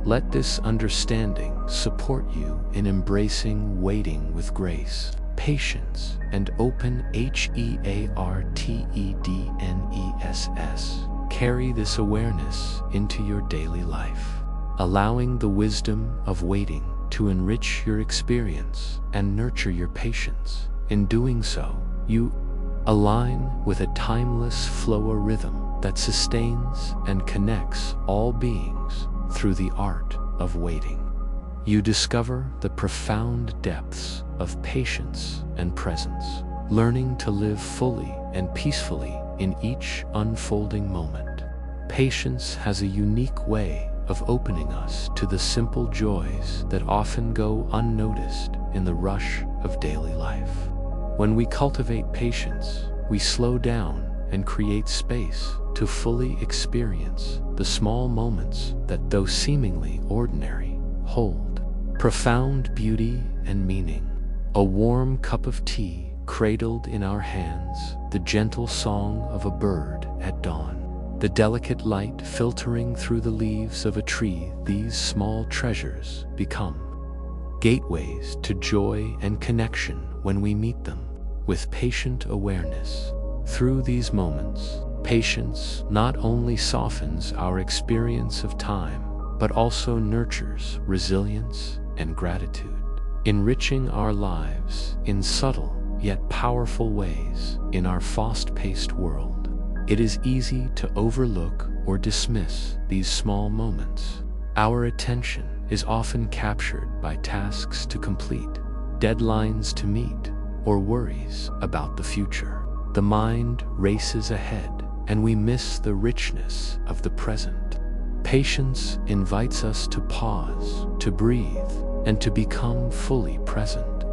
Let this understanding support you in embracing waiting with grace, patience, and open heartedness. Carry this awareness into your daily life, allowing the wisdom of waiting to enrich your experience and nurture your patience. In doing so, you align with a timeless flow of rhythm that sustains and connects all beings through the art of waiting. You discover the profound depths of patience and presence, learning to live fully and peacefully in each unfolding moment. Patience has a unique way of opening us to the simple joys that often go unnoticed in the rush of daily life. When we cultivate patience, we slow down and create space to fully experience the small moments that, though seemingly ordinary, hold profound beauty and meaning. A warm cup of tea cradled in our hands, the gentle song of a bird at dawn, the delicate light filtering through the leaves of a tree, these small treasures become gateways to joy and connection when we meet them with patient awareness. Through these moments, patience not only softens our experience of time, but also nurtures resilience and gratitude, enriching our lives in subtle yet powerful ways. In our fast-paced world, it is easy to overlook or dismiss these small moments. Our attention is often captured by tasks to complete, deadlines to meet, or worries about the future. The mind races ahead, and we miss the richness of the present. Patience invites us to pause, to breathe, and to become fully present.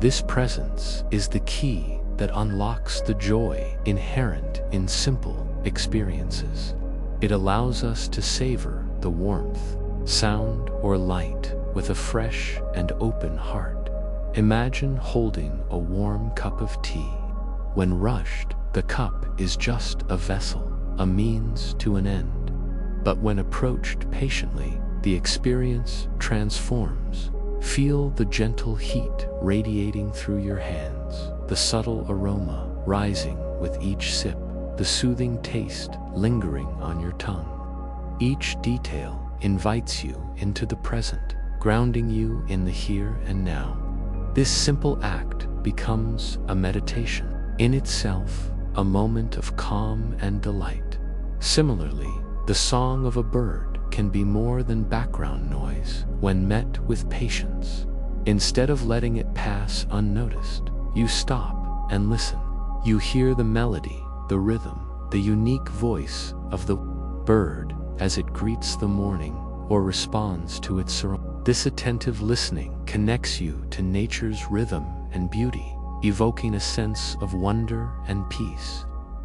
This presence is the key that unlocks the joy inherent in simple experiences. It allows us to savor the warmth, sound, or light with a fresh and open heart. Imagine holding a warm cup of tea. When rushed, the cup is just a vessel, a means to an end. But when approached patiently, the experience transforms. Feel the gentle heat radiating through your hands, the subtle aroma rising with each sip, the soothing taste lingering on your tongue. Each detail invites you into the present, grounding you in the here and now. This simple act becomes a meditation in itself, a moment of calm and delight. Similarly, the song of a bird can be more than background noise when met with patience. Instead of letting it pass unnoticed, you stop and listen. You hear the melody, the rhythm, the unique voice of the bird as it greets the morning or responds to its surroundings. This attentive listening connects you to nature's rhythm and beauty, evoking a sense of wonder and peace.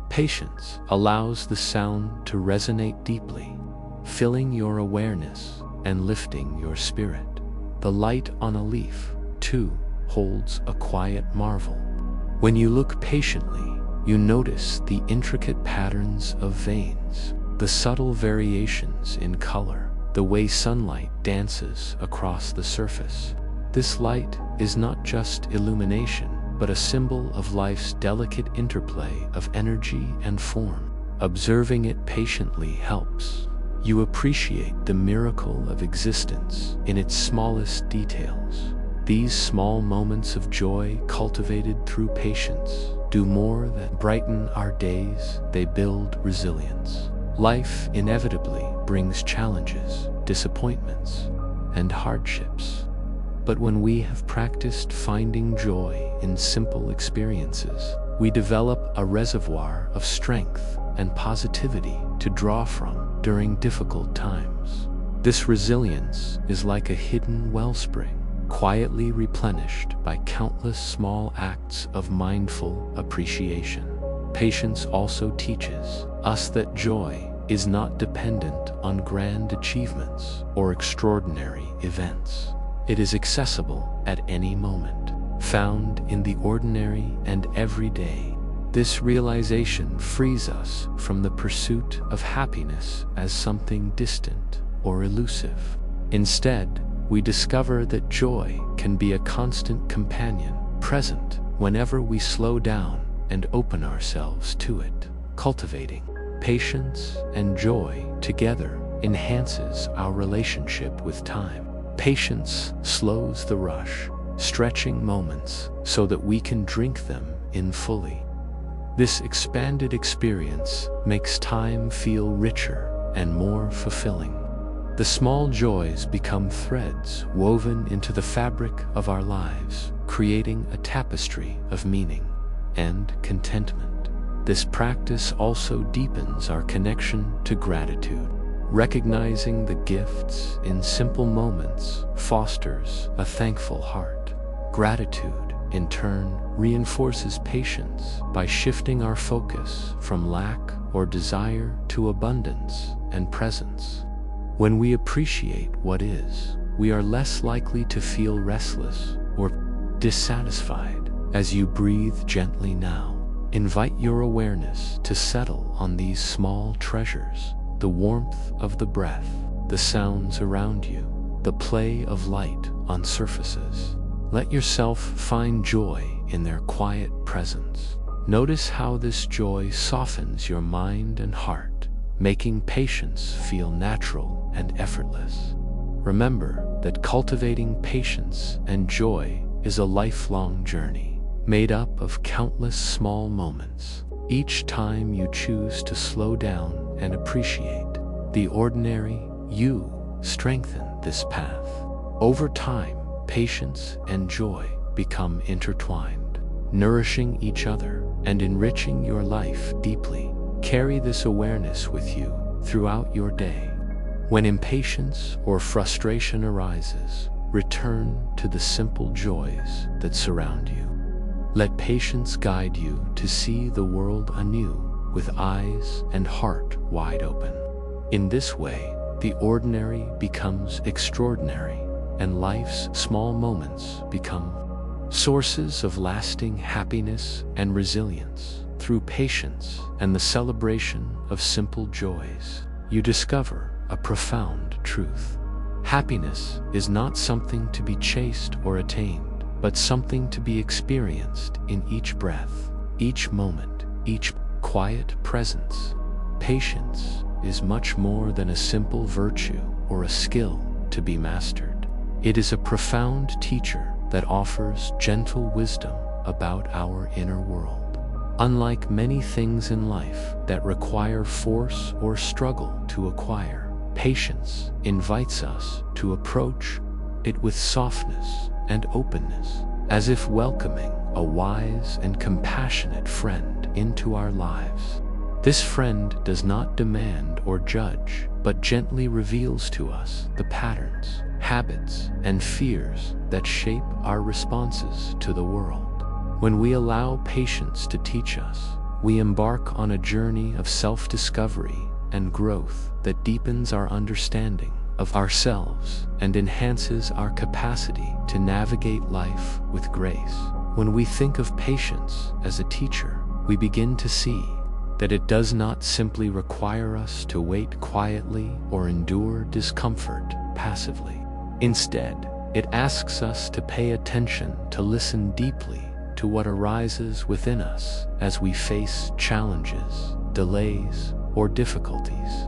Patience allows the sound to resonate deeply, filling your awareness and lifting your spirit. The light on a leaf, too, holds a quiet marvel. When you look patiently, you notice the intricate patterns of veins, the subtle variations in color, the way sunlight dances across the surface. This light is not just illumination, but a symbol of life's delicate interplay of energy and form. Observing it patiently helps you appreciate the miracle of existence in its smallest details. These small moments of joy cultivated through patience do more than brighten our days, they build resilience. Life inevitably brings challenges, disappointments, and hardships. But when we have practiced finding joy in simple experiences, we develop a reservoir of strength and positivity to draw from during difficult times. This resilience is like a hidden wellspring, quietly replenished by countless small acts of mindful appreciation. Patience also teaches us that joy is not dependent on grand achievements or extraordinary events. It is accessible at any moment, found in the ordinary and everyday. This realization frees us from the pursuit of happiness as something distant or elusive. Instead, we discover that joy can be a constant companion, present whenever we slow down and open ourselves to it. Cultivating patience and joy together enhances our relationship with time. Patience slows the rush, stretching moments so that we can drink them in fully. This expanded experience makes time feel richer and more fulfilling. The small joys become threads woven into the fabric of our lives, creating a tapestry of meaning and contentment. This practice also deepens our connection to gratitude. Recognizing the gifts in simple moments fosters a thankful heart. Gratitude, in turn, reinforces patience by shifting our focus from lack or desire to abundance and presence. When we appreciate what is, we are less likely to feel restless or dissatisfied. As you breathe gently now, invite your awareness to settle on these small treasures: the warmth of the breath, the sounds around you, the play of light on surfaces. Let yourself find joy in their quiet presence. Notice how this joy softens your mind and heart, making patience feel natural and effortless. Remember that cultivating patience and joy is a lifelong journey, made up of countless small moments. Each time you choose to slow down and appreciate the ordinary, you strengthen this path. Over time, patience and joy become intertwined, nourishing each other and enriching your life deeply. Carry this awareness with you throughout your day. When impatience or frustration arises, return to the simple joys that surround you. Let patience guide you to see the world anew with eyes and heart wide open. In this way, the ordinary becomes extraordinary, and life's small moments become sources of lasting happiness and resilience. Through patience and the celebration of simple joys, you discover a profound truth. Happiness is not something to be chased or attained, but something to be experienced in each breath, each moment, each quiet presence. Patience is much more than a simple virtue or a skill to be mastered. It is a profound teacher that offers gentle wisdom about our inner world. Unlike many things in life that require force or struggle to acquire, patience invites us to approach it with softness and openness, as if welcoming a wise and compassionate friend into our lives. This friend does not demand or judge, but gently reveals to us the patterns, habits, and fears that shape our responses to the world. When we allow patience to teach us, we embark on a journey of self-discovery and growth that deepens our understanding of ourselves and enhances our capacity to navigate life with grace. When we think of patience as a teacher, we begin to see that it does not simply require us to wait quietly or endure discomfort passively. Instead, it asks us to pay attention, to listen deeply to what arises within us as we face challenges, delays, or difficulties.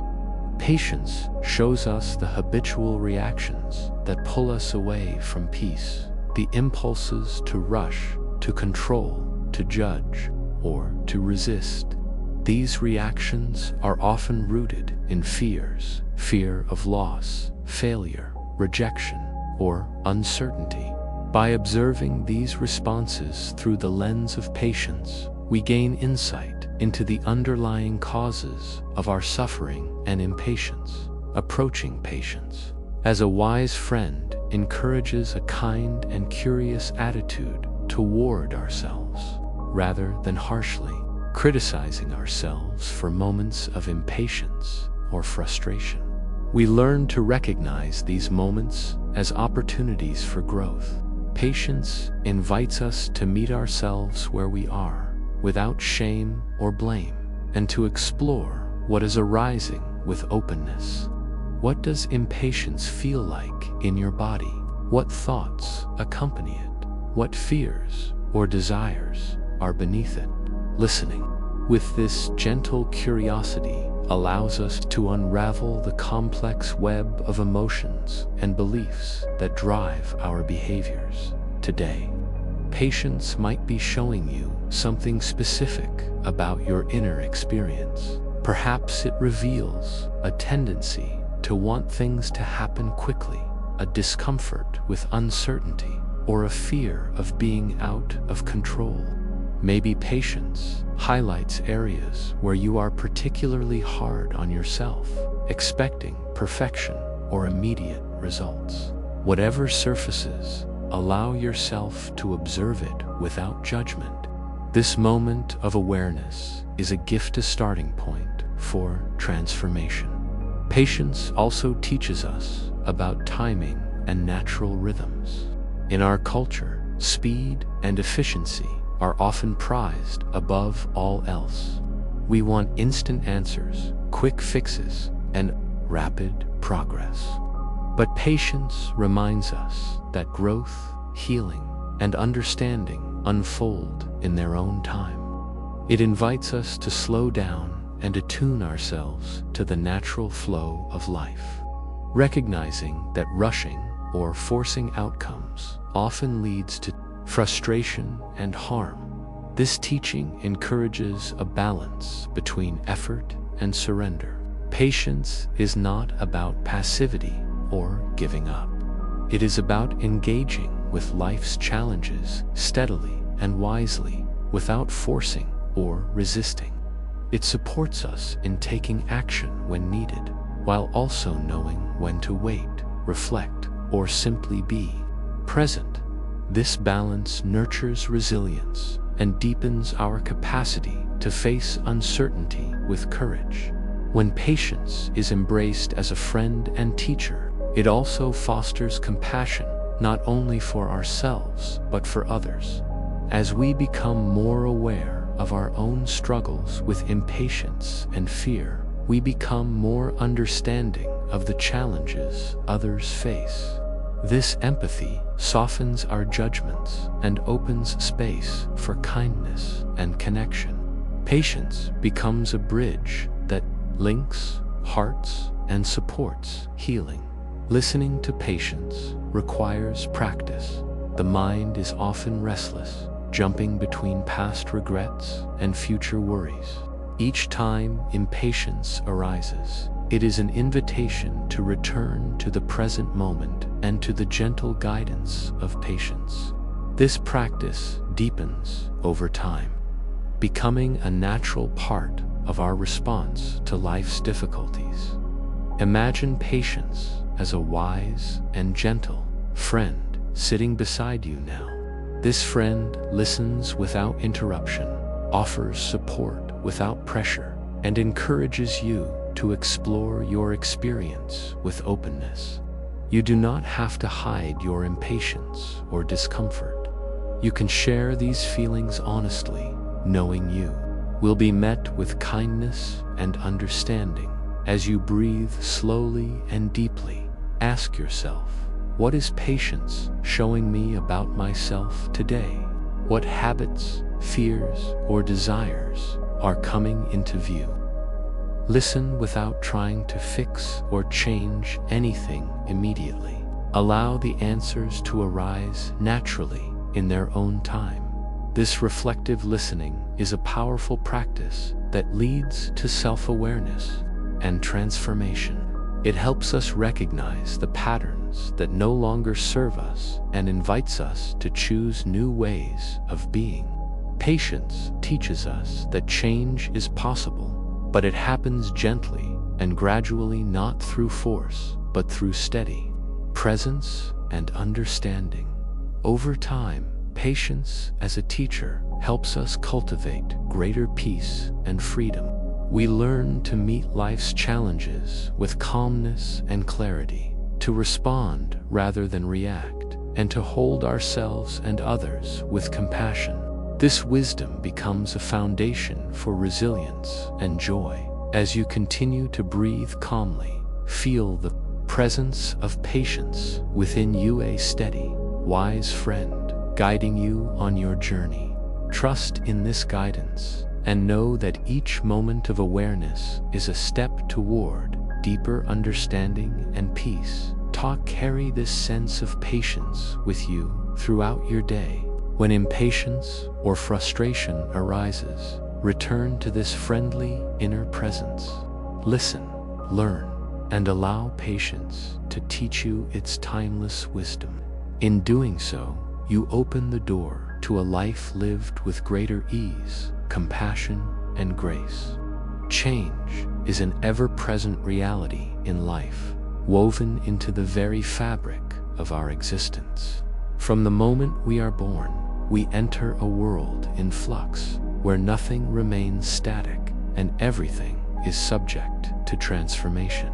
Patience shows us the habitual reactions that pull us away from peace, the impulses to rush, to control, to judge, or to resist. These reactions are often rooted in fears, fear of loss, failure, rejection, or uncertainty. By observing these responses through the lens of patience, we gain insight into the underlying causes of our suffering and impatience. Approaching patience as a wise friend encourages a kind and curious attitude toward ourselves, rather than harshly criticizing ourselves for moments of impatience or frustration. We learn to recognize these moments as opportunities for growth. Patience invites us to meet ourselves where we are, without shame or blame, and to explore what is arising with openness. What does impatience feel like in your body? What thoughts accompany it? What fears or desires are beneath it? Listening with this gentle curiosity allows us to unravel the complex web of emotions and beliefs that drive our behaviors. Today, patience might be showing you something specific about your inner experience. Perhaps it reveals a tendency to want things to happen quickly, a discomfort with uncertainty, or a fear of being out of control. Maybe patience highlights areas where you are particularly hard on yourself, expecting perfection or immediate results. Whatever surfaces, allow yourself to observe it without judgment. This moment of awareness is a gift, a starting point for transformation. Patience also teaches us about timing and natural rhythms. In our culture, speed and efficiency are often prized above all else. We want instant answers, quick fixes, and rapid progress. But patience reminds us that growth, healing, and understanding unfold in their own time. It invites us to slow down and attune ourselves to the natural flow of life, recognizing that rushing or forcing outcomes often leads to frustration and harm. This teaching encourages a balance between effort and surrender. Patience is not about passivity or giving up. It is about engaging with life's challenges steadily and wisely, without forcing or resisting. It supports us in taking action when needed, while also knowing when to wait, reflect, or simply be present. This balance nurtures resilience and deepens our capacity to face uncertainty with courage. When patience is embraced as a friend and teacher, it also fosters compassion, not only for ourselves, but for others. As we become more aware of our own struggles with impatience and fear, we become more understanding of the challenges others face. This empathy softens our judgments and opens space for kindness and connection. Patience becomes a bridge that links hearts and supports healing. Listening to patience requires practice. The mind is often restless, jumping between past regrets and future worries. Each time impatience arises, it is an invitation to return to the present moment and to the gentle guidance of patience. This practice deepens over time, becoming a natural part of our response to life's difficulties. Imagine patience as a wise and gentle friend sitting beside you now. This friend listens without interruption, offers support without pressure, and encourages you to explore your experience with openness. You do not have to hide your impatience or discomfort. You can share these feelings honestly, knowing you will be met with kindness and understanding. As you breathe slowly and deeply, ask yourself, what is patience showing me about myself today? What habits, fears, or desires are coming into view? Listen without trying to fix or change anything immediately. Allow the answers to arise naturally in their own time. This reflective listening is a powerful practice that leads to self-awareness and transformation. It helps us recognize the patterns that no longer serve us and invites us to choose new ways of being. Patience teaches us that change is possible, but it happens gently and gradually, not through force, but through steady presence and understanding. Over time, patience as a teacher helps us cultivate greater peace and freedom. We learn to meet life's challenges with calmness and clarity, to respond rather than react, and to hold ourselves and others with compassion. This wisdom becomes a foundation for resilience and joy. As you continue to breathe calmly, feel the presence of patience within you, a steady, wise friend guiding you on your journey. Trust in this guidance and know that each moment of awareness is a step toward deeper understanding and peace. Carry this sense of patience with you throughout your day. When impatience or frustration arises, return to this friendly inner presence. Listen, learn, and allow patience to teach you its timeless wisdom. In doing so, you open the door to a life lived with greater ease, compassion, and grace. Change is an ever-present reality in life, woven into the very fabric of our existence. From the moment we are born, we enter a world in flux, where nothing remains static and everything is subject to transformation.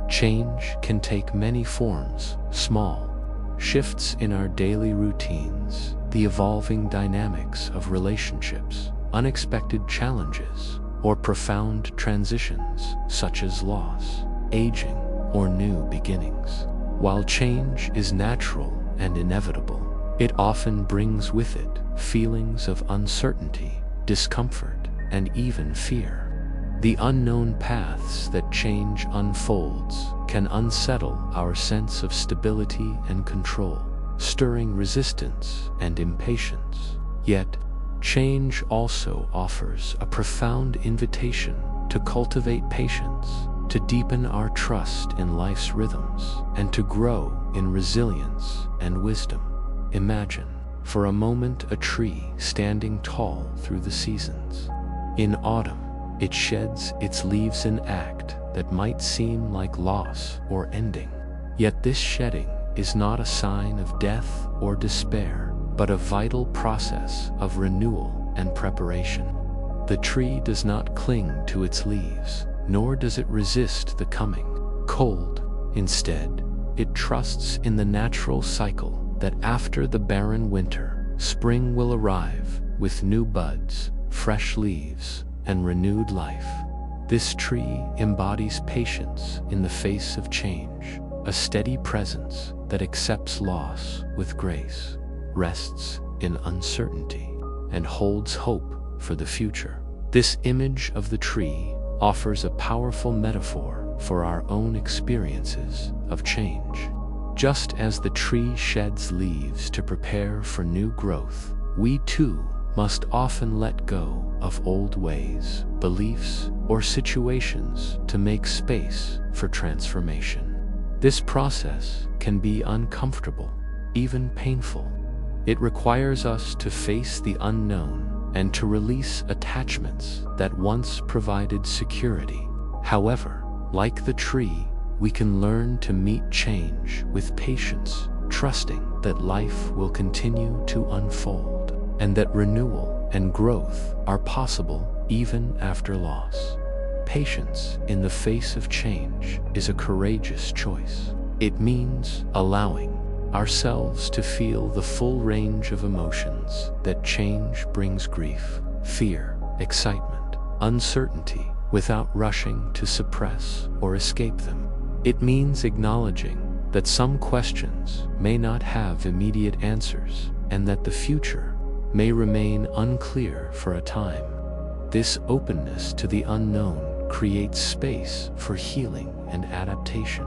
Change can take many forms: small shifts in our daily routines, the evolving dynamics of relationships, unexpected challenges, or profound transitions such as loss, aging, or new beginnings. While change is natural and inevitable, it often brings with it feelings of uncertainty, discomfort, and even fear. The unknown paths that change unfolds can unsettle our sense of stability and control, stirring resistance and impatience. Yet, change also offers a profound invitation to cultivate patience, to deepen our trust in life's rhythms, and to grow in resilience and wisdom. Imagine, for a moment, a tree standing tall through the seasons. In autumn, it sheds its leaves, an act that might seem like loss or ending. Yet this shedding is not a sign of death or despair, but a vital process of renewal and preparation. The tree does not cling to its leaves, nor does it resist the coming cold. Instead, it trusts in the natural cycle that after the barren winter, spring will arrive with new buds, fresh leaves, and renewed life. This tree embodies patience in the face of change, a steady presence that accepts loss with grace, rests in uncertainty, and holds hope for the future. This image of the tree offers a powerful metaphor for our own experiences of change. Just as the tree sheds leaves to prepare for new growth, we too must often let go of old ways, beliefs, or situations to make space for transformation. This process can be uncomfortable, even painful. It requires us to face the unknown and to release attachments that once provided security. However, like the tree, we can learn to meet change with patience, trusting that life will continue to unfold, and that renewal and growth are possible even after loss. Patience in the face of change is a courageous choice. It means allowing ourselves to feel the full range of emotions that change brings: grief, fear, excitement, uncertainty, without rushing to suppress or escape them. It means acknowledging that some questions may not have immediate answers, and that the future may remain unclear for a time. This openness to the unknown creates space for healing and adaptation.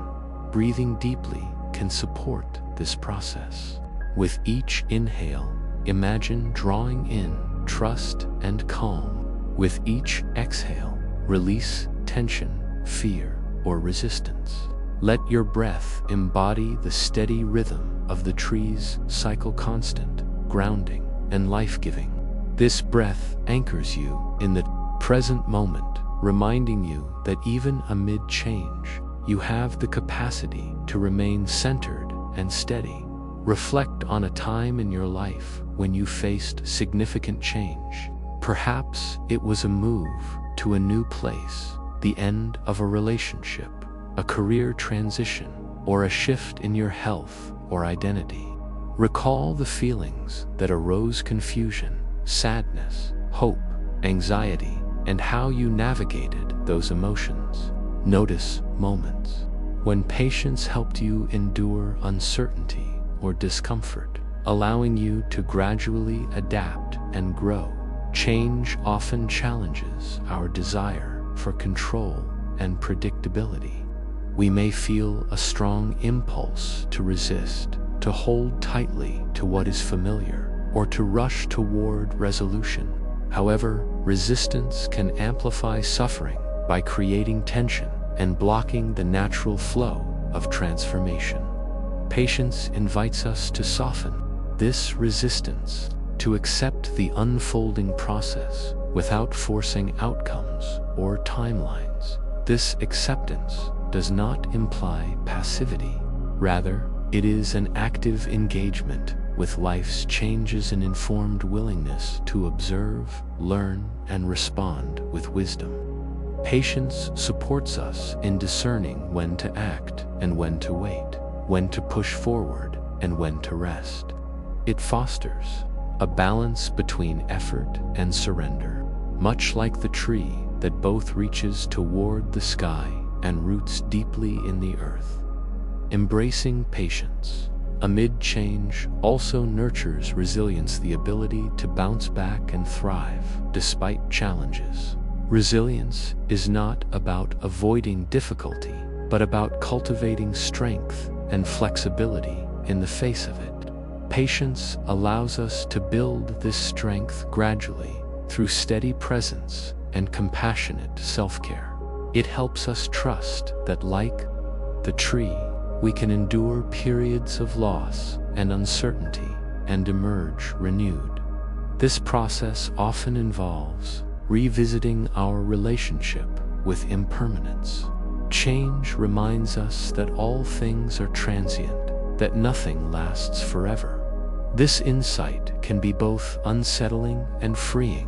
Breathing deeply can support this process. With each inhale, imagine drawing in trust and calm. With each exhale, release tension, fear, or resistance. Let your breath embody the steady rhythm of the tree's cycle, constant, grounding, and life-giving. This breath anchors you in the present moment, reminding you that even amid change, you have the capacity to remain centered and steady. Reflect on a time in your life when you faced significant change. Perhaps it was a move to a new place, the end of a relationship, a career transition, or a shift in your health or identity. Recall the feelings that arose: confusion, sadness, hope, anxiety, and how you navigated those emotions. Notice moments when patience helped you endure uncertainty or discomfort, allowing you to gradually adapt and grow. Change often challenges our desire for control and predictability. We may feel a strong impulse to resist, to hold tightly to what is familiar, or to rush toward resolution. However, resistance can amplify suffering by creating tension and blocking the natural flow of transformation. Patience invites us to soften this resistance, to accept the unfolding process without forcing outcomes or timelines. This acceptance does not imply passivity. Rather, it is an active engagement with life's changes, an informed willingness to observe, learn, and respond with wisdom. Patience supports us in discerning when to act and when to wait, when to push forward and when to rest. It fosters a balance between effort and surrender, much like the tree that both reaches toward the sky and roots deeply in the earth. Embracing patience amid change also nurtures resilience, the ability to bounce back and thrive despite challenges. Resilience is not about avoiding difficulty, but about cultivating strength and flexibility in the face of it. Patience allows us to build this strength gradually through steady presence and compassionate self-care. It helps us trust that, like the tree, we can endure periods of loss and uncertainty and emerge renewed. This process often involves revisiting our relationship with impermanence. Change reminds us that all things are transient, that nothing lasts forever. This insight can be both unsettling and freeing.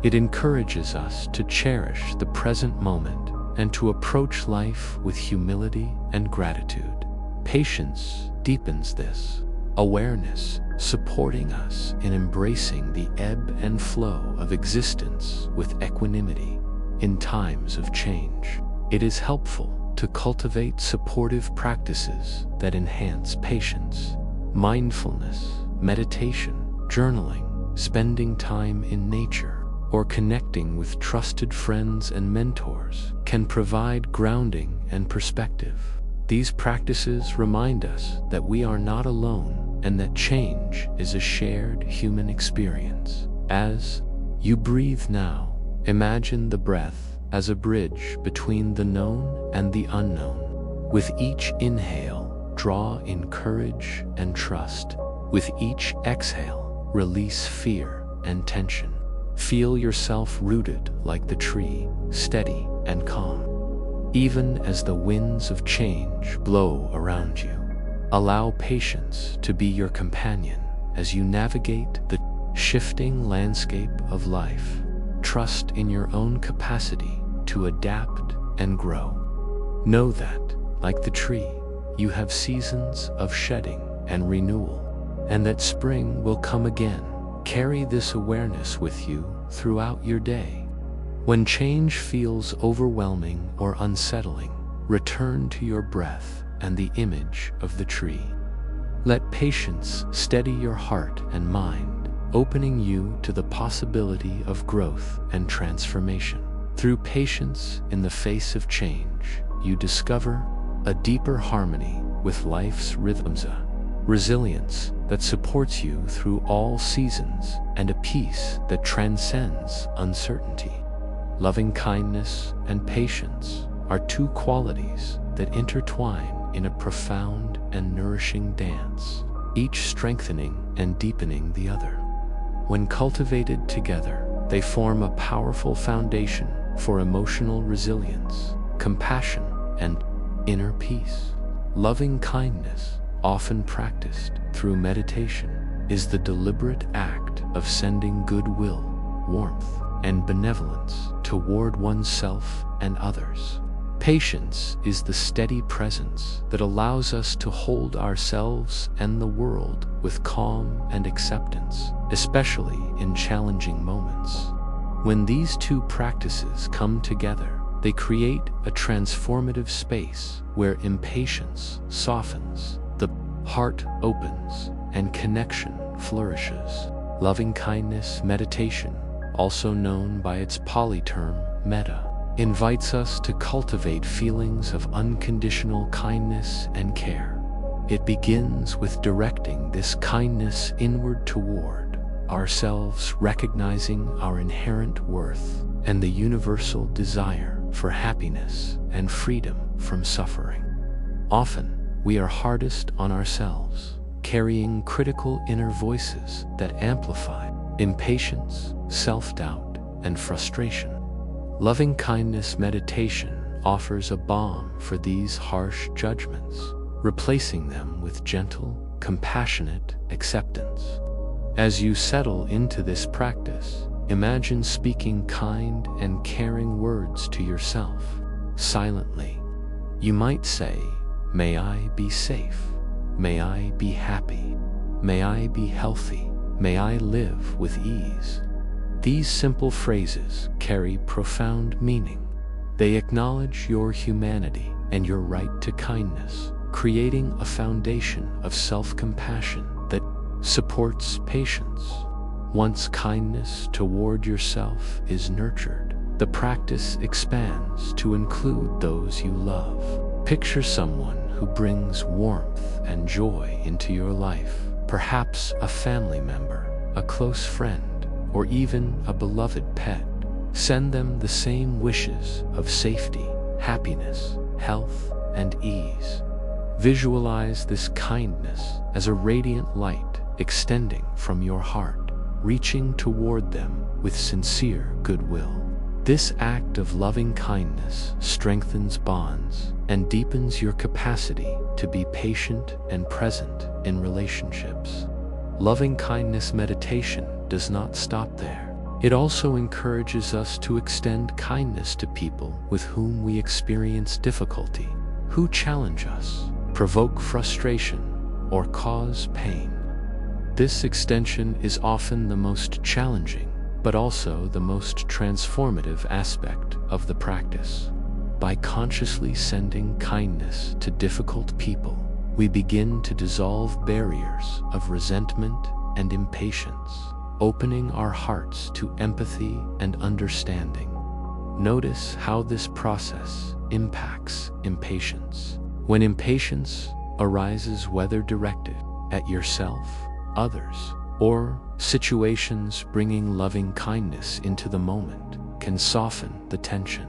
It encourages us to cherish the present moment and to approach life with humility and gratitude. Patience deepens this awareness, supporting us in embracing the ebb and flow of existence with equanimity. In times of change, it is helpful to cultivate supportive practices that enhance patience. Mindfulness, meditation, journaling, spending time in nature, or connecting with trusted friends and mentors can provide grounding and perspective. These practices remind us that we are not alone and that change is a shared human experience. As you breathe now, imagine the breath as a bridge between the known and the unknown. With each inhale, draw in courage and trust. With each exhale, release fear and tension. Feel yourself rooted like the tree, steady and calm. Even as the winds of change blow around you, allow patience to be your companion as you navigate the shifting landscape of life. Trust in your own capacity to adapt and grow. Know that, like the tree, you have seasons of shedding and renewal, and that spring will come again. Carry this awareness with you throughout your day. When change feels overwhelming or unsettling, return to your breath and the image of the tree. Let patience steady your heart and mind, opening you to the possibility of growth and transformation. Through patience in the face of change, you discover a deeper harmony with life's rhythms, a resilience that supports you through all seasons, and a peace that transcends uncertainty. Loving kindness and patience are two qualities that intertwine in a profound and nourishing dance, each strengthening and deepening the other. When cultivated together, they form a powerful foundation for emotional resilience, compassion, and inner peace. Loving kindness often practiced through meditation, is the deliberate act of sending goodwill, warmth, and benevolence toward oneself and others. Patience is the steady presence that allows us to hold ourselves and the world with calm and acceptance, especially in challenging moments. When these two practices come together, they create a transformative space where impatience softens, the heart opens, and connection flourishes. Loving-kindness meditation, also known by its Pali term metta, invites us to cultivate feelings of unconditional kindness and care. It begins with directing this kindness inward toward ourselves, recognizing our inherent worth and the universal desire for happiness and freedom from suffering. Often, we are hardest on ourselves, carrying critical inner voices that amplify impatience, self-doubt, and frustration. Loving-kindness meditation offers a balm for these harsh judgments, replacing them with gentle, compassionate acceptance. As you settle into this practice, imagine speaking kind and caring words to yourself, silently. You might say, "May I be safe. May I be happy. May I be healthy. May I live with ease." These simple phrases carry profound meaning. They acknowledge your humanity and your right to kindness, creating a foundation of self-compassion that supports patience. Once kindness toward yourself is nurtured, the practice expands to include those you love. Picture someone who brings warmth and joy into your life, perhaps a family member, a close friend, or even a beloved pet. Send them the same wishes of safety, happiness, health, and ease. Visualize this kindness as a radiant light extending from your heart, reaching toward them with sincere goodwill. This act of loving kindness strengthens bonds and deepens your capacity to be patient and present in relationships. Loving kindness meditation does not stop there. It also encourages us to extend kindness to people with whom we experience difficulty, who challenge us, provoke frustration, or cause pain. This extension is often the most challenging, but also the most transformative aspect of the practice. By consciously sending kindness to difficult people, we begin to dissolve barriers of resentment and impatience, opening our hearts to empathy and understanding. Notice how this process impacts impatience. When impatience arises, whether directed at yourself, others, or situations, bringing loving kindness into the moment can soften the tension.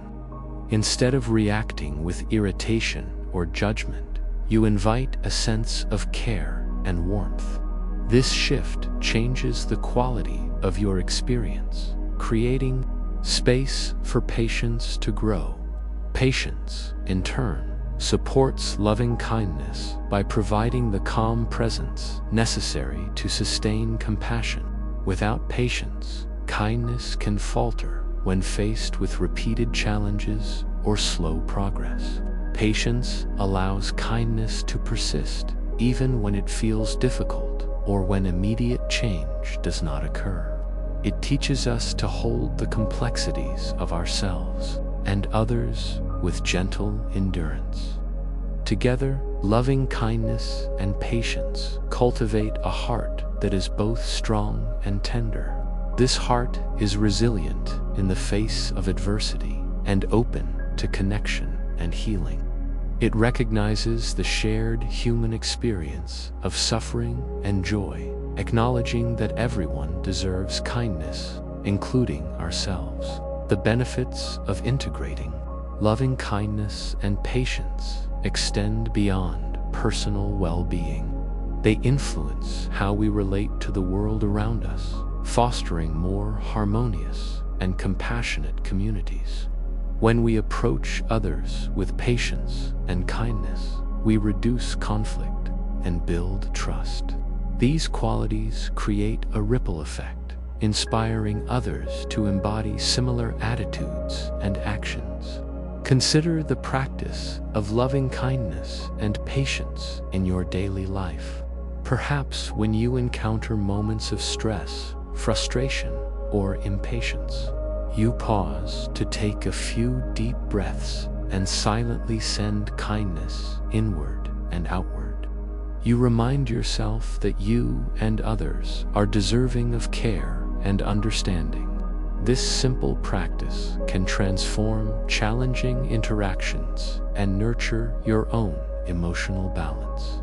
Instead of reacting with irritation or judgment, you invite a sense of care and warmth. This shift changes the quality of your experience, creating space for patience to grow. Patience, in turn, supports loving kindness by providing the calm presence necessary to sustain compassion. Without patience, kindness can falter when faced with repeated challenges or slow progress. Patience allows kindness to persist even when it feels difficult or when immediate change does not occur. It teaches us to hold the complexities of ourselves and others with gentle endurance. Together, loving kindness and patience cultivate a heart that is both strong and tender. This heart is resilient in the face of adversity and open to connection and healing. It recognizes the shared human experience of suffering and joy, acknowledging that everyone deserves kindness, including ourselves. The benefits of integrating loving kindness and patience extend beyond personal well-being. They influence how we relate to the world around us, fostering more harmonious and compassionate communities. When we approach others with patience and kindness, we reduce conflict and build trust. These qualities create a ripple effect, inspiring others to embody similar attitudes and actions. Consider the practice of loving kindness and patience in your daily life. Perhaps when you encounter moments of stress, frustration, or impatience, you pause to take a few deep breaths and silently send kindness inward and outward. You remind yourself that you and others are deserving of care and understanding. This simple practice can transform challenging interactions and nurture your own emotional balance.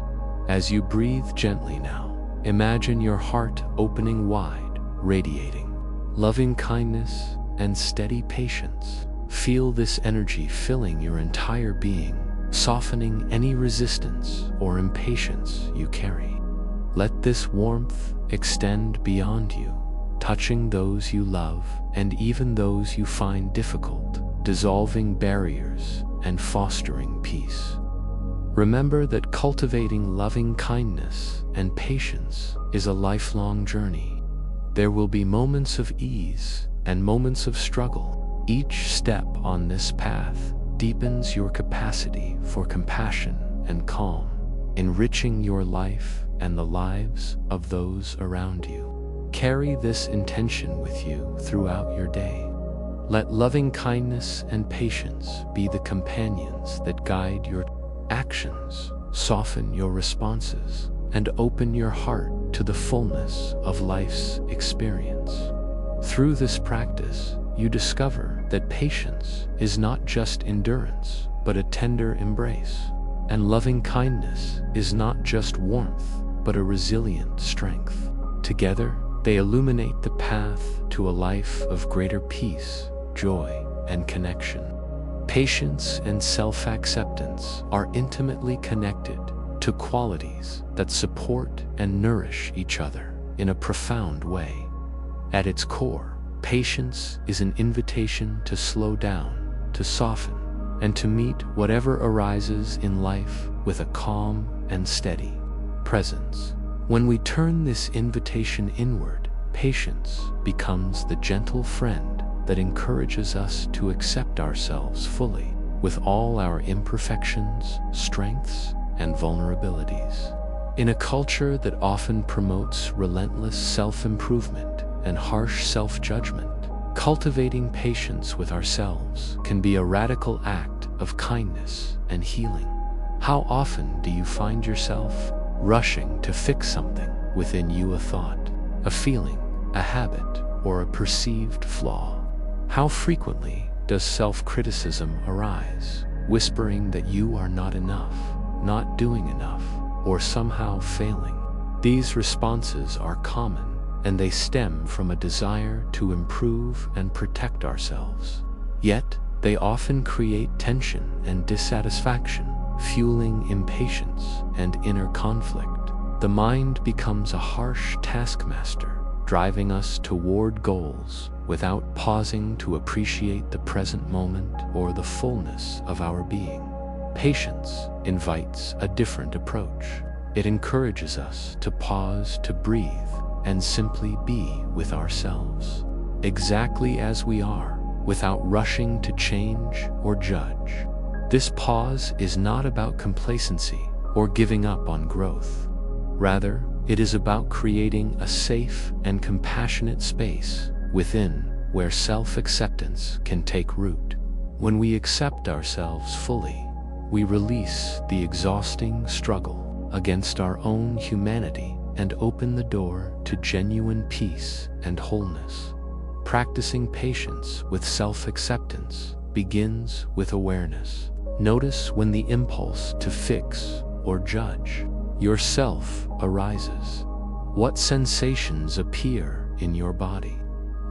As you breathe gently now, imagine your heart opening wide, radiating loving kindness and steady patience. Feel this energy filling your entire being, softening any resistance or impatience you carry. Let this warmth extend beyond you, touching those you love and even those you find difficult, dissolving barriers and fostering peace. Remember that cultivating loving kindness and patience is a lifelong journey. There will be moments of ease and moments of struggle. Each step on this path deepens your capacity for compassion and calm, enriching your life and the lives of those around you. Carry this intention with you throughout your day. Let loving kindness and patience be the companions that guide your actions, soften your responses, and open your heart to the fullness of life's experience. Through this practice, you discover that patience is not just endurance, but a tender embrace, and loving kindness is not just warmth, but a resilient strength. Together, they illuminate the path to a life of greater peace, joy, and connection. Patience and self-acceptance are intimately connected to qualities that support and nourish each other in a profound way. At its core, patience is an invitation to slow down, to soften, and to meet whatever arises in life with a calm and steady presence. When we turn this invitation inward, patience becomes the gentle friend that encourages us to accept ourselves fully, with all our imperfections, strengths, and vulnerabilities. In a culture that often promotes relentless self-improvement and harsh self-judgment, cultivating patience with ourselves can be a radical act of kindness and healing. How often do you find yourself rushing to fix something within you, a thought, a feeling, a habit, or a perceived flaw? How frequently does self-criticism arise, whispering that you are not enough, not doing enough, or somehow failing? These responses are common, and they stem from a desire to improve and protect ourselves. Yet, they often create tension and dissatisfaction, fueling impatience and inner conflict. The mind becomes a harsh taskmaster, driving us toward goals without pausing to appreciate the present moment or the fullness of our being. Patience invites a different approach. It encourages us to pause, to breathe, and simply be with ourselves, exactly as we are, without rushing to change or judge. This pause is not about complacency or giving up on growth. Rather, it is about creating a safe and compassionate space within where self-acceptance can take root. When we accept ourselves fully, we release the exhausting struggle against our own humanity and open the door to genuine peace and wholeness. Practicing patience with self-acceptance begins with awareness. Notice when the impulse to fix or judge yourself arises. What sensations appear in your body?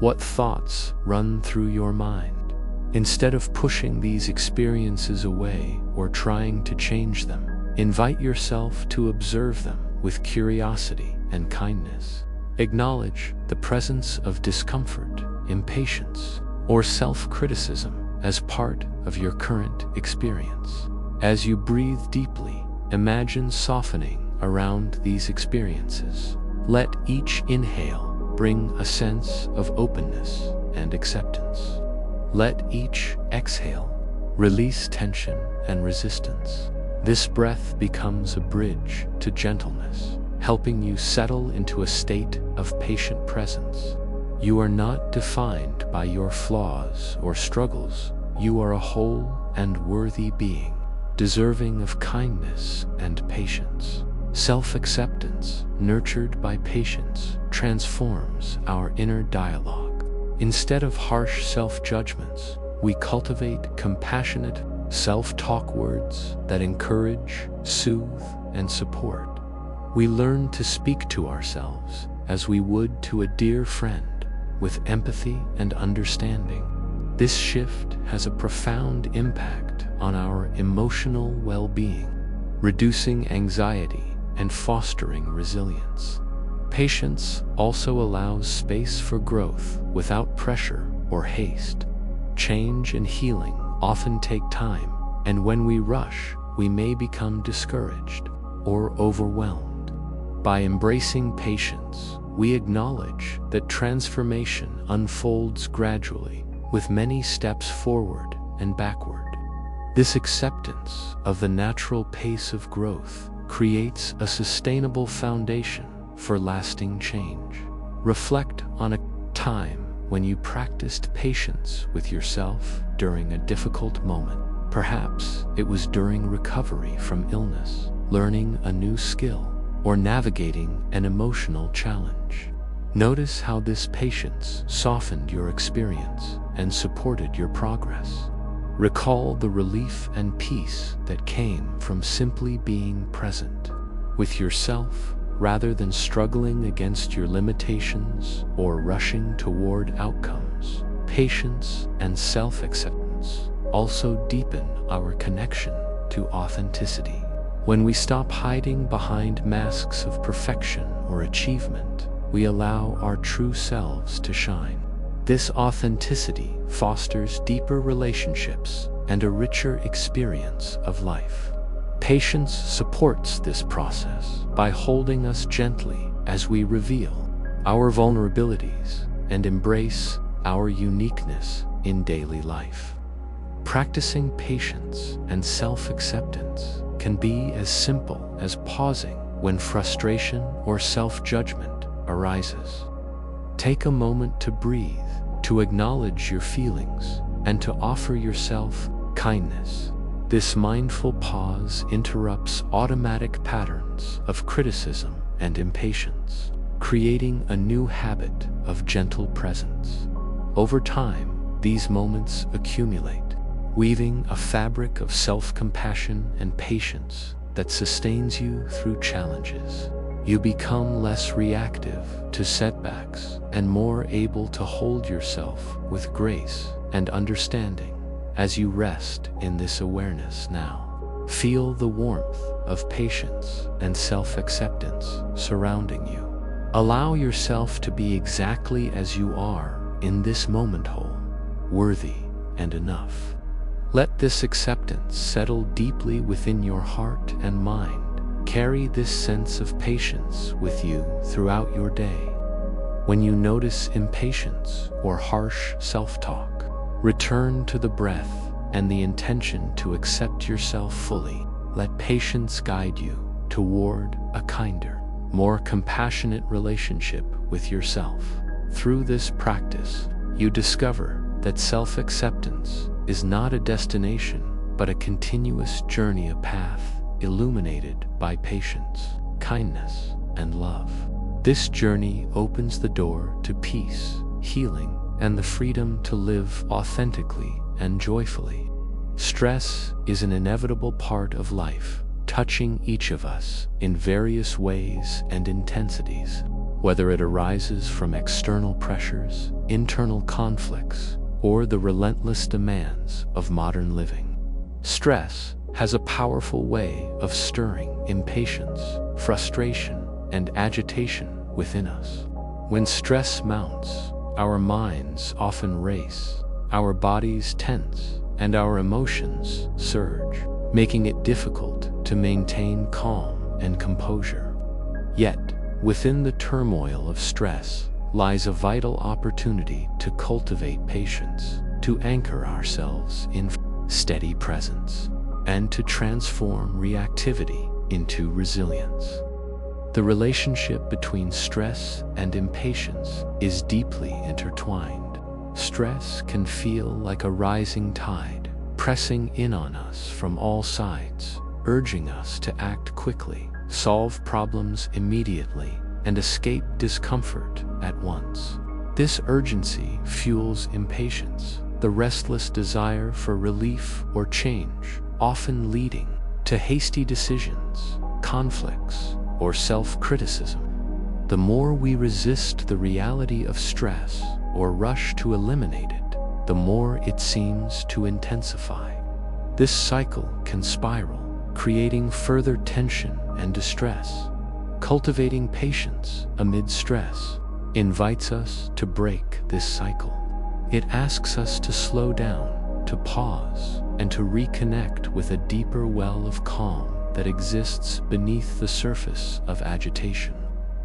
What thoughts run through your mind? Instead of pushing these experiences away or trying to change them, invite yourself to observe them with curiosity and kindness. Acknowledge the presence of discomfort, impatience, or self-criticism as part of your current experience. As you breathe deeply, imagine softening around these experiences. Let each inhale bring a sense of openness and acceptance. Let each exhale release tension and resistance. This breath becomes a bridge to gentleness, helping you settle into a state of patient presence. You are not defined by your flaws or struggles. You are a whole and worthy being, deserving of kindness and patience. Self-acceptance, nurtured by patience, transforms our inner dialogue. Instead of harsh self-judgments, we cultivate compassionate, self-talk words that encourage, soothe, and support. We learn to speak to ourselves as we would to a dear friend, with empathy and understanding. This shift has a profound impact on our emotional well-being, reducing anxiety and fostering resilience. Patience also allows space for growth without pressure or haste. Change and healing often take time, and when we rush, we may become discouraged or overwhelmed. By embracing patience, we acknowledge that transformation unfolds gradually, with many steps forward and backward. This acceptance of the natural pace of growth creates a sustainable foundation for lasting change. Reflect on a time when you practiced patience with yourself during a difficult moment. Perhaps it was during recovery from illness, learning a new skill, or navigating an emotional challenge. Notice how this patience softened your experience and supported your progress. Recall the relief and peace that came from simply being present with yourself rather than struggling against your limitations or rushing toward outcomes. Patience and self-acceptance also deepen our connection to authenticity. When we stop hiding behind masks of perfection or achievement, we allow our true selves to shine. This authenticity fosters deeper relationships and a richer experience of life. Patience supports this process by holding us gently as we reveal our vulnerabilities and embrace our uniqueness in daily life. Practicing patience and self-acceptance can be as simple as pausing when frustration or self-judgment arises. Take a moment to breathe, to acknowledge your feelings, and to offer yourself kindness. This mindful pause interrupts automatic patterns of criticism and impatience, creating a new habit of gentle presence. Over time, these moments accumulate, weaving a fabric of self-compassion and patience that sustains you through challenges. You become less reactive to setbacks and more able to hold yourself with grace and understanding. As you rest in this awareness now, feel the warmth of patience and self-acceptance surrounding you. Allow yourself to be exactly as you are in this moment, whole, worthy, and enough. Let this acceptance settle deeply within your heart and mind. Carry this sense of patience with you throughout your day. When you notice impatience or harsh self-talk, return to the breath and the intention to accept yourself fully. Let patience guide you toward a kinder, more compassionate relationship with yourself. Through this practice, you discover that self-acceptance is not a destination, but a continuous journey, a path illuminated by patience, kindness, and love. This journey opens the door to peace, healing, and the freedom to live authentically and joyfully. Stress is an inevitable part of life, touching each of us in various ways and intensities, whether it arises from external pressures, internal conflicts, or the relentless demands of modern living. Stress has a powerful way of stirring impatience, frustration, and agitation within us. When stress mounts, our minds often race, our bodies tense, and our emotions surge, making it difficult to maintain calm and composure. Yet, within the turmoil of stress lies a vital opportunity to cultivate patience, to anchor ourselves in steady presence, and to transform reactivity into resilience. The relationship between stress and impatience is deeply intertwined. Stress can feel like a rising tide, pressing in on us from all sides, urging us to act quickly, solve problems immediately, and escape discomfort at once. This urgency fuels impatience, the restless desire for relief or change, often leading to hasty decisions, conflicts, or self-criticism. The more we resist the reality of stress or rush to eliminate it, the more it seems to intensify. This cycle can spiral, creating further tension and distress. Cultivating patience amid stress invites us to break this cycle. It asks us to slow down, to pause, and to reconnect with a deeper well of calm that exists beneath the surface of agitation.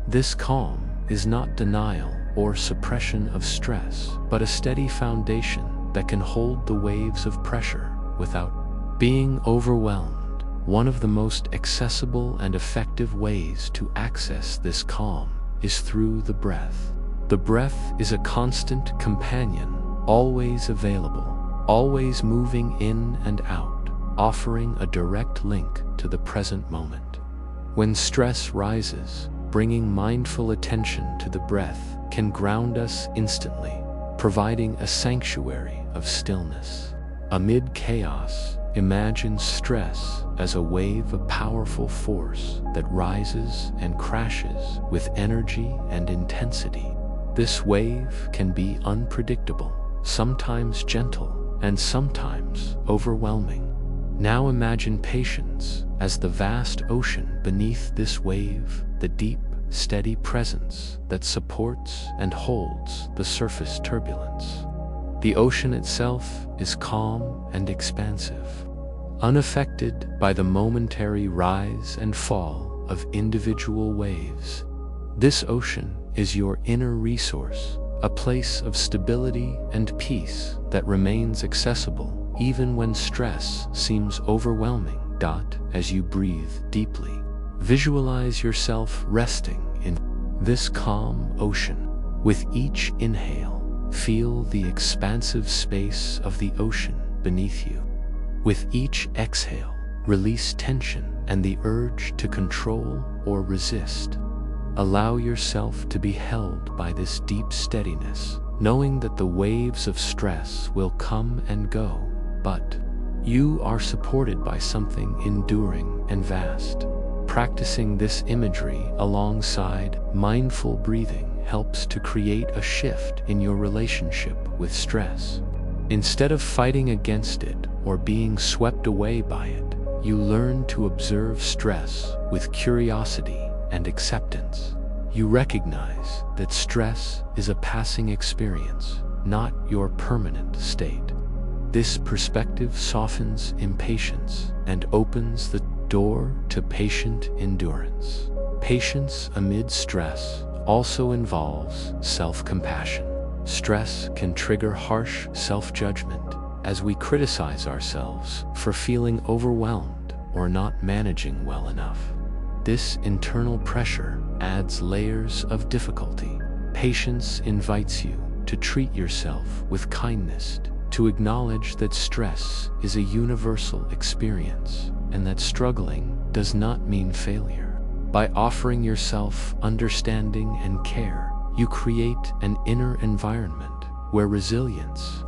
This calm is not denial or suppression of stress, but a steady foundation that can hold the waves of pressure without being overwhelmed. One of the most accessible and effective ways to access this calm is through the breath. The breath is a constant companion, always available, always moving in and out, offering a direct link to the present moment. When stress rises, bringing mindful attention to the breath can ground us instantly, providing a sanctuary of stillness. Amid chaos, imagine stress as a wave of powerful force that rises and crashes with energy and intensity. This wave can be unpredictable, sometimes gentle, and sometimes overwhelming. Now imagine patience as the vast ocean beneath this wave, the deep, steady presence that supports and holds the surface turbulence. The ocean itself is calm and expansive, unaffected by the momentary rise and fall of individual waves. This ocean is your inner resource, a place of stability and peace that remains accessible even when stress seems overwhelming. As you breathe deeply, visualize yourself resting in this calm ocean. With each inhale, feel the expansive space of the ocean beneath you. With each exhale, release tension and the urge to control or resist. Allow yourself to be held by this deep steadiness, knowing that the waves of stress will come and go, but you are supported by something enduring and vast. Practicing this imagery alongside mindful breathing helps to create a shift in your relationship with stress. Instead of fighting against it or being swept away by it, you learn to observe stress with curiosity and acceptance. You recognize that stress is a passing experience, not your permanent state. This perspective softens impatience and opens the door to patient endurance. Patience amid stress also involves self-compassion. Stress can trigger harsh self-judgment as we criticize ourselves for feeling overwhelmed or not managing well enough. This internal pressure adds layers of difficulty. Patience invites you to treat yourself with kindness, to acknowledge that stress is a universal experience and that struggling does not mean failure. By offering yourself understanding and care, you create an inner environment where resilience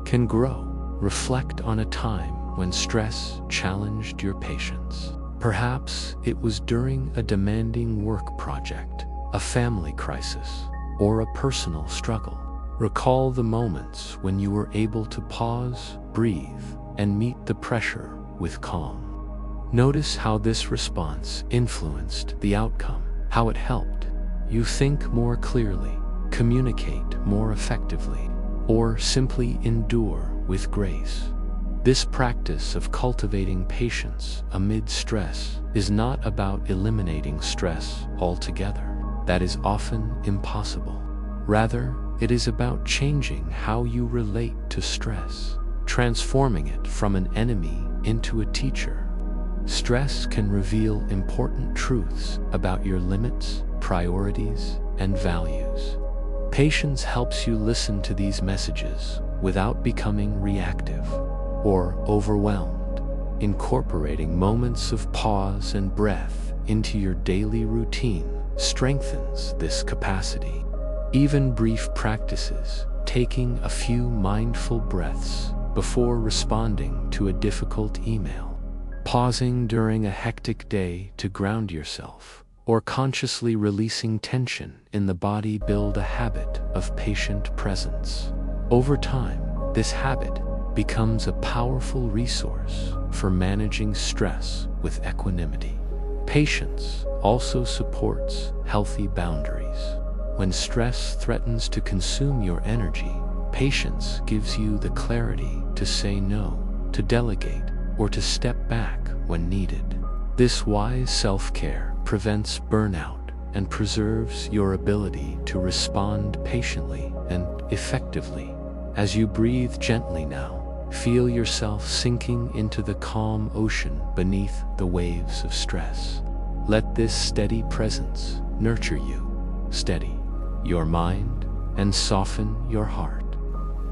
can grow. Reflect on a time when stress challenged your patience. Perhaps it was during a demanding work project, a family crisis, or a personal struggle. Recall the moments when you were able to pause, breathe, and meet the pressure with calm. Notice how this response influenced the outcome, how it helped you think more clearly, communicate more effectively, or simply endure with grace. This practice of cultivating patience amid stress is not about eliminating stress altogether. That is often impossible. Rather, it is about changing how you relate to stress, transforming it from an enemy into a teacher. Stress can reveal important truths about your limits, priorities, and values. Patience helps you listen to these messages without becoming reactive or overwhelmed. Incorporating moments of pause and breath into your daily routine strengthens this capacity. Even brief practices, taking a few mindful breaths before responding to a difficult email, pausing during a hectic day to ground yourself, or consciously releasing tension in the body build a habit of patient presence. Over time, this habit becomes a powerful resource for managing stress with equanimity. Patience also supports healthy boundaries. When stress threatens to consume your energy, patience gives you the clarity to say no, to delegate, or to step back when needed. This wise self-care prevents burnout and preserves your ability to respond patiently and effectively. As you breathe gently now, feel yourself sinking into the calm ocean beneath the waves of stress. Let this steady presence nurture you, steady your mind, and soften your heart.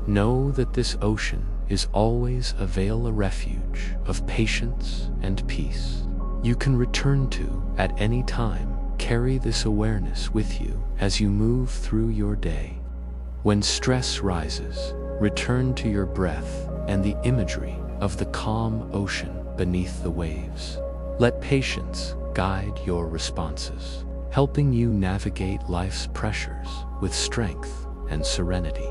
Know that this ocean is always a refuge of patience and peace. You can return to at any time. Carry this awareness with you as you move through your day. When stress rises, return to your breath and the imagery of the calm ocean beneath the waves. Let patience guide your responses, helping you navigate life's pressures with strength and serenity.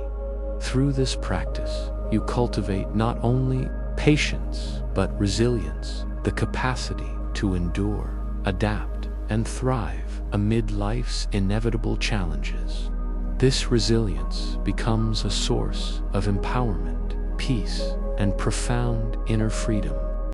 Through this practice, you cultivate not only patience, but resilience, the capacity to endure, adapt, and thrive amid life's inevitable challenges. This resilience becomes a source of empowerment, peace, and profound inner freedom.